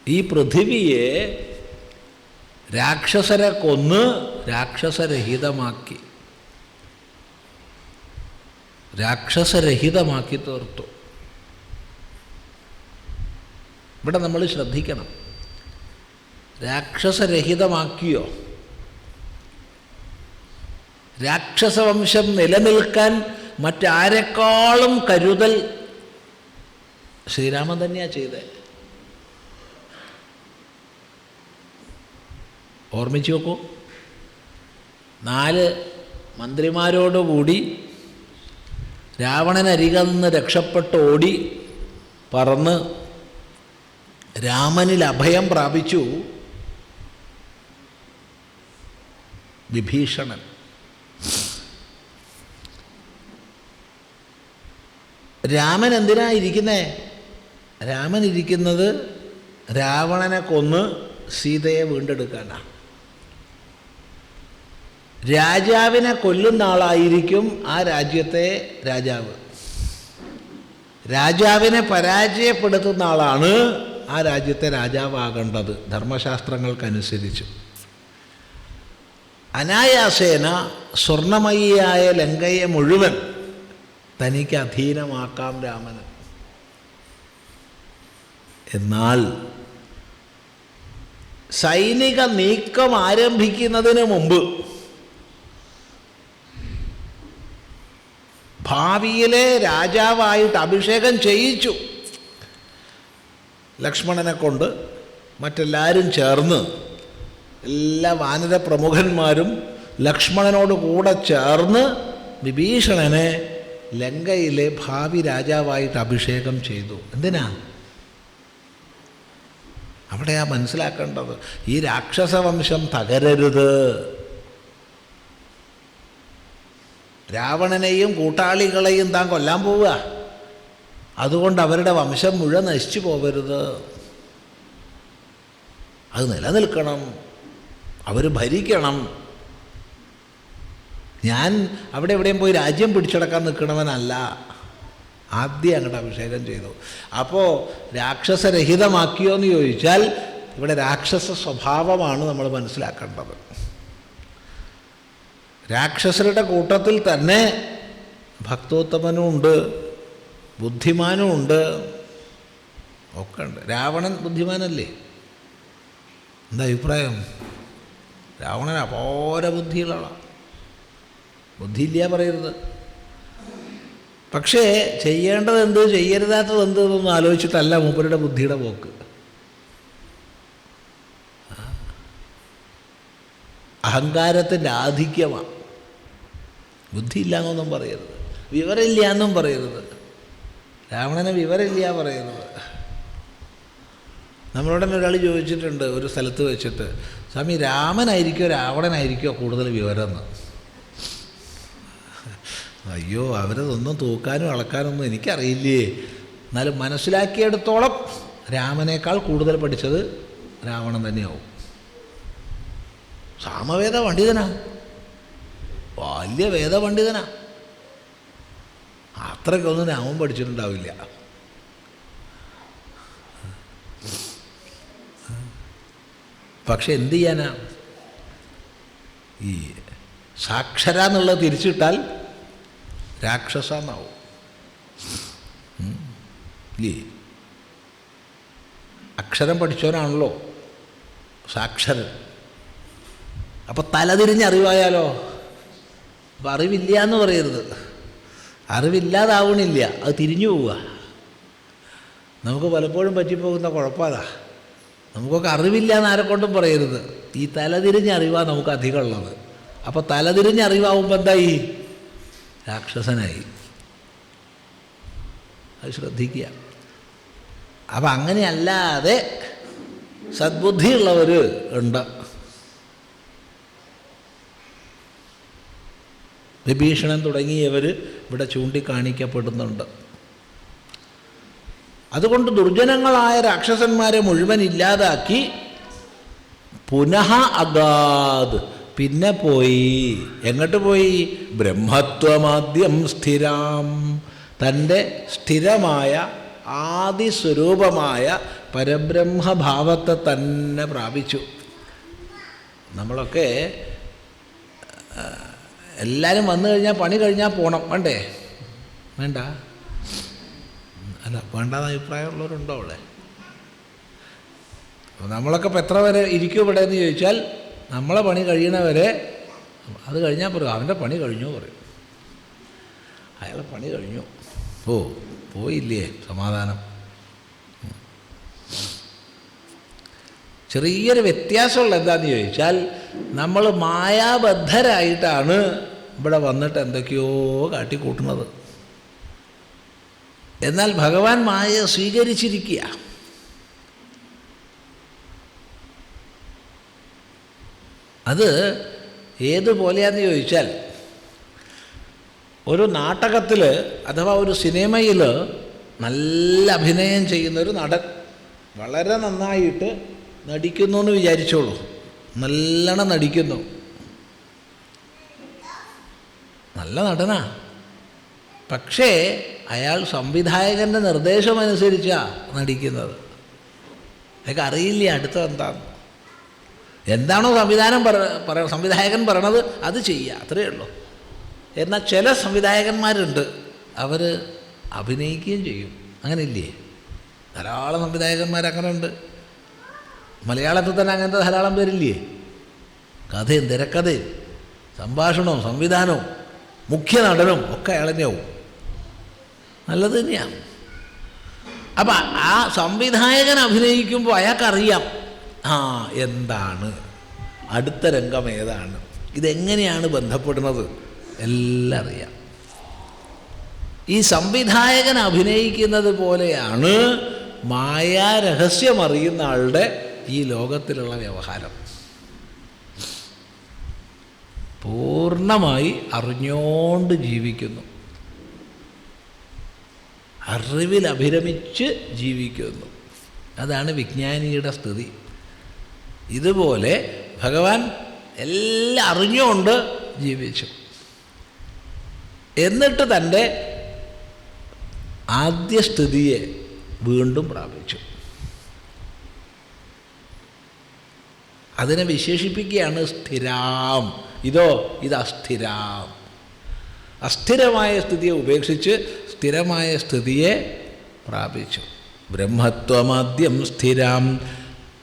A: ഈ പൃഥിവിയെ രാക്ഷസരെ കൊന്ന് രാക്ഷസരഹിതമാക്കി, രാക്ഷസരഹിതമാക്കി തീർത്തു. ഇവിടെ നമ്മൾ ശ്രദ്ധിക്കണം. രാക്ഷസരഹിതമാക്കിയോ? രാക്ഷസവംശം നിലനിൽക്കാൻ മറ്റാരെക്കാളും കരുതൽ ശ്രീരാമൻ തന്നെയാണ് ചെയ്തത്. ഓർമ്മിച്ചു നോക്കൂ. 4 മന്ത്രിമാരോടുകൂടി രാവണനരികിൽ നിന്ന് രക്ഷപ്പെട്ട് ഓടി പറന്ന് രാമനിൽ അഭയം പ്രാപിച്ചു വിഭീഷണൻ. രാമൻ എന്തിനാ ഇരിക്കുന്നേ? രാമൻ ഇരിക്കുന്നത് രാവണനെ കൊന്ന് സീതയെ വീണ്ടെടുക്കാനാണ്. രാജാവിനെ കൊല്ലുന്ന ആളായിരിക്കും ആ രാജ്യത്തെ രാജാവ്. രാജാവിനെ പരാജയപ്പെടുത്തുന്ന ആളാണ് ആ രാജ്യത്തെ രാജാവാകേണ്ടത് ധർമ്മശാസ്ത്രങ്ങൾക്കനുസരിച്ച്. അനായാസേന സ്വർണമയിയായ ലങ്കയെ മുഴുവൻ തനിക്ക് അധീനമാക്കാം രാമന്. എന്നാൽ സൈനിക നീക്കം ആരംഭിക്കുന്നതിന് മുമ്പ് ഭാവിയിലെ രാജാവായിട്ട് അഭിഷേകം ചെയ്യിച്ചു. ലക്ഷ്മണനെ കൊണ്ട് മറ്റെല്ലാവരും ചേർന്ന്, എല്ലാ വാനര പ്രമുഖന്മാരും ലക്ഷ്മണനോട് കൂടെ ചേർന്ന് വിഭീഷണനെ ലങ്കയിലെ ഭാവി രാജാവായിട്ട് അഭിഷേകം ചെയ്തു. എന്തിനാ? അവിടെയാ മനസ്സിലാക്കേണ്ടത്. ഈ രാക്ഷസവംശം തകരരുത്. രാവണനെയും കൂട്ടാളികളെയും താൻ കൊല്ലാൻ പോവുക. അതുകൊണ്ട് അവരുടെ വംശം മുഴുവൻ നശിച്ചു പോകരുത്. അത് നിലനിൽക്കണം, അവർ ഭരിക്കണം. ഞാൻ അവിടെ എവിടെയും പോയി രാജ്യം പിടിച്ചടക്കാൻ നിൽക്കണവനല്ല. ആദ്യം അങ്ങോട്ട് അഭിഷേകം ചെയ്തു. അപ്പോൾ രാക്ഷസരഹിതമാക്കിയോ എന്ന് ചോദിച്ചാൽ ഇവിടെ രാക്ഷസ സ്വഭാവമാണ് നമ്മൾ മനസ്സിലാക്കേണ്ടത്. രാക്ഷസരുടെ കൂട്ടത്തിൽ തന്നെ ഭക്തോത്തമനും ഉണ്ട്, ബുദ്ധിമാനും ഉണ്ട്, ഒക്കെ ഉണ്ട്. രാവണൻ ബുദ്ധിമാനല്ലേ? എന്താ അഭിപ്രായം? രാവണൻ അപാര ബുദ്ധിയുള്ള ആളാണ്. ബുദ്ധിയില്ല പറയരുത്. പക്ഷേ ചെയ്യേണ്ടത് എന്ത്, ചെയ്യരുതാത്തത് എന്ത് എന്നൊന്നും ആലോചിച്ചിട്ടല്ല മൂപ്പരുടെ ബുദ്ധിയുടെ പോക്ക്. അഹങ്കാരത്തിൻ്റെ ആധിക്യമാണ്. ബുദ്ധിയില്ല എന്നൊന്നും പറയരുത്, വിവരമില്ല എന്നും പറയരുത്. രാവണന് വിവരമില്ല പറയരുത്. നമ്മളോട് തന്നെ ഒരാൾ ചോദിച്ചിട്ടുണ്ട് ഒരു സ്ഥലത്ത് വെച്ചിട്ട്, സ്വാമി രാമനായിരിക്കോ രാവണനായിരിക്കോ കൂടുതൽ വിവരമെന്ന്. അയ്യോ, അവരതൊന്നും തൂക്കാനും അളക്കാനൊന്നും എനിക്കറിയില്ലേ. എന്നാലും മനസ്സിലാക്കിയെടുത്തോളം രാമനേക്കാൾ കൂടുതൽ പഠിച്ചത് രാവണൻ തന്നെയാവും. സാമവേദ പണ്ഡിതനാ, വലിയ വേദപണ്ഡിതനാ. അത്രയ്ക്കൊന്നും രാമൻ പഠിച്ചിട്ടുണ്ടാവില്ല. പക്ഷെ എന്തു ചെയ്യാനാ? ഈ സാക്ഷര എന്നുള്ളത് തിരിച്ചിട്ടാൽ രാക്ഷസ എന്നാവും. ഇല്ലേ? അക്ഷരം പഠിച്ചവനാണല്ലോ സാക്ഷരൻ. അപ്പം തലതിരിഞ്ഞ് അറിവായാലോ? അപ്പം അറിവില്ല എന്ന് പറയരുത്. അറിവില്ലാതാവണില്ല, അത് തിരിഞ്ഞു പോവുക. നമുക്ക് പലപ്പോഴും പറ്റിപ്പോകുന്ന കുഴപ്പമാ. നമുക്കൊക്കെ അറിവില്ല എന്ന് ആരെക്കൊണ്ടും പറയരുത്. ഈ തലതിരിഞ്ഞ് അറിവാണ് നമുക്ക് അധികം ഉള്ളത്. അപ്പോൾ തലതിരിഞ്ഞ് അറിവാകുമ്പോൾ എന്തായി? രാക്ഷസനായി. അത് ശ്രദ്ധിക്കുക. അപ്പം അങ്ങനെയല്ലാതെ സദ്ബുദ്ധിയുള്ളവർ ഉണ്ട്. വിഭീഷണൻ തുടങ്ങിയവർ ഇവിടെ ചൂണ്ടിക്കാണിക്കപ്പെടുന്നുണ്ട്. അതുകൊണ്ട് ദുർജനങ്ങളായ രാക്ഷസന്മാരെ മുഴുവൻ ഇല്ലാതാക്കി പുനഃ അഗാത്, പിന്നെ പോയി. എങ്ങോട്ട് പോയി? ബ്രഹ്മത്വമാദ്യം സ്ഥിരാം, തൻ്റെ സ്ഥിരമായ ആദിസ്വരൂപമായ പരബ്രഹ്മഭാവത്തെ തന്നെ പ്രാപിച്ചു. നമ്മളൊക്കെ എല്ലാവരും വന്നു കഴിഞ്ഞാൽ പണി കഴിഞ്ഞാൽ പോകണം, വേണ്ടേ? വേണ്ട? അല്ല, വേണ്ടാന്ന് അഭിപ്രായമുള്ളവരുണ്ടോ അവിടെ? നമ്മളൊക്കെ ഇപ്പം എത്ര വരെ ഇരിക്കും ഇവിടെ എന്ന് ചോദിച്ചാൽ, നമ്മളെ പണി കഴിയണവരെ, അത് കഴിഞ്ഞാൽ പറയും അവൻ്റെ പണി കഴിഞ്ഞു പറയും. അയാളെ പണി കഴിഞ്ഞു, പോയില്ലേ, സമാധാനം. ചെറിയൊരു വ്യത്യാസമുള്ള എന്താണെന്ന് ചോദിച്ചാൽ, നമ്മൾ മായാബദ്ധരായിട്ടാണ് ഇവിടെ വന്നിട്ട് എന്തൊക്കെയോ കാട്ടിക്കൂട്ടുന്നത്. എന്നാൽ ഭഗവാൻ മായ സ്വീകരിച്ചിരിക്കുക. അത് ഏതുപോലെയാന്ന് ചോദിച്ചാൽ, ഒരു നാടകത്തിൽ അഥവാ ഒരു സിനിമയിൽ നല്ല അഭിനയം ചെയ്യുന്നൊരു നടൻ വളരെ നന്നായിട്ട് നടിക്കുന്നു എന്ന് വിചാരിച്ചോളൂ. നല്ലോണം നടിക്കുന്നു, നല്ല നടനാ. പക്ഷേ അയാൾ സംവിധായകൻ്റെ നിർദ്ദേശമനുസരിച്ചാണ് നടിക്കുന്നത്. അയാൾക്ക് അറിയില്ല അടുത്ത എന്താണോ സംവിധായകൻ പറയണത് അത് ചെയ്യുക, അത്രയേ ഉള്ളൂ. എന്നാൽ ചില സംവിധായകന്മാരുണ്ട്, അവർ അഭിനയിക്കുകയും ചെയ്യും. അങ്ങനെ ഇല്ലേ? ധാരാളം സംവിധായകന്മാരങ്ങനെ ഉണ്ട്. മലയാളത്തിൽ തന്നെ അങ്ങനത്തെ ധാരാളം പേരില്ലേ? കഥയും തിരക്കഥയും സംഭാഷണവും സംവിധാനവും മുഖ്യ നടനും ഒക്കെ അയാൾ തന്നെയാവും. നല്ലത് തന്നെയാണ്. അപ്പം ആ സംവിധായകൻ അഭിനയിക്കുമ്പോൾ അയാൾക്കറിയാം എന്താണ് അടുത്ത രംഗം, ഏതാണ്, ഇതെങ്ങനെയാണ് ബന്ധപ്പെടുന്നത്, എല്ലാം അറിയാം. ഈ സംവിധായകൻ അഭിനയിക്കുന്നത് പോലെയാണ് മായാരഹസ്യമറിയുന്ന ആളുടെ ഈ ലോകത്തിലുള്ള വ്യവഹാരം. പൂർണ്ണമായി അറിഞ്ഞോണ്ട് ജീവിക്കുന്നു, അറിവിൽ അഭിരമിച്ച് ജീവിക്കുന്നു. അതാണ് വിജ്ഞാനിയുടെ സ്ഥിതി. ഇതുപോലെ ഭഗവാൻ എല്ലാം അറിഞ്ഞുകൊണ്ട് ജീവിച്ചു. എന്നിട്ട് തൻ്റെ ആദ്യ സ്ഥിതിയെ വീണ്ടും പ്രാപിച്ചു. അതിനെ വിശേഷിപ്പിക്കുകയാണ് സ്ഥിരാം. ഇത് അസ്ഥിരാം. അസ്ഥിരമായ സ്ഥിതിയെ ഉപേക്ഷിച്ച് സ്ഥിരമായ സ്ഥിതിയെ പ്രാപിച്ചു. ബ്രഹ്മത്വമാദ്യം സ്ഥിരാം.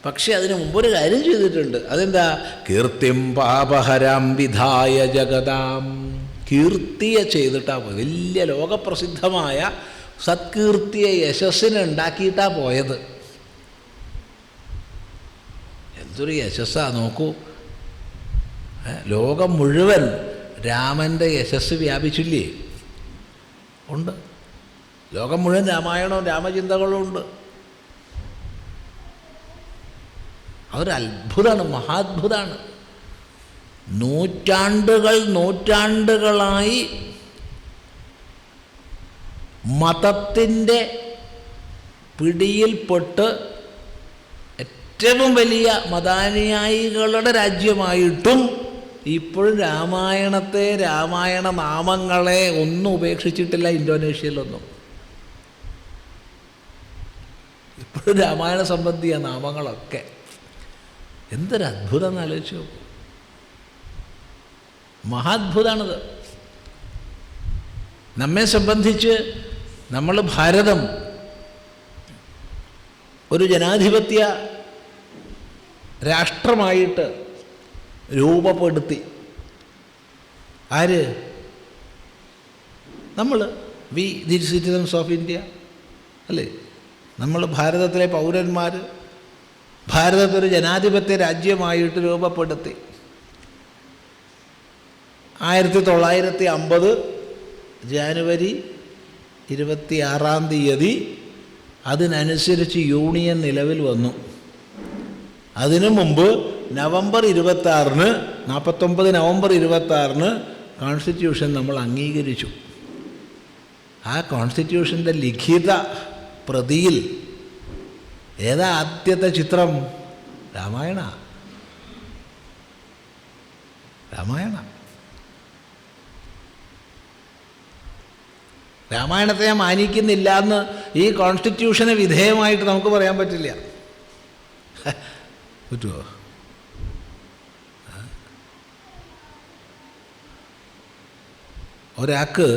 A: പക്ഷെ അതിന് മുമ്പൊരു കാര്യം ചെയ്തിട്ടുണ്ട്. അതെന്താ? കീർത്തിം പാപഹരാം വിധായ ജഗതാം. കീർത്തിയെ ചെയ്തിട്ടാണ് പോയത്. വലിയ ലോകപ്രസിദ്ധമായ സത്കീർത്തിയെ, യശസ്സിനെ ഉണ്ടാക്കിയിട്ടാണ് പോയത്. എന്തൊരു യശസ്സാണ് നോക്കൂ. ലോകം മുഴുവൻ രാമൻ്റെ യശസ് വ്യാപിച്ചില്ലേ? ഉണ്ട്. ലോകം മുഴുവൻ രാമായണവും രാമചിന്തകളും ഉണ്ട്. അതൊരു അത്ഭുതമാണ്, മഹാത്ഭുതമാണ്. നൂറ്റാണ്ടുകളായി മതത്തിൻ്റെ പിടിയിൽപ്പെട്ട് ഏറ്റവും വലിയ മതാനുയായികളുടെ രാജ്യമായിട്ടും ഇപ്പോഴും രാമായണത്തെ, രാമായണ നാമങ്ങളെ ഒന്നും ഉപേക്ഷിച്ചിട്ടില്ല ഇന്തോനേഷ്യയിലൊന്നും. ഇപ്പോഴും രാമായണ സംബന്ധിയ നാമങ്ങളൊക്കെ. എന്തൊരു അത്ഭുതം എന്ന് ആലോചിച്ച് നോക്കൂ. മഹാത്ഭുതമാണിത്. നമ്മെ സംബന്ധിച്ച് നമ്മൾ ഭാരതം ഒരു ജനാധിപത്യ രാഷ്ട്രമായിട്ട് രൂപപ്പെടുത്തി. ആര്? നമ്മൾ. V the citizens of India അല്ലേ? നമ്മൾ ഭാരതത്തിലെ പൗരന്മാർ ഭാരതത്തൊരു ജനാധിപത്യ രാജ്യമായിട്ട് രൂപപ്പെടുത്തി. 1950 ജാനുവരി 26 അതിനനുസരിച്ച് യൂണിയൻ നിലവിൽ വന്നു. അതിനു മുമ്പ് നവംബർ 26 നവംബർ 26 കോൺസ്റ്റിറ്റ്യൂഷൻ നമ്മൾ അംഗീകരിച്ചു. ആ കോൺസ്റ്റിറ്റ്യൂഷൻ്റെ ലിഖിത പ്രതിയിൽ ഏതാ ആദ്യത്തെ ചിത്രം? രാമായണ. രാമായണത്തെ ഞാൻ മാനിക്കുന്നില്ല എന്ന് ഈ കോൺസ്റ്റിറ്റ്യൂഷന് വിധേയമായിട്ട് നമുക്ക് പറയാൻ പറ്റില്ല. പറ്റുമോ? ഒരാൾക്ക്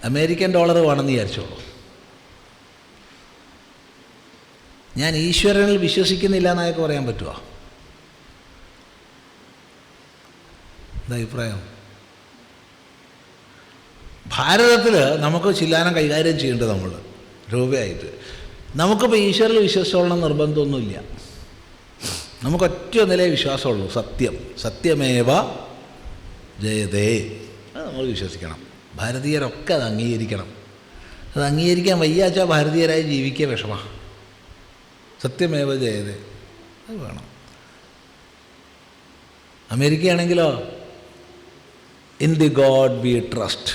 A: അമേരിക്കൻ ഡോളർ വേണമെന്ന് വിചാരിച്ചോളൂ. ഞാൻ ഈശ്വരനിൽ വിശ്വസിക്കുന്നില്ല എന്നൊക്കെ പറയാൻ പറ്റുമോ? എന്താ അഭിപ്രായം? ഭാരതത്തിൽ നമുക്ക് ചില്ലാനം കൈകാര്യം ചെയ്യേണ്ടത് നമ്മൾ രൂപയായിട്ട്. നമുക്കിപ്പോൾ ഈശ്വരനിൽ വിശ്വസിച്ചോളണം നിർബന്ധമൊന്നുമില്ല. നമുക്കൊറ്റ ഒന്നിലേ വിശ്വാസമുള്ളൂ, സത്യം. സത്യമേവ ജയതേ. അത് നമ്മൾ വിശ്വസിക്കണം. ഭാരതീയരൊക്കെ അത് അംഗീകരിക്കണം. അത് അംഗീകരിക്കാൻ വയ്യാച്ചാൽ ഭാരതീയരായി ജീവിക്കുക വിഷമമാണ്. സത്യമേവ ജയതേ അത് വേണം. അമേരിക്കയാണെങ്കിലോ in the God we trust.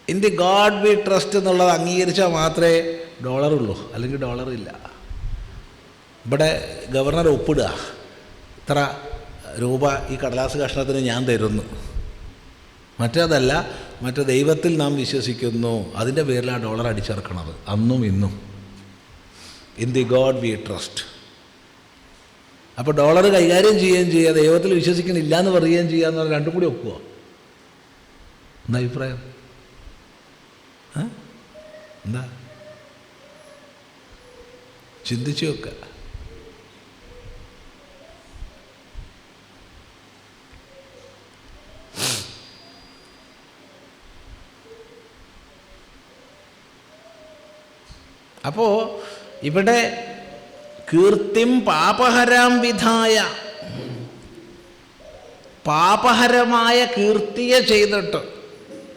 A: In the God we trust എന്നുള്ളത് അംഗീകരിച്ചാൽ മാത്രമേ ഡോളറുള്ളൂ, അല്ലെങ്കിൽ ഡോളറില്ല. ഇവിടെ ഗവർണർ ഒപ്പിടുക, ഇത്ര രൂപ ഈ കടലാസ് കഷ്ണത്തിന് ഞാൻ തരുന്നു. മറ്റേതല്ല, മറ്റേ ദൈവത്തിൽ നാം വിശ്വസിക്കുന്നു, അതിൻ്റെ പേരിൽ ആ ഡോളർ അടിച്ചിറക്കണത് അന്നും ഇന്നും. In the God we trust. അപ്പോൾ ഡോളർ കൈകാര്യം ചെയ്യുകയും ചെയ്യുക, ദൈവത്തിൽ വിശ്വസിക്കണില്ല എന്ന് പറയുകയും ചെയ്യുക എന്ന് പറഞ്ഞാൽ രണ്ടും കൂടി ഒക്കുമോ? എന്താ അഭിപ്രായം? എന്താ ചിന്തിച്ചു വെക്കുക. അപ്പോൾ ഇവിടെ കീർത്തിം പാപഹരാം വിധായ, പാപഹരമായ കീർത്തിയെ ചെയ്തിട്ട്,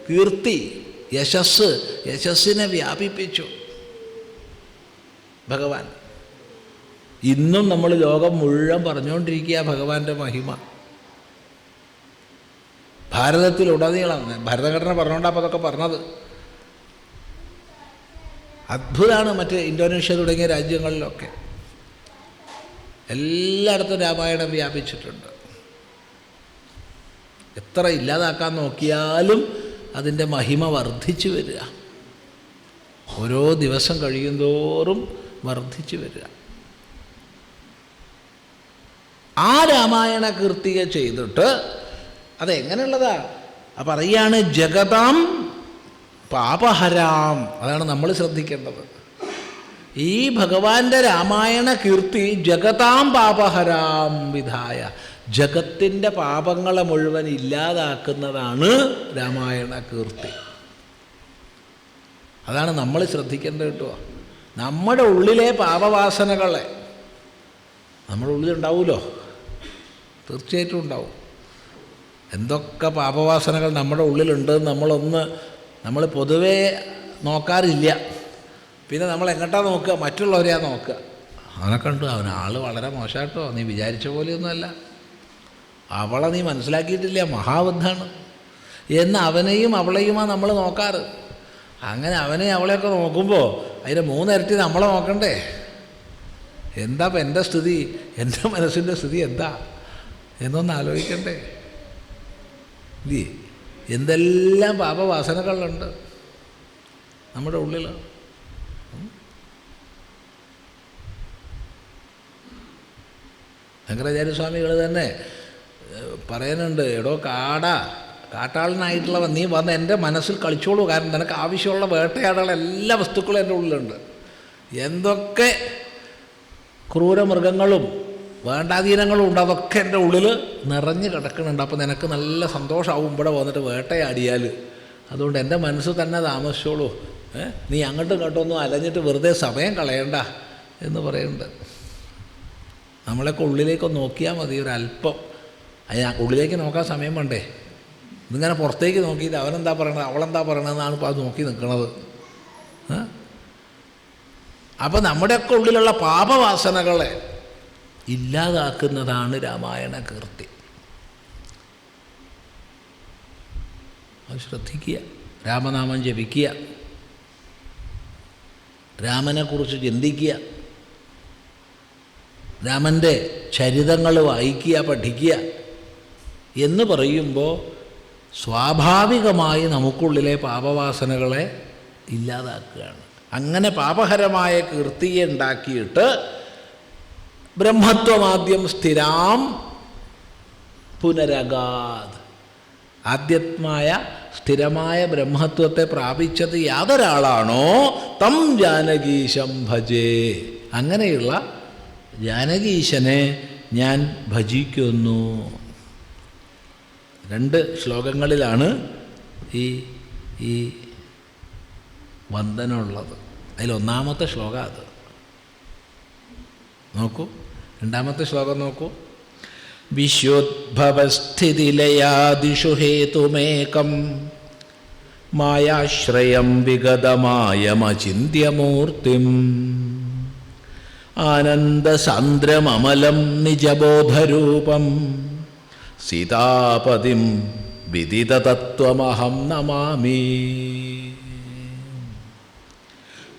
A: കീർത്തി യശസ്സിനെ വ്യാപിപ്പിച്ചു ഭഗവാൻ. ഇന്നും നമ്മൾ ലോകം മുഴുവൻ പറഞ്ഞുകൊണ്ടിരിക്കുക ഭഗവാന്റെ മഹിമ. ഭാരതത്തിലുടനീളം ഭരതഘടന പറഞ്ഞുകൊണ്ടാണ് അതൊക്കെ പറഞ്ഞത്. അത്ഭുതമാണ്. മറ്റ് ഇന്തോനേഷ്യ തുടങ്ങിയ രാജ്യങ്ങളിലൊക്കെ എല്ലായിടത്തും രാമായണം വ്യാപിച്ചിട്ടുണ്ട്. എത്ര ഇല്ലാതാക്കാൻ നോക്കിയാലും അതിൻ്റെ മഹിമ വർദ്ധിച്ചു വരിക, ഓരോ ദിവസം കഴിയുന്തോറും വർദ്ധിച്ചു വരിക. ആ രാമായണ കീർത്തിക ചെയ്തിട്ട് അതെങ്ങനെയുള്ളതാ പറയാണ്, ജഗതാം പാപഹരാം. അതാണ് നമ്മൾ ശ്രദ്ധിക്കേണ്ടത്. ഈ ഭഗവാന്റെ രാമായണ കീർത്തി ജഗതാം പാപഹരാം വിധായ, ജഗത്തിൻ്റെ പാപങ്ങളെ മുഴുവൻ ഇല്ലാതാക്കുന്നതാണ് രാമായണ കീർത്തി. അതാണ് നമ്മൾ ശ്രദ്ധിക്കേണ്ടത് കേട്ടോ. നമ്മുടെ ഉള്ളിലെ പാപവാസനകളെ, നമ്മുടെ ഉള്ളിലുണ്ടാവുമല്ലോ, തീർച്ചയായിട്ടും ഉണ്ടാവും. എന്തൊക്കെ പാപവാസനകൾ നമ്മുടെ ഉള്ളിലുണ്ടെന്ന് നമ്മൾ പൊതുവേ നോക്കാറില്ല. പിന്നെ നമ്മൾ എങ്ങോട്ടാണ് നോക്കുക? മറ്റുള്ളവരെയാ നോക്കുക. അവനെ കണ്ടു, അവനാൾ വളരെ മോശമായിട്ടോ, നീ വിചാരിച്ച പോലെയൊന്നുമല്ല, അവളെ നീ മനസ്സിലാക്കിയിട്ടില്ല, മഹാബദ്ധാണ് എന്ന് അവനെയും അവളെയുമാണ് നമ്മൾ നോക്കാറ്. അങ്ങനെ അവനെയും അവളെയൊക്കെ നോക്കുമ്പോൾ അതിൻ്റെ മൂന്നിരട്ടി നമ്മളെ നോക്കണ്ടേ? എന്താ ഇപ്പം എൻ്റെ സ്ഥിതി, എൻ്റെ മനസ്സിൻ്റെ സ്ഥിതി എന്താ എന്നൊന്ന് ആലോചിക്കണ്ടേ? ഇല്ലേ? എന്തെല്ലാം പാപവാസനകളുണ്ട് നമ്മുടെ ഉള്ളിൽ. ശങ്കരാചാര്യസ്വാമികൾ തന്നെ പറയുന്നുണ്ട്, എടോ കാട്ടാളനായിട്ടുള്ളവൻ, നീ വന്ന് എൻ്റെ മനസ്സിൽ കളിച്ചോളൂ, കാരണം നിനക്ക് ആവശ്യമുള്ള വേട്ടയാടാനുള്ള എല്ലാ വസ്തുക്കളും എൻ്റെ ഉള്ളിലുണ്ട്. എന്തൊക്കെ ക്രൂരമൃഗങ്ങളും വേണ്ടാധീനങ്ങളും ഉണ്ട്, അതൊക്കെ എൻ്റെ ഉള്ളിൽ നിറഞ്ഞ് കിടക്കുന്നുണ്ട്. അപ്പോൾ നിനക്ക് നല്ല സന്തോഷമാവും ഇവിടെ വന്നിട്ട് വേട്ടയാടിയാൽ. അതുകൊണ്ട് എൻ്റെ മനസ്സ് തന്നെ താമസിച്ചോളൂ, നീ അങ്ങോട്ടും ഇങ്ങോട്ടൊന്നും അലഞ്ഞിട്ട് വെറുതെ സമയം കളയണ്ട എന്ന് പറയുന്നുണ്ട്. നമ്മളൊക്കെ ഉള്ളിലേക്കൊന്ന് നോക്കിയാൽ മതി ഒരല്പം. ഉള്ളിലേക്ക് നോക്കാൻ സമയം വേണ്ടേ? ഇതിങ്ങനെ പുറത്തേക്ക് നോക്കിയിട്ട് അവനെന്താ പറയണത്, അവളെന്താ പറയണതെന്നാണ് ഇപ്പോൾ അത് നോക്കി നിൽക്കുന്നത്. അപ്പോൾ നമ്മുടെയൊക്കെ ഉള്ളിലുള്ള പാപവാസനകളെ ഇല്ലാതാക്കുന്നതാണ് രാമായണ കീർത്തി. അത് ശ്രദ്ധിക്കുക, രാമനാമം ജപിക്കുക, രാമനെക്കുറിച്ച് ചിന്തിക്കുക, രാമൻ്റെ ചരിതങ്ങൾ വായിക്കുക, പഠിക്കുക എന്ന് പറയുമ്പോൾ സ്വാഭാവികമായി നമുക്കുള്ളിലെ പാപവാസനകളെ ഇല്ലാതാക്കുകയാണ്. അങ്ങനെ പാപഹരമായ കീർത്തിയെ ഉണ്ടാക്കിയിട്ട് ബ്രഹ്മത്വമാദ്യം സ്ഥിരാം പുനരഗാത്, ആദ്യമായ സ്ഥിരമായ ബ്രഹ്മത്വത്തെ പ്രാപിച്ചത് യാതൊരാളാണോ തം ജാനകീശം ഭജേ, അങ്ങനെയുള്ള ജാനകീശനെ ഞാൻ ഭജിക്കുന്നു. 2 ശ്ലോകങ്ങളിലാണ് ഈ വന്ദനമുള്ളത്. അതിലൊന്നാമത്തെ ശ്ലോകം അത് നോക്കൂ. 2ാമത്തെ ശ്ലോകം നോക്കൂ. വിശ്വോദ്ഭവസ്ഥിതിലയാദിഷു ഹേതുമേകം മായാശ്രയം വിഗതമായമചിന്യമൂർത്തിം ആനന്ദസാന്ദ്രമമലം നിജബോധരൂപം സീതാപതിം വിദിതതത്വമഹം നമാമി.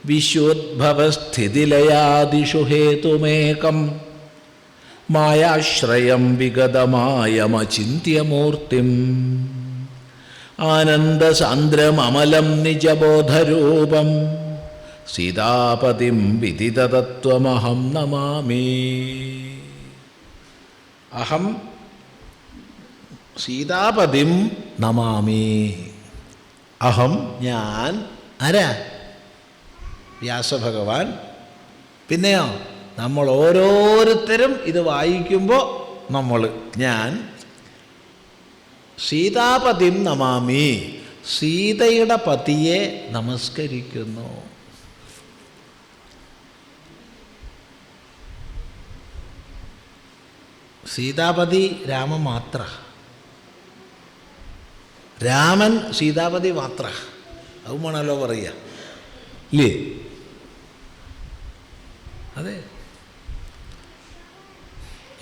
A: വിശ്വോദ്ഭവസ്ഥിതിലയാദിഷു ഹേതുമേകം മായാശ്രയം വിഗതമായമചിന്യമൂർത്തിം ആനന്ദസാന്ദ്രമമലം നിജബോധരൂപം സീതാപതിം വിദിതതത്വമഹം നമാമി. അഹം സീതാപതിം നമാമി. അഹം ഞാൻ. ആരാ? വ്യാസഭഗവാൻ. പിന്നെയോ നമ്മൾ ഓരോരുത്തരും ഇത് വായിക്കുമ്പോൾ ഞാൻ സീതാപതിം നമാമി, സീതയുടെ പതിയെ നമസ്കരിക്കുന്നു. സീതാപതി രാമൻ മാത്ര, രാമൻ സീതാപതി മാത്ര, അതും വേണമല്ലോ പറയുക ഇല്ലേ? അതെ,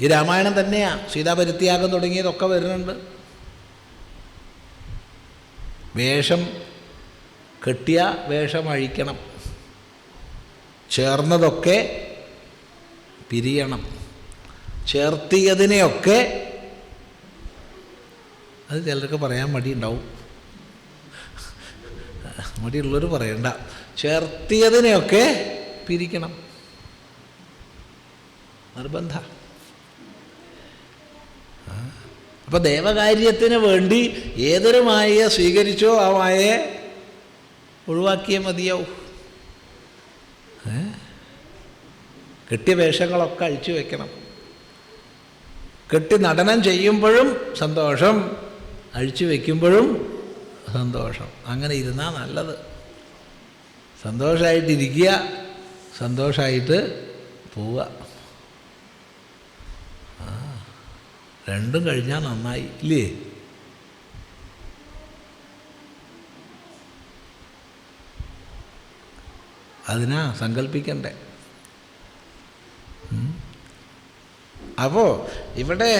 A: ഈ രാമായണം തന്നെയാണ് സീതാപരിത്യാഗം തുടങ്ങിയതൊക്കെ വരുന്നുണ്ട്. വേഷം കെട്ടിയ വേഷം അഴിക്കണം, ചേർന്നതൊക്കെ പിരിയണം, ചേർത്തിയതിനെയൊക്കെ, അത് ചിലർക്ക് പറയാൻ മടിയുണ്ടാവും, മടിയുള്ളവർ പറയണ്ട, ചേർത്തിയതിനെയൊക്കെ പിരിക്കണം, നിർബന്ധ. അപ്പം ദേവകാര്യത്തിന് വേണ്ടി ഏതൊരു മായയെ സ്വീകരിച്ചോ ആ മായയെ ഒഴിവാക്കിയേ മതിയാവും. കെട്ടിയ വേഷങ്ങളൊക്കെ അഴിച്ചു വയ്ക്കണം. കെട്ടി നടനം ചെയ്യുമ്പോഴും സന്തോഷം, അഴിച്ചു വയ്ക്കുമ്പോഴും സന്തോഷം. അങ്ങനെ ഇരുന്നാൽ നല്ലത്. സന്തോഷമായിട്ടിരിക്കുക, സന്തോഷമായിട്ട് പോവുക. രണ്ടും കഴിഞ്ഞാൽ നന്നായി ഇല്ലേ? അതിനാ സങ്കല്പിക്കണ്ടേ. അപ്പോൾ ഇവിടെ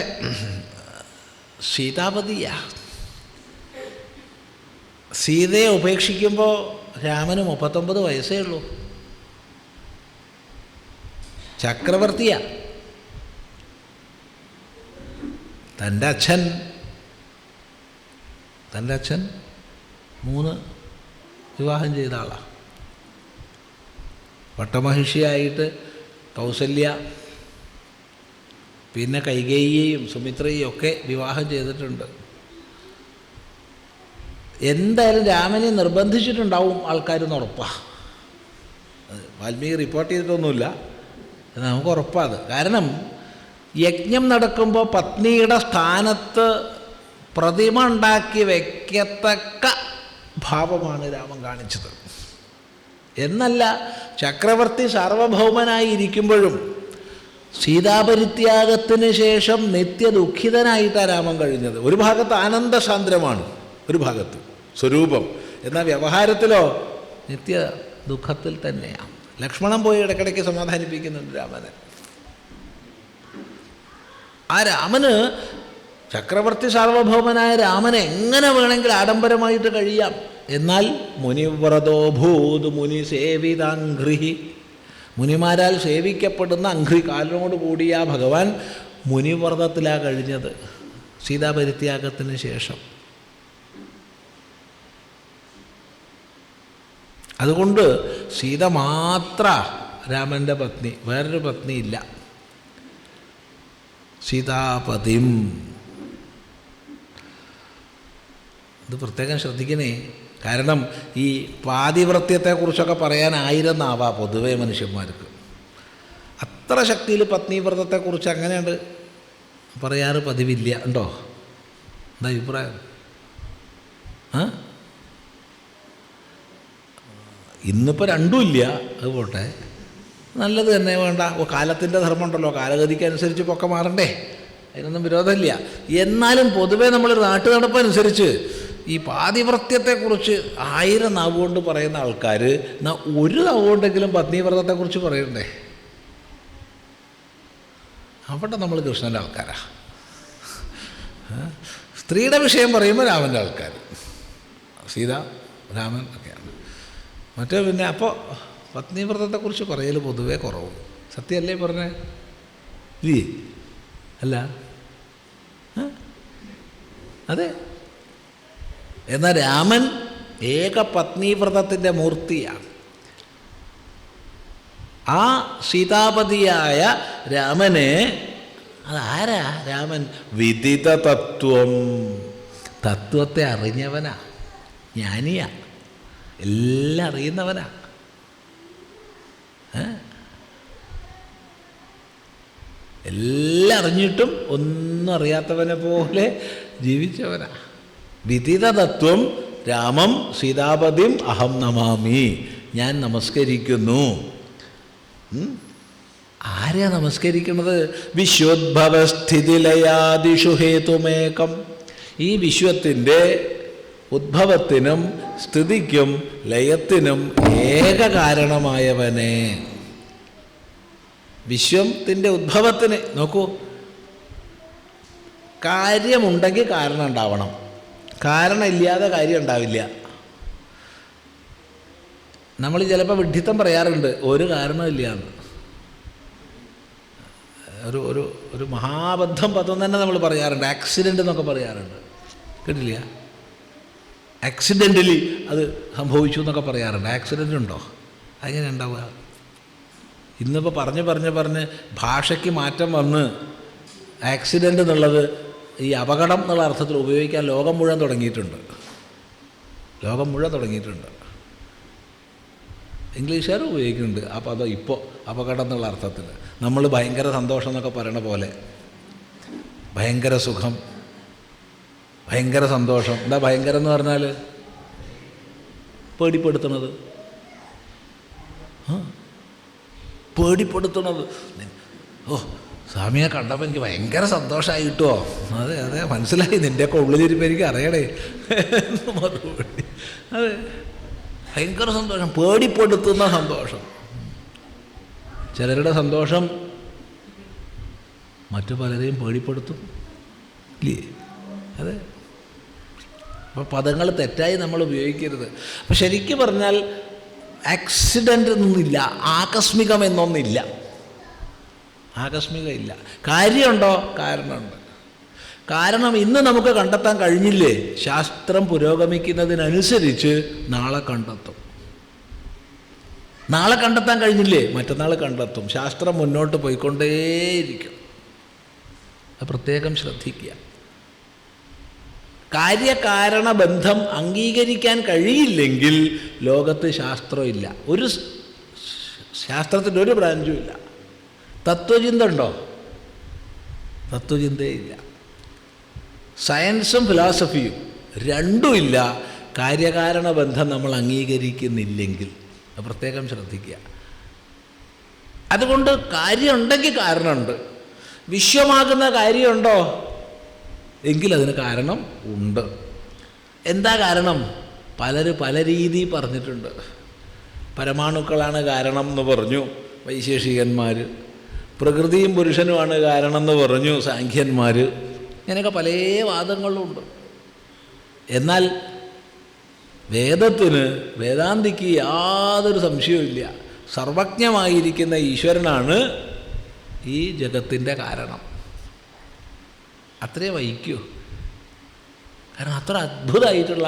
A: സീതാപതിയാ. സീതയെ ഉപേക്ഷിക്കുമ്പോൾ രാമന് 39 വയസ്സേ ഉള്ളൂ. ചക്രവർത്തിയാ. തൻ്റെ അച്ഛൻ 3 വിവാഹം ചെയ്ത ആളാണ്. പട്ടമഹിഷിയായിട്ട് കൗസല്യ, പിന്നെ കൈകേയിയെയും സുമിത്രയെയും ഒക്കെ വിവാഹം ചെയ്തിട്ടുണ്ട്. എന്തായാലും രാമനെ നിർബന്ധിച്ചിട്ടുണ്ടാവും ആൾക്കാരെന്ന് ഉറപ്പാണ്. വാൽമീകി റിപ്പോർട്ട് ചെയ്തിട്ടൊന്നുമില്ല, നമുക്ക് ഉറപ്പാണ്. കാരണം യജ്ഞം നടക്കുമ്പോൾ പത്നിയുടെ സ്ഥാനത്ത് പ്രതിമ ഉണ്ടാക്കി വയ്ക്കത്തക്ക ഭാവമാണ് രാമൻ കാണിച്ചത്. എന്നല്ല, ചക്രവർത്തി സാർവഭൗമനായി ഇരിക്കുമ്പോഴും സീതാപരിത്യാഗത്തിന് ശേഷം നിത്യദുഃഖിതനായിട്ടാണ് രാമൻ കഴിഞ്ഞത്. ഒരു ഭാഗത്ത് ആനന്ദസാന്ദ്രമാണ്, ഒരു ഭാഗത്ത് സ്വരൂപം, എന്നാൽ വ്യവഹാരത്തിലോ നിത്യ ദുഃഖത്തിൽ തന്നെയാണ്. ലക്ഷ്മണൻ പോയി ഇടയ്ക്കിടയ്ക്ക് സമാധാനിപ്പിക്കുന്നുണ്ട് രാമനെ. ആ രാമന്, ചക്രവർത്തി സാർവഭൗമനായ രാമന് എങ്ങനെ വേണമെങ്കിൽ ആഡംബരമായിട്ട് കഴിയാം. എന്നാൽ മുനിവ്രതോ ഭൂത് മുനി സേവിതാംഘ്രി, മുനിമാരാൽ സേവിക്കപ്പെടുന്ന അംഘ്രി, കാലിനോട് കൂടിയ ഭഗവാൻ മുനിവ്രതത്തിലാണ് കഴിഞ്ഞത് സീതാപരിത്യാഗത്തിന് ശേഷം. അതുകൊണ്ട് സീത മാത്ര രാമൻ്റെ പത്നി, വേറൊരു പത്നിയില്ല. സീതാപതിം. ഇത് പ്രത്യേകം ശ്രദ്ധിക്കണേ. കാരണം ഈ പാതിവ്രത്യത്തെക്കുറിച്ചൊക്കെ പറയാനായിരുന്നാവാ പൊതുവേ മനുഷ്യന്മാർക്ക്. അത്ര ശക്തിയിൽ പത്നീവ്രതത്തെക്കുറിച്ച് അങ്ങനെയുണ്ട് പറയാറ് പതിവില്ല. ഉണ്ടോ? എന്താ അഭിപ്രായം? ഇന്നിപ്പോൾ രണ്ടുമില്ല. അത് പോട്ടെ, നല്ലത് തന്നെ. വേണ്ട, കാലത്തിൻ്റെ ധർമ്മമുണ്ടല്ലോ, കാലഗതിക്ക് പൊക്കെ മാറണ്ടേ, അതിനൊന്നും വിരോധമില്ല. എന്നാലും പൊതുവേ നമ്മൾ നാട്ടു നടപ്പനുസരിച്ച് ഈ പാതിവ്രത്യത്തെക്കുറിച്ച് 1000 നാവ് കൊണ്ട് പറയുന്ന ആൾക്കാർ ഒരു നാവ് കൊണ്ടെങ്കിലും പത്നീവ്രതത്തെക്കുറിച്ച് പറയണ്ടേ? അവിടെ നമ്മൾ കൃഷ്ണൻ്റെ ആൾക്കാരാ. സ്ത്രീയുടെ വിഷയം പറയുമ്പോൾ രാമൻ്റെ ആൾക്കാർ, സീത രാമൻ ഒക്കെയാണ്. മറ്റേ പിന്നെ അപ്പോൾ പത്നീവ്രതത്തെക്കുറിച്ച് പറയൽ പൊതുവേ കുറവ്. സത്യമല്ലേ പറഞ്ഞേ? ഇല്ലേ? അല്ല, അതെ. എന്നാൽ രാമൻ ഏകപത്നീവ്രതത്തിൻ്റെ മൂർത്തിയാണ്. ആ സീതാപതിയായ രാമനെ, അതാരാ രാമൻ? വിദിത തത്വം, തത്വത്തെ അറിഞ്ഞവനാ, ജ്ഞാനിയാ, എല്ലാം അറിയുന്നവനാ. എല്ലാം അറിഞ്ഞിട്ടും ഒന്നും അറിയാത്തവനെ പോലെ ജീവിച്ചവനാ. വിദിത തത്വം രാമം സീതാപതിം അഹം നമാമി, ഞാൻ നമസ്കരിക്കുന്നു. ആരെയാ നമസ്കരിക്കുന്നത്? വിശ്വോദ്ഭവസ്ഥിതിലയാദിഷു ഹേതുമേകം. ഈ വിശ്വത്തിൻ്റെ ഉദ്ഭവത്തിനും സ്ഥിതിക്കും ലയത്തിനും ഏക കാരണമായവനെ. വിശ്വത്തിൻ്റെ ഉദ്ഭവത്തിന് നോക്കൂ, കാര്യമുണ്ടെങ്കിൽ കാരണം ഉണ്ടാവണം, കാരണം ഇല്ലാതെ കാര്യം ഉണ്ടാവില്ല. നമ്മൾ ചിലപ്പോൾ വിഡ്ഢിത്തം പറയാറുണ്ട്, ഒരു കാരണമില്ല എന്ന്. ഒരു മഹാബദ്ധം പദം തന്നെ നമ്മൾ പറയാറുണ്ട്, ആക്സിഡൻ്റ് എന്നൊക്കെ പറയാറുണ്ട്, കേട്ടില്ല? ആക്സിഡൻ്റലി അത് സംഭവിച്ചു എന്നൊക്കെ പറയാറുണ്ട്. ആക്സിഡൻ്റ് ഉണ്ടോ? അങ്ങനെ ഉണ്ടാവുക. ഇന്നിപ്പോൾ പറഞ്ഞ് ഭാഷയ്ക്ക് മാറ്റം വന്ന് ആക്സിഡൻ്റ് എന്നുള്ളത് ഈ അപകടം എന്നുള്ള അർത്ഥത്തിൽ ഉപയോഗിക്കാൻ ലോകം മുഴുവൻ തുടങ്ങിയിട്ടുണ്ട്. ഇംഗ്ലീഷുകാർ ഉപയോഗിക്കുന്നുണ്ട് ആ പദം ഇപ്പോൾ അപകടം എന്നുള്ള അർത്ഥത്തിൽ. നമ്മൾ ഭയങ്കര സന്തോഷം എന്നൊക്കെ പറയണ പോലെ, ഭയങ്കര സുഖം, ഭയങ്കര സന്തോഷം. എന്താ ഭയങ്കരം എന്ന് പറഞ്ഞാൽ? പേടിപ്പെടുത്തുന്നത്. ഓ, സ്വാമിയെ കണ്ടപ്പോൾ എനിക്ക് ഭയങ്കര സന്തോഷമായി കിട്ടുമോ? അതെ അതെ, മനസ്സിലായി, നിൻ്റെയൊക്കെ ഉള്ളിലിരിപ്പോൾ എനിക്ക് അറിയണേ മറുപടി. അതെ, ഭയങ്കര സന്തോഷം, പേടിപ്പെടുത്തുന്ന സന്തോഷം. ചിലരുടെ സന്തോഷം മറ്റു പലരെയും പേടിപ്പെടുത്തും, ഇല്ലേ? അതെ. അപ്പോൾ പദങ്ങൾ തെറ്റായി നമ്മൾ ഉപയോഗിക്കരുത്. അപ്പം ശരിക്കും പറഞ്ഞാൽ ആക്സിഡൻ്റ് എന്നൊന്നില്ല, ആകസ്മികമെന്നൊന്നില്ല. ആകസ്മികം ഇല്ല. കാര്യമുണ്ടോ? കാരണമുണ്ട്. കാരണം ഇന്ന് നമുക്ക് കണ്ടെത്താൻ കഴിഞ്ഞില്ലേ? ശാസ്ത്രം പുരോഗമിക്കുന്നതിനനുസരിച്ച് നാളെ കണ്ടെത്തും. നാളെ കണ്ടെത്താൻ കഴിഞ്ഞില്ലേ? മറ്റന്നാൾ കണ്ടെത്തും. ശാസ്ത്രം മുന്നോട്ട് പോയിക്കൊണ്ടേയിരിക്കും. അത് പ്രത്യേകം ശ്രദ്ധിക്കുക. കാര്യകാരണ ബന്ധം അംഗീകരിക്കാൻ കഴിയില്ലെങ്കിൽ ലോകത്ത് ശാസ്ത്രമില്ല. ഒരു ശാസ്ത്രത്തിൻ്റെ ഒരു ബ്രാഞ്ചും ഇല്ല. തത്വചിന്ത ഉണ്ടോ? തത്വചിന്തയില്ല. സയൻസും ഫിലോസഫിയും രണ്ടുമില്ല. കാര്യകാരണ ബന്ധം നമ്മൾ അംഗീകരിക്കുന്നില്ലെങ്കിൽ അത് പ്രത്യേകം ശ്രദ്ധിക്കുക. അതുകൊണ്ട് കാര്യമുണ്ടെങ്കിൽ കാരണമുണ്ട്. വിശ്വമാകുന്ന കാര്യമുണ്ടോ? എങ്കിൽ അതിന് കാരണം ഉണ്ട്. എന്താ കാരണം? പലര് പല രീതി പറഞ്ഞിട്ടുണ്ട്. പരമാണുക്കളാണ് കാരണം എന്ന് പറഞ്ഞു വൈശേഷികന്മാർ. പ്രകൃതിയും പുരുഷനുമാണ് കാരണം എന്ന് പറഞ്ഞു സാഖ്യന്മാർ. ഇങ്ങനെയൊക്കെ പല വാദങ്ങളുണ്ട്. എന്നാൽ വേദത്തിന്, വേദാന്തിക്ക് യാതൊരു സംശയവുമില്ല. സർവജ്ഞമായിരിക്കുന്ന ഈശ്വരനാണ് ഈ ജഗത്തിൻ്റെ കാരണം. അത്രേ വഹിക്കൂ. കാരണം അത്ര അത്ഭുതമായിട്ടുള്ള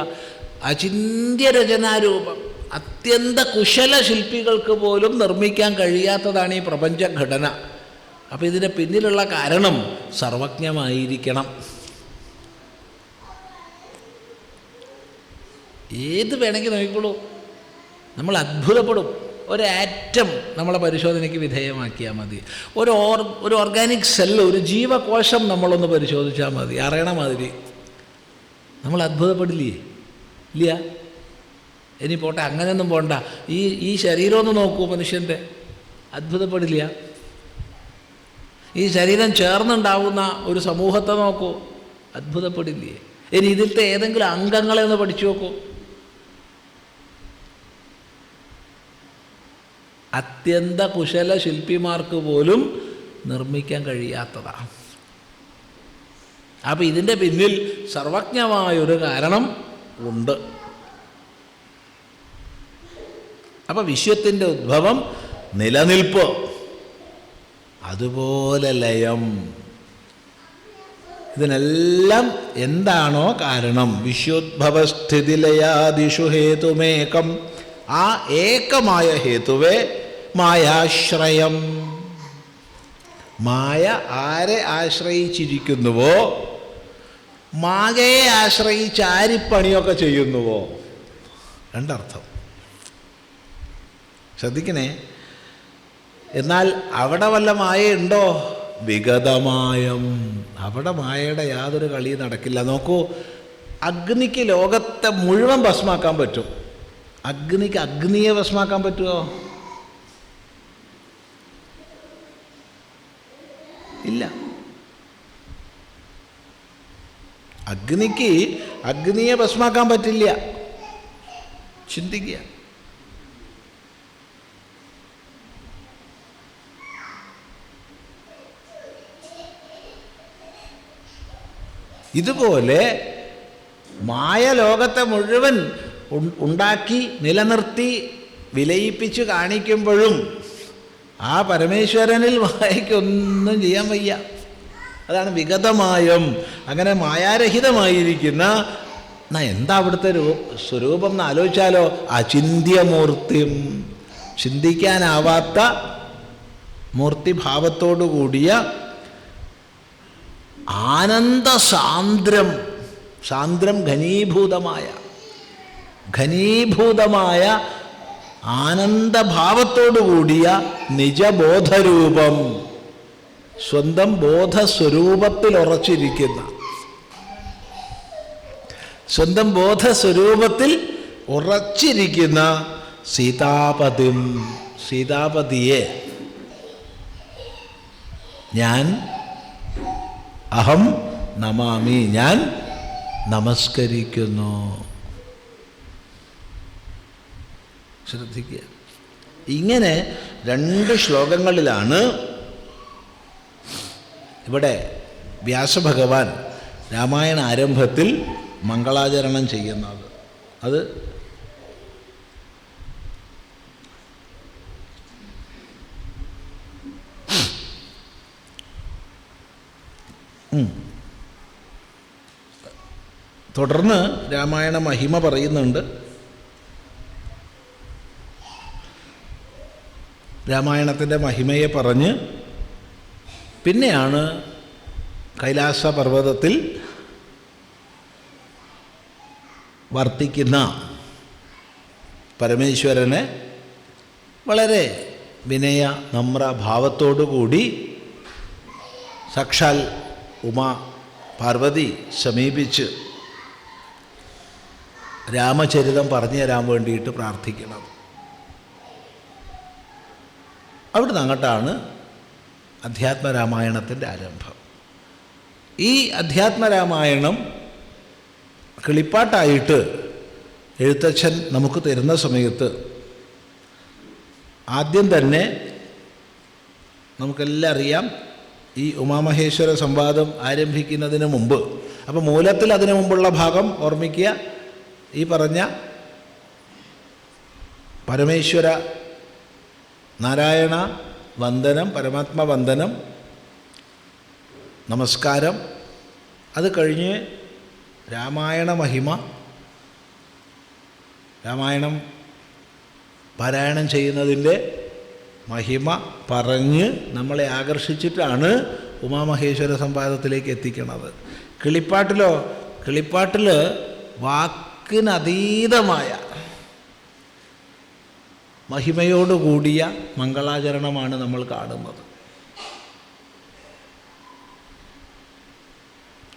A: അചിന്ത്യരചനാരൂപം, അത്യന്ത കുശല ശില്പികൾക്ക് പോലും നിർമ്മിക്കാൻ കഴിയാത്തതാണ് ഈ പ്രപഞ്ചഘടന. അപ്പോൾ ഇതിൻ്റെ പിന്നിലുള്ള കാരണം സർവജ്ഞമായിരിക്കണം. ഏത് വേണമെങ്കിൽ നോക്കിക്കോളൂ, നമ്മൾ അത്ഭുതപ്പെടും. ഒരു ആറ്റം നമ്മളെ പരിശോധനയ്ക്ക് വിധേയമാക്കിയാൽ മതി. ഒരു ഓർഗാനിക് സെല്ല്, ഒരു ജീവകോശം നമ്മളൊന്ന് പരിശോധിച്ചാൽ മതി, അറിയണ മാതിരി നമ്മൾ അത്ഭുതപ്പെടില്ലേ? ഇല്ല. ഇനി പോട്ടെ, അങ്ങനെയൊന്നും പോണ്ട. ഈ ശരീരം ഒന്ന് നോക്കൂ, മനുഷ്യൻ്റെ, അത്ഭുതപ്പെടില്ല. ഈ ശരീരം ചേർന്നുണ്ടാവുന്ന ഒരു സമൂഹത്തെ നോക്കൂ, അത്ഭുതപ്പെടില്ലേ? ഇനി ഇതിലത്തെ ഏതെങ്കിലും അംഗങ്ങളെ ഒന്ന് പഠിച്ചു നോക്കൂ, അത്യന്ത കുശല ശില്പിമാർക്ക് പോലും നിർമ്മിക്കാൻ കഴിയാത്തതാണ്. അപ്പം ഇതിൻ്റെ പിന്നിൽ സർവജ്ഞമായൊരു കാരണം ഉണ്ട്. അപ്പം വിശ്വത്തിൻ്റെ ഉദ്ഭവം, നിലനിൽപ്പ്, അതുപോലെ ലയം, ഇതിനെല്ലാം എന്താണോ കാരണം? വിശ്വോദ്ഭവസ്ഥിതിലയാദിഷു ഹേതുമേകം. ആ ഏകമായ ഹേതുവേ മായാശ്രയം. മായ ആരെ ആശ്രയിച്ചിരിക്കുന്നുവോ, മായയെ ആശ്രയിച്ച് ആരിപ്പണിയൊക്കെ ചെയ്യുന്നുവോ, രണ്ടർത്ഥം ശ്രദ്ധിക്കണേ. എന്നാൽ അവിടെ വല്ല മായയുണ്ടോ? വിഗതമായം. അവിടെ മായയുടെ യാതൊരു കളിയും നടക്കില്ല. നോക്കൂ, അഗ്നിക്ക് ലോകത്തെ മുഴുവൻ ഭസ്മാക്കാൻ പറ്റും. അഗ്നിക്ക് അഗ്നിയെ ഭസ്മാക്കാൻ പറ്റുമോ? ഇല്ല. അഗ്നിക്ക് അഗ്നിയെ ഭസ്മാക്കാൻ പറ്റില്ല. ചിന്തിക്കുക. ഇതുപോലെ മായ ലോകത്തെ മുഴുവൻ ഉണ്ടാക്കി നിലനിർത്തി വിലയിപ്പിച്ച് കാണിക്കുമ്പോഴും ആ പരമേശ്വരനിൽ മായയ്ക്കൊന്നും ചെയ്യാൻ വയ്യ. അതാണ് വിഗതമായം. അങ്ങനെ മായാരഹിതമായിരിക്കുന്ന എന്താ അവിടുത്തെ സ്വരൂപം എന്ന് ആലോചിച്ചാലോ? അചിന്യമൂർത്തിം, ചിന്തിക്കാനാവാത്ത മൂർത്തിഭാവത്തോടു കൂടിയ ആനന്ദസാന്ദ്രം, സാന്ദ്രം ഘനീഭൂതമായ ആനന്ദഭാവത്തോടു കൂടിയ നിജബോധരൂപം, സ്വന്തം ബോധസ്വരൂപത്തിൽ ഉറച്ചിരിക്കുന്ന, സ്വന്തം ബോധസ്വരൂപത്തിൽ ഉറച്ചിരിക്കുന്ന സീതാപതിയെ ഞാൻ അഹം നമാമി, ഞാൻ നമസ്കരിക്കുന്നു. ശ്രദ്ധിക്കുക. ഇങ്ങനെ 2 ശ്ലോകങ്ങളിലാണ് ഇവിടെ വ്യാസഭഗവാൻ രാമായണ ആരംഭത്തിൽ മംഗളാചരണം ചെയ്യുന്നത്. അത് തുടർന്ന് രാമായണ മഹിമ പറയുന്നുണ്ട്. രാമായണത്തിൻ്റെ മഹിമയെ പറഞ്ഞ് പിന്നെയാണ് കൈലാസ പർവ്വതത്തിൽ വർത്തിക്കുന്ന പരമേശ്വരനെ വളരെ വിനയ നമ്ര ഭാവത്തോടുകൂടി സാക്ഷാൽ ഉമാ പാർവതി സമീപിച്ച് രാമചരിതം പറഞ്ഞു തരാൻ വേണ്ടിയിട്ട് പ്രാർത്ഥിക്കണം. അവിടുന്ന് അങ്ങോട്ടാണ് അധ്യാത്മരാമായണത്തിൻ്റെ ആരംഭം. ഈ അധ്യാത്മരാമായണം കിളിപ്പാട്ടായിട്ട് എഴുത്തച്ഛൻ നമുക്ക് തരുന്ന സമയത്ത് ആദ്യം തന്നെ നമുക്കെല്ലാം അറിയാം, ഈ ഉമാമഹേശ്വര സംവാദം ആരംഭിക്കുന്നതിന് മുമ്പ്, അപ്പോൾ മൂലത്തിൽ അതിനു മുമ്പുള്ള ഭാഗം ഓർമ്മിക്കുക. ഈ പറഞ്ഞ പരമേശ്വര നാരായണ വന്ദനം, പരമാത്മ വന്ദനം, നമസ്കാരം, അത് കഴിഞ്ഞ് രാമായണ മഹിമ, രാമായണം പാരായണം ചെയ്യുന്നതിൻ്റെ മഹിമ പറഞ്ഞ് നമ്മളെ ആകർഷിച്ചിട്ടാണ് ഉമാമഹേശ്വര സംവാദത്തിലേക്ക് എത്തിക്കുന്നത്. കിളിപ്പാട്ടിലോ, കിളിപ്പാട്ടിൽ വാക്കിനതീതമായ മഹിമയോടുകൂടിയ മംഗളാചരണമാണ് നമ്മൾ കാണുന്നത്.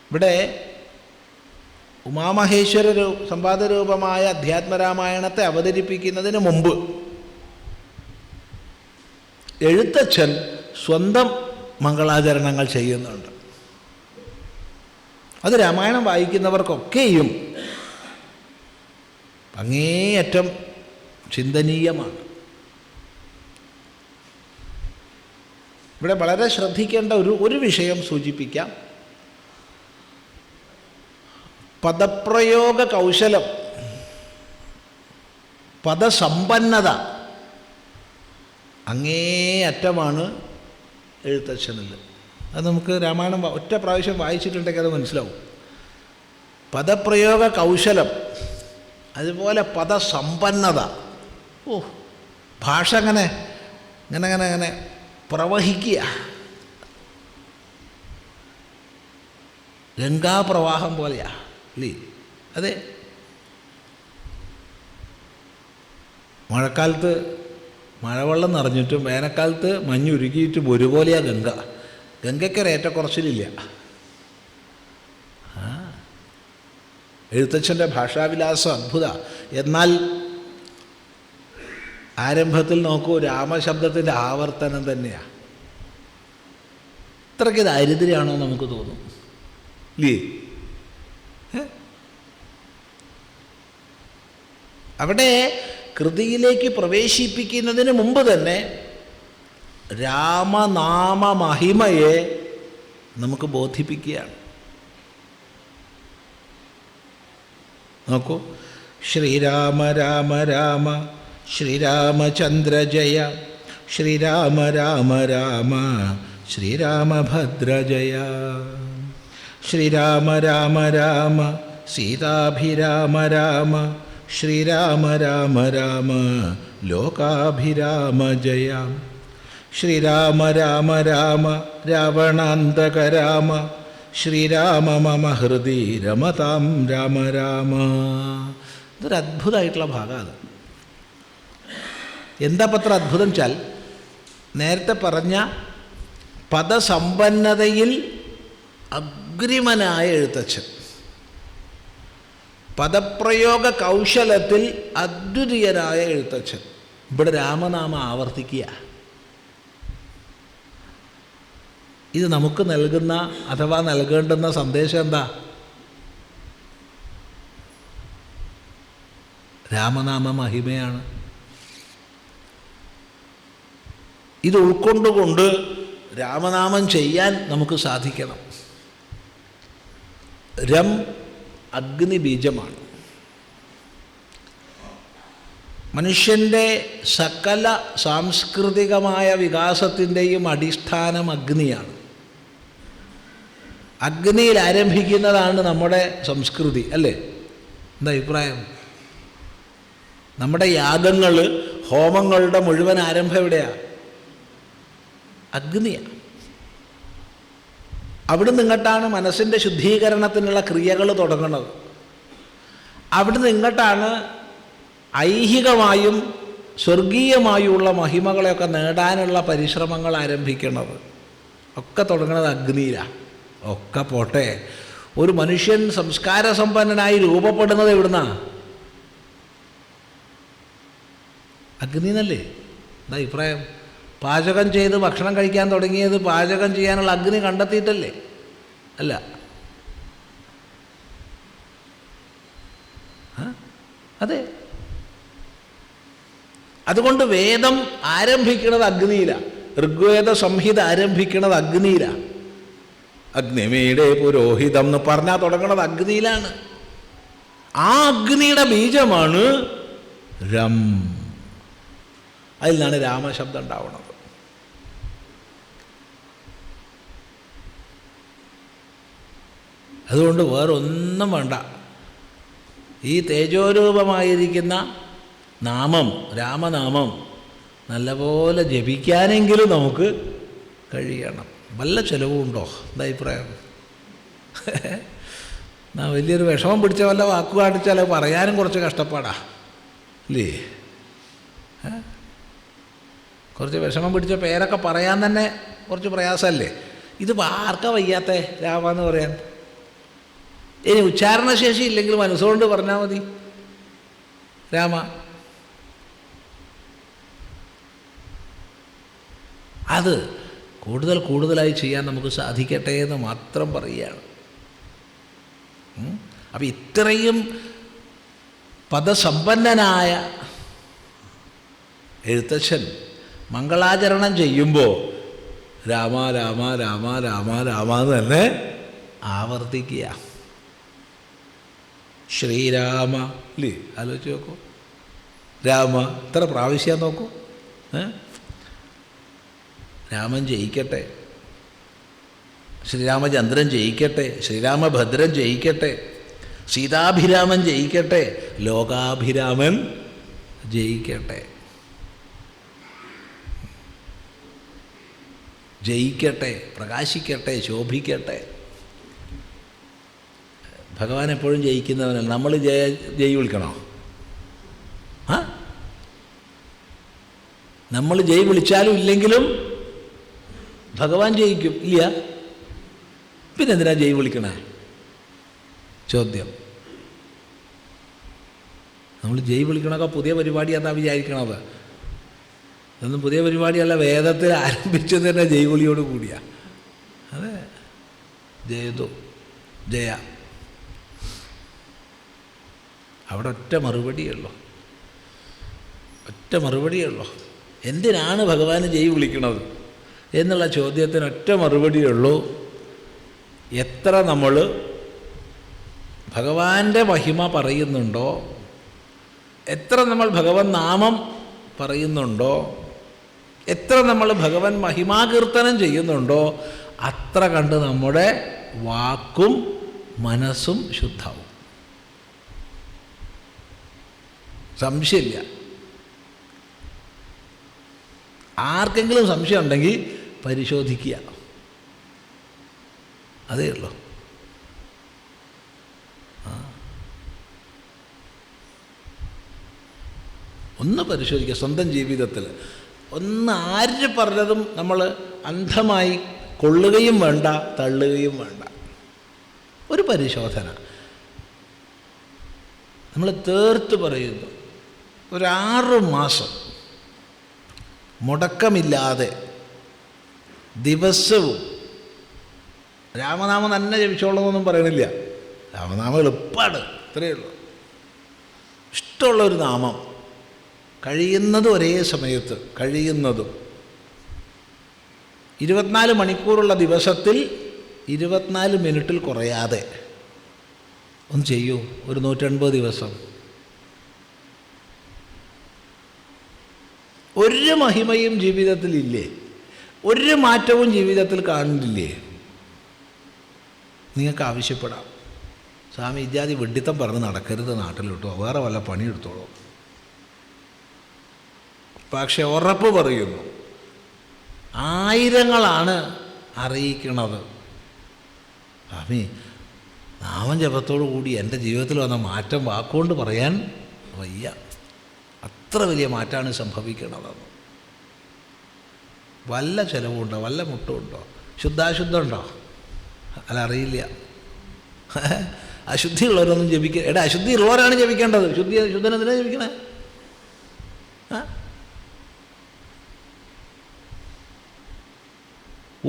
A: ഇവിടെ ഉമാമഹേശ്വര സംവാദരൂപമായ അധ്യാത്മരാമായണത്തെ അവതരിപ്പിക്കുന്നതിന് മുമ്പ് എഴുത്തച്ഛൻ സ്വന്തം മംഗളാചരണങ്ങൾ ചെയ്യുന്നുണ്ട്. അത് രാമായണം വായിക്കുന്നവർക്കൊക്കെയും അങ്ങേയറ്റം ചിന്തനീയമാണ്. ഇവിടെ വളരെ ശ്രദ്ധിക്കേണ്ട ഒരു വിഷയം സൂചിപ്പിക്കാം. പദപ്രയോഗ കൗശലം, പദസമ്പന്നത അങ്ങേയറ്റമാണ് എഴുത്തച്ഛനിൽ. അത് നമുക്ക് രാമായണം ഒറ്റ പ്രാവശ്യം വായിച്ചിട്ടുണ്ടെങ്കിൽ അത് മനസ്സിലാവും. പദപ്രയോഗ കൗശലം, അതുപോലെ പദസമ്പന്നത. ഭാഷ അങ്ങനെ പ്രവഹിക്കുക, ഗംഗാപ്രവാഹം പോലെയാ അല്ലേ? അതെ, മഴക്കാലത്ത് മഴവെള്ളം നിറഞ്ഞിട്ടും വേനൽക്കാലത്ത് മഞ്ഞുരുകിയിട്ടും ഒരുപോലെയാ ഗംഗ. ഗംഗയ്ക്കൊരേറ്റക്കുറച്ചിലില്ല. എഴുത്തച്ഛൻ്റെ ഭാഷാവിലാസം അത്ഭുത. എന്നാൽ ആരംഭത്തിൽ നോക്കൂ, രാമശബ്ദത്തിൻ്റെ ആവർത്തനം തന്നെയാണ്. ഇത്രയ്ക്ക് ദാരിദ്ര്യമാണോ നമുക്ക് തോന്നും ഇല്ലേ? അവിടെ കൃതിയിലേക്ക് പ്രവേശിപ്പിക്കുന്നതിന് മുമ്പ് തന്നെ രാമനാമ മഹിമയെ നമുക്ക് ബോധിപ്പിക്കുകയാണ്. നോക്കൂ, ശ്രീരാമ രാമ രാമ ശ്രീരാമചന്ദ്ര ജയ, ശ്രീരാമ രാമ രാമ ശ്രീരാമഭദ്ര ജയ, ശ്രീരാമ രാമ രാമ സീതാഭിരാമ രാമ, ശ്രീരാമ രാമ രാമ ലോകാഭിരാമ ജയ, ശ്രീരാമ രാമ രാമ രാവണാന്തക രാമ, ശ്രീരാമ മമ ഹൃദി രമതാം രാമ രാമ. ഇതൊരു അത്ഭുതമായിട്ടുള്ള ഭാഗമാണ്. എന്താ പത്ര അത്ഭുതം വെച്ചാൽ, നേരത്തെ പറഞ്ഞ പദസമ്പന്നതയിൽ അഗ്രിമനായ എഴുത്തച്ഛൻ, പദപ്രയോഗ കൗശലത്തിൽ അദ്വിതീയനായ എഴുത്തച്ഛൻ ഇവിടെ രാമനാമം ആവർത്തിക്കുക. ഇത് നമുക്ക് നൽകുന്ന അഥവാ നൽകേണ്ടുന്ന സന്ദേശം എന്താ? രാമനാമ മഹിമയാണ്. ഇത് ഉൾക്കൊണ്ടുകൊണ്ട് രാമനാമം ചെയ്യാൻ നമുക്ക് സാധിക്കണം. രം അഗ്നി ബീജമാണ്. മനുഷ്യൻ്റെ സകല സാംസ്കൃതികമായ വികാസത്തിൻ്റെയും അടിസ്ഥാനം അഗ്നിയാണ്. അഗ്നിയിൽ ആരംഭിക്കുന്നതാണ് നമ്മുടെ സംസ്കൃതി, അല്ലേ? എന്താ അഭിപ്രായം? നമ്മുടെ യാഗങ്ങൾ, ഹോമങ്ങളുടെ മുഴുവൻ ആരംഭം എവിടെയാണ്? അഗ്നിയാണ്. അവിടെ നിന്നിട്ടാണ് മനസ്സിൻ്റെ ശുദ്ധീകരണത്തിനുള്ള ക്രിയകൾ തുടങ്ങുന്നത്. അവിടെ നിന്നിട്ടാണ് ഐഹികമായും സ്വർഗീയമായുള്ള മഹിമകളെയൊക്കെ നേടാനുള്ള പരിശ്രമങ്ങൾ ആരംഭിക്കുന്നത്. ഒക്കെ തുടങ്ങുന്നത് അഗ്നിയിലാണ്. ഒക്കെ പോട്ടെ, ഒരു മനുഷ്യൻ സംസ്കാരസമ്പന്നനായി രൂപപ്പെടുന്നത് എവിടുന്നാ? അഗ്നി എന്നല്ലേ? എന്താ അഭിപ്രായം? പാചകം ചെയ്ത് ഭക്ഷണം കഴിക്കാൻ തുടങ്ങിയത് പാചകം ചെയ്യാനുള്ള അഗ്നി കണ്ടെത്തിയിട്ടല്ലേ? അല്ല. അതെ. അതുകൊണ്ട് വേദം ആരംഭിക്കുന്നത് അഗ്നിയിലാണ്. ഋഗ്വേദ സംഹിത ആരംഭിക്കുന്നത് അഗ്നിയിലാണ്. അഗ്നിമീടെ പുരോഹിതം എന്ന് പറഞ്ഞാൽ തുടങ്ങുന്നത് അഗ്നിയിലാണ്. ആ അഗ്നിയുടെ ബീജമാണ് രം. അതിൽ നിന്നാണ് രാമശബ്ദം ഉണ്ടാവുന്നത്. അതുകൊണ്ട് വേറൊന്നും വേണ്ട, ഈ തേജോരൂപമായിരിക്കുന്ന നാമം, രാമനാമം നല്ലപോലെ ജപിക്കാനെങ്കിലും നമുക്ക് കഴിയണം. വല്ല ചിലവുണ്ടോ? എന്താ അഭിപ്രായം? വലിയൊരു വിഷമം പിടിച്ച വല്ല വാക്കു കാണിച്ചാൽ പറയാനും കുറച്ച് കഷ്ടപ്പാടാ അല്ലേ? കുറച്ച് വിഷമം പിടിച്ച പേരൊക്കെ പറയാൻ തന്നെ കുറച്ച് പ്രയാസമല്ലേ? ഇത് ആർക്കാ വയ്യാത്ത രാമ എന്ന് പറയാൻ? ഇനി ഉച്ചാരണശേഷി ഇല്ലെങ്കിൽ മനസ്സുകൊണ്ട് പറഞ്ഞാൽ മതി രാമ. അത് കൂടുതലായി ചെയ്യാൻ നമുക്ക് സാധിക്കട്ടെ എന്ന് മാത്രം പറയുകയാണ്. അപ്പം ഇത്രയും പദസമ്പന്നനായ എഴുത്തച്ഛൻ മംഗളാചരണം ചെയ്യുമ്പോൾ രാമ രാമ രാമ രാമ രാമ എന്ന് തന്നെ ആവർത്തിക്കുക. ശ്രീരാമ അല്ലേ? ആലോചിച്ച് നോക്കൂ. രാമ എത്ര പ്രാവശ്യം നോക്കൂ. രാമൻ ജയിക്കട്ടെ, ശ്രീരാമചന്ദ്രൻ ജയിക്കട്ടെ, ശ്രീരാമഭദ്രൻ ജയിക്കട്ടെ, സീതാഭിരാമൻ ജയിക്കട്ടെ, ലോകാഭിരാമൻ ജയിക്കട്ടെ, ജയിക്കട്ടെ, പ്രകാശിക്കട്ടെ, ശോഭിക്കട്ടെ. ഭഗവാൻ എപ്പോഴും ജയിക്കുന്നവനല്ല. നമ്മൾ ജയ് വിളിക്കണോ? നമ്മൾ ജയ് വിളിച്ചാലും ഇല്ലെങ്കിലും ഭഗവാൻ ജയിക്കും. ഇല്ല, പിന്നെന്തിനാ ജയ് വിളിക്കണേ? ചോദ്യം. നമ്മൾ ജയ് വിളിക്കണമൊക്കെ പുതിയ പരിപാടിയാണെന്നാണ് വിചാരിക്കണത്. ഇതൊന്നും പുതിയ പരിപാടിയല്ല. വേദത്തിൽ ആരംഭിച്ചത് തന്നെ ജയ് വിളിയോട് കൂടിയാ. അതെ, ജയതു ജയ. അവിടെ ഒറ്റ മറുപടിയുള്ളൂ, ഒറ്റ മറുപടിയുള്ളൂ. എന്തിനാണ് ഭഗവാന് ജയ് വിളിക്കണത് എന്നുള്ള ചോദ്യത്തിന് ഒറ്റ മറുപടിയുള്ളൂ. എത്ര നമ്മൾ ഭഗവാന്റെ മഹിമ പറയുന്നുണ്ടോ, എത്ര നമ്മൾ ഭഗവൻ നാമം പറയുന്നുണ്ടോ, എത്ര നമ്മൾ ഭഗവൻ മഹിമാകീർത്തനം ചെയ്യുന്നുണ്ടോ, അത്ര കണ്ട് നമ്മുടെ വാക്കും മനസ്സും ശുദ്ധാവും. സംശയമില്ല. ആർക്കെങ്കിലും സംശയം ഉണ്ടെങ്കിൽ പരിശോധിക്കുക, അതേ ഉള്ളൂ. ഒന്ന് പരിശോധിക്കുക സ്വന്തം ജീവിതത്തിൽ. ഒന്ന് ആര് പറഞ്ഞതും നമ്മൾ അന്ധമായി കൊള്ളുകയും വേണ്ട, തള്ളുകയും വേണ്ട. ഒരു പരിശോധന നമ്മൾ തീർത്ത് പറയുന്നു. ഒരു 6 മാസം മുടക്കമില്ലാതെ ദിവസവും രാമനാമം തന്നെ ജപിച്ചോളണമെന്നൊന്നും പറയണില്ല. രാമനാമം എളുപ്പമാണ്, ഇത്രയേ ഉള്ളൂ. ഇഷ്ടമുള്ളൊരു നാമം കഴിയുന്നതും ഒരേ സമയത്ത്, കഴിയുന്നതും 24 മണിക്കൂറുള്ള ദിവസത്തിൽ 24 മിനിറ്റിൽ കുറയാതെ ഒന്ന് ചെയ്യൂ. ഒരു 180 ദിവസം. ഒരു മഹിമയും ജീവിതത്തിൽ ഇല്ലേ? ഒരു മാറ്റവും ജീവിതത്തിൽ കാണുന്നില്ലേ? നിങ്ങൾക്ക് ആവശ്യപ്പെടാം, സ്വാമി ഇത്യാദി വെഡിത്തം പറഞ്ഞ് നടക്കരുത്, നാട്ടിലിട്ടോ, വേറെ വല്ല പണിയെടുത്തോളൂ. പക്ഷെ ഉറപ്പ് പറയുന്നു, ആയിരങ്ങളാണ് അറിയിക്കണത്. സ്വാമി നാമം ജപത്തോടു കൂടി എൻ്റെ ജീവിതത്തിൽ വന്ന മാറ്റം വാക്കുകൊണ്ട് പറയാൻ വയ്യ, അത്ര വലിയ മാറ്റമാണ് സംഭവിക്കണതെന്ന്. വല്ല ചിലവുണ്ടോ? വല്ല മുട്ടുണ്ടോ? ശുദ്ധാശുദ്ധമുണ്ടോ? അല്ല, അറിയില്ല. അശുദ്ധിയുള്ളവരൊന്നും ജപിക്കുക. എടാ, അശുദ്ധി ഉള്ളവരാണ് ജപിക്കേണ്ടത്. ശുദ്ധനെന്തിനാ ജപിക്കണേ?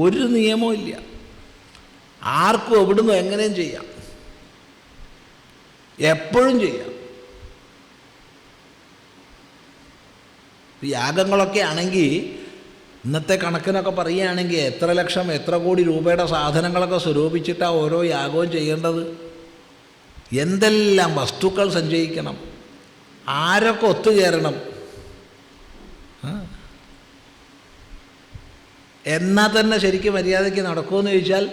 A: ഒരു നിയമവും ഇല്ല. ആർക്കും എവിടുന്നും എങ്ങനെയും ചെയ്യാം, എപ്പോഴും ചെയ്യാം. യാഗങ്ങളൊക്കെ ആണെങ്കിൽ, ഇന്നത്തെ കണക്കിനൊക്കെ പറയുകയാണെങ്കിൽ എത്ര ലക്ഷം, എത്ര കോടി രൂപയുടെ സാധനങ്ങളൊക്കെ സ്വരൂപിച്ചിട്ടാണ് ഓരോ യാഗവും ചെയ്യേണ്ടത്. എന്തെല്ലാം വസ്തുക്കൾ സഞ്ചയിക്കണം, ആരൊക്കെ ഒത്തുചേരണം. എന്നാൽ തന്നെ ശരിക്കും മര്യാദയ്ക്ക് നടക്കുമെന്ന് ചോദിച്ചാൽ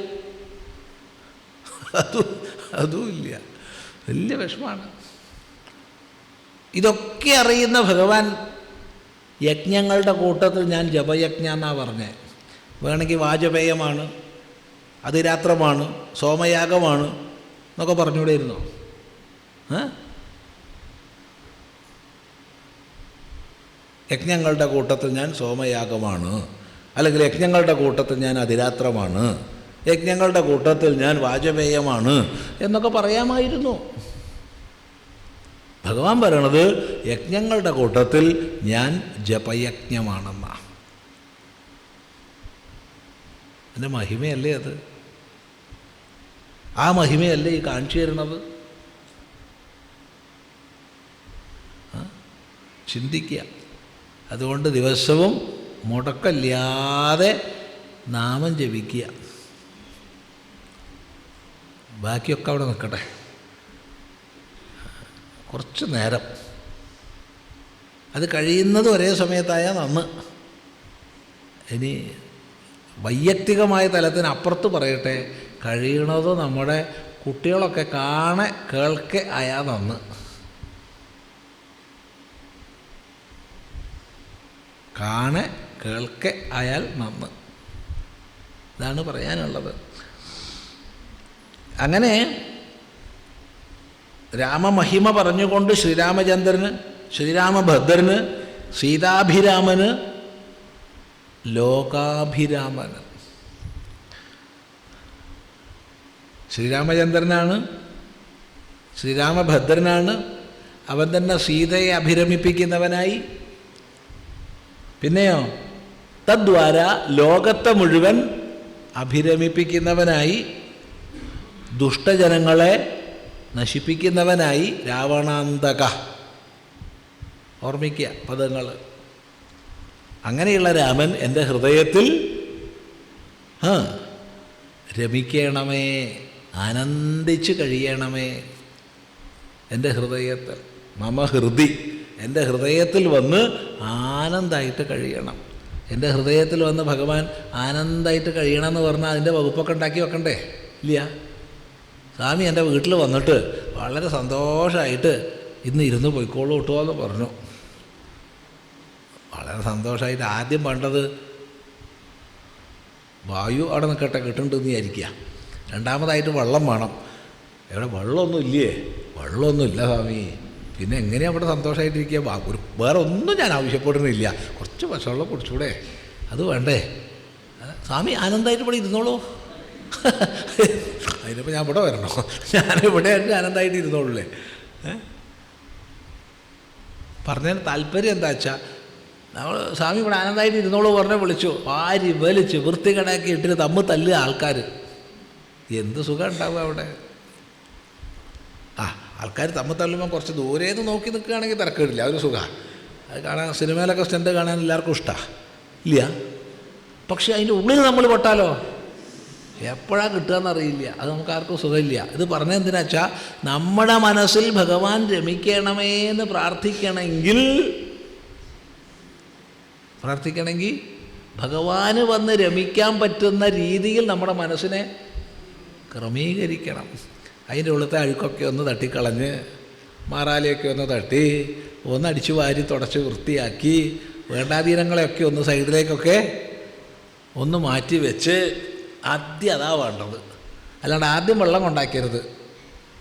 A: അതുമില്ല. വലിയ വിഷമാണ്. ഇതൊക്കെ അറിയുന്ന ഭഗവാൻ യജ്ഞങ്ങളുടെ കൂട്ടത്തിൽ ഞാൻ ജപയജ്ഞ എന്നാണ് പറഞ്ഞത്. വേണമെങ്കിൽ വാജപേയമാണ്, അതിരാത്രമാണ്, സോമയാഗമാണ് എന്നൊക്കെ പറഞ്ഞുകൂടെ ഇരുന്നോ? യജ്ഞങ്ങളുടെ കൂട്ടത്തിൽ ഞാൻ സോമയാഗമാണ്, അല്ലെങ്കിൽ യജ്ഞങ്ങളുടെ കൂട്ടത്തിൽ ഞാൻ അതിരാത്രമാണ്, യജ്ഞങ്ങളുടെ കൂട്ടത്തിൽ ഞാൻ വാജപേയമാണ് എന്നൊക്കെ പറയാമായിരുന്നു. ഭഗവാൻ പറയണത് യജ്ഞങ്ങളുടെ കൂട്ടത്തിൽ ഞാൻ ജപയജ്ഞമാണെന്നാണ്. എൻ്റെ മഹിമയല്ലേ അത്? ആ മഹിമയല്ലേ ഈ കാണിച്ചു തരണത്? ചിന്തിക്കുക. അതുകൊണ്ട് ദിവസവും മുടക്കമില്ലാതെ നാമം ജപിക്കുക. ബാക്കിയൊക്കെ അവിടെ നിൽക്കട്ടെ. കുറച്ച് നേരം അത് കഴിയുന്നത് ഒരേ സമയത്തായാൽ നന്ന്. ഇനി വൈയക്തികമായ തലത്തിന് അപ്പുറത്ത് പറയട്ടെ, കഴിയണത് നമ്മുടെ കുട്ടികളൊക്കെ കാണെ കേൾക്കെ ആയാൽ നന്ന്. കാണെ കേൾക്കെ ആയാൽ നന്ന്. ഇതാണ് പറയാനുള്ളത്. അങ്ങനെ രാമമഹിമ പറഞ്ഞുകൊണ്ട് ശ്രീരാമചന്ദ്രന്, ശ്രീരാമഭദ്രന്, സീതാഭിരാമന്, ലോകാഭിരാമന്. ശ്രീരാമചന്ദ്രനാണ്, ശ്രീരാമഭദ്രനാണ്. അവൻ തന്നെ സീതയെ അഭിരമിപ്പിക്കുന്നവനായി. പിന്നെയോ തദ്വാര ലോകത്തെ മുഴുവൻ അഭിരമിപ്പിക്കുന്നവനായി, ദുഷ്ടജനങ്ങളെ നശിപ്പിക്കുന്നവനായി. രാവണാന്തക. ഓർമ്മിക്കുക പദങ്ങൾ. അങ്ങനെയുള്ള രാമൻ എൻ്റെ ഹൃദയത്തിൽ രമിക്കണമേ, ആനന്ദിച്ച് കഴിയണമേ. എൻ്റെ ഹൃദയത്തിൽ, മമ ഹൃദി, എൻ്റെ ഹൃദയത്തിൽ വന്ന് ആനന്ദമായിട്ട് കഴിയണം. എൻ്റെ ഹൃദയത്തിൽ വന്ന് ഭഗവാൻ ആനന്ദമായിട്ട് കഴിയണമെന്ന് പറഞ്ഞാൽ അതിൻ്റെ വകുപ്പൊക്കെ ഉണ്ടാക്കി വെക്കണ്ടേ? ഇല്ല. സ്വാമി എൻ്റെ വീട്ടിൽ വന്നിട്ട് വളരെ സന്തോഷമായിട്ട് ഇന്ന് ഇരുന്ന് പോയിക്കോളൂ കിട്ടുമോ എന്ന് പറഞ്ഞു. വളരെ സന്തോഷമായിട്ട് ആദ്യം വേണ്ടത് വായു അവിടെ നിൽക്കട്ടെ, കിട്ടുന്നുണ്ടെന്ന് വിചാരിക്കുക. രണ്ടാമതായിട്ട് വെള്ളം വേണം. എവിടെ വെള്ളമൊന്നും ഇല്ലേ? വെള്ളമൊന്നുമില്ല സ്വാമി. പിന്നെ എങ്ങനെയാണ് അവിടെ സന്തോഷമായിട്ടിരിക്കുക? വേറെ ഒന്നും ഞാൻ ആവശ്യപ്പെടുന്നില്ല. കുറച്ച് പച്ചവെള്ളം കുടിച്ചൂടെ? അത് വേണ്ടേ? സ്വാമി ആനന്ദമായിട്ട് ഇവിടെ ഇരുന്നോളൂ. അതിനിപ്പോൾ ഞാൻ ഇവിടെ വരണോ? ഞാനിവിടെ ആനന്ദമായിട്ട് ഇരുന്നോളൂല്ലേ? പറഞ്ഞതിന് താല്പര്യം എന്താ വെച്ചാൽ, നമ്മൾ സ്വാമി ഇവിടെ ആനന്ദമായിട്ട് ഇരുന്നോളൂ പറഞ്ഞ് വിളിച്ചു, വാരി വലിച്ച് വൃത്തികേടാക്കി ഇട്ടിട്ട് തമ്മിൽ തല്ലുക ആൾക്കാർ. എന്ത് സുഖം ഉണ്ടാവുക അവിടെ? ആൾക്കാർ തമ്മിൽ തല്ലുമ്പോൾ കുറച്ച് ദൂരേന്ന് നോക്കി നിൽക്കുകയാണെങ്കിൽ തിരക്കിടില്ല, അതൊരു സുഖമാണ്. അത് കാണാൻ, സിനിമയിലൊക്കെ സ്റ്റണ്ട് കാണാൻ എല്ലാവർക്കും ഇഷ്ടമാണ് ഇല്ല? പക്ഷെ അതിൻ്റെ ഉള്ളിൽ നമ്മൾ പെട്ടാലോ എപ്പോഴാണ് കിട്ടുകയെന്നറിയില്ല. അത് നമുക്ക് ആർക്കും സുഖമില്ല. ഇത് പറഞ്ഞത് എന്തിനാ വെച്ചാൽ, നമ്മുടെ മനസ്സിൽ ഭഗവാൻ രമിക്കണമേ എന്ന് പ്രാർത്ഥിക്കണമെങ്കിൽ ഭഗവാന് വന്ന് രമിക്കാൻ പറ്റുന്ന രീതിയിൽ നമ്മുടെ മനസ്സിനെ ക്രമീകരിക്കണം. അതിൻ്റെ ഉള്ളത്തെ അഴുക്കൊക്കെ ഒന്ന് തട്ടിക്കളഞ്ഞ്, മാറാലിയൊക്കെ ഒന്ന് തട്ടി, ഒന്ന് അടിച്ചു വാരി തുടച്ച് വൃത്തിയാക്കി, വേണ്ടാധീനങ്ങളെയൊക്കെ ഒന്ന് സൈഡിലേക്കൊക്കെ ഒന്ന് മാറ്റി വെച്ച്, ആദ്യം അതാ വേണ്ടത്. അല്ലാണ്ട് ആദ്യം വെള്ളം കൊണ്ടാക്കരുത്,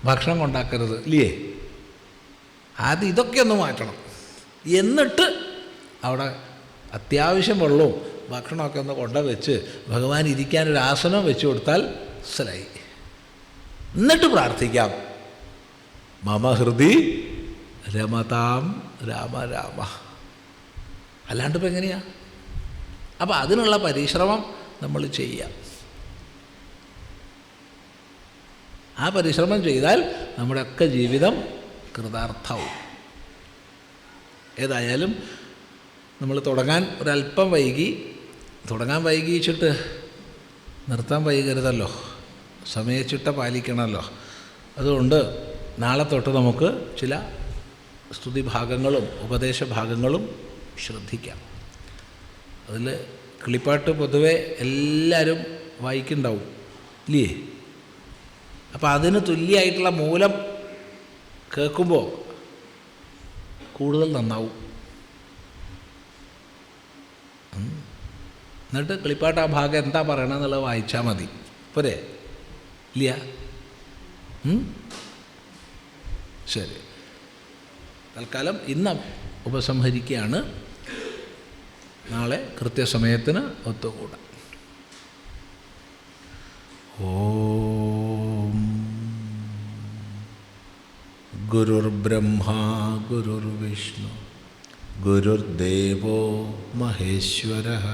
A: ഭക്ഷണം കൊണ്ടാക്കരുത് ഇല്ലേ? ആദ്യം ഇതൊക്കെ ഒന്ന് മാറ്റണം. എന്നിട്ട് അവിടെ അത്യാവശ്യം വെള്ളവും ഭക്ഷണമൊക്കെ ഒന്ന് കൊണ്ടുവച്ച് ഭഗവാൻ ഇരിക്കാനൊരു ആസനം വെച്ച് കൊടുത്താൽ മനസ്സിലായി. എന്നിട്ട് പ്രാർത്ഥിക്കാം, മമ ഹൃദി രമതാം രാമ രാമ. അല്ലാണ്ട് ഇപ്പം എങ്ങനെയാ? അപ്പം അതിനുള്ള പരിശ്രമം നമ്മൾ ചെയ്യാം. ആ പരിശ്രമം ചെയ്താൽ നമ്മുടെയൊക്കെ ജീവിതം കൃതാർത്ഥവും. ഏതായാലും നമ്മൾ തുടങ്ങാൻ ഒരല്പം വൈകി. തുടങ്ങാൻ വൈകിച്ചിട്ട് നിർത്താൻ വൈകരുതല്ലോ, സമയച്ചിട്ട പാലിക്കണമല്ലോ. അതുകൊണ്ട് നാളെ തൊട്ട് നമുക്ക് ചില സ്തുതി ഭാഗങ്ങളും ഉപദേശ ഭാഗങ്ങളും ശ്രദ്ധിക്കാം. അതിൽ കിളിപ്പാട്ട് പൊതുവെ എല്ലാവരും വായിക്കുന്നുണ്ടാവും ഇല്ലേ? അപ്പം അതിന് തുല്യമായിട്ടുള്ള മൂലം കേൾക്കുമ്പോൾ കൂടുതൽ നന്നാവും. എന്നിട്ട് കിളിപ്പാട്ട് ആ ഭാഗം എന്താ പറയണമെന്നുള്ളത് വായിച്ചാൽ മതി. പോരെ? ഇല്ല? ശരി, തൽക്കാലം ഇന്ന് ഉപസംഹരിക്കുകയാണ്. നാളെ കൃത്യസമയത്തിന് ഒത്തുകൂടാം. ഓം ഗുരുർബ്രഹ്മാ ഗുരുർവിഷ്ണു ഗുരുർദേവോ മഹേശ്വരഃ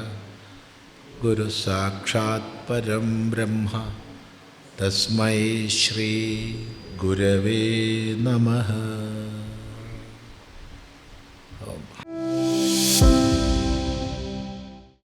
A: ഗുരു സാക്ഷാത് പരം ബ്രഹ്മ തസ്മൈ ശ്രീ ഗുരവേ നമഃ.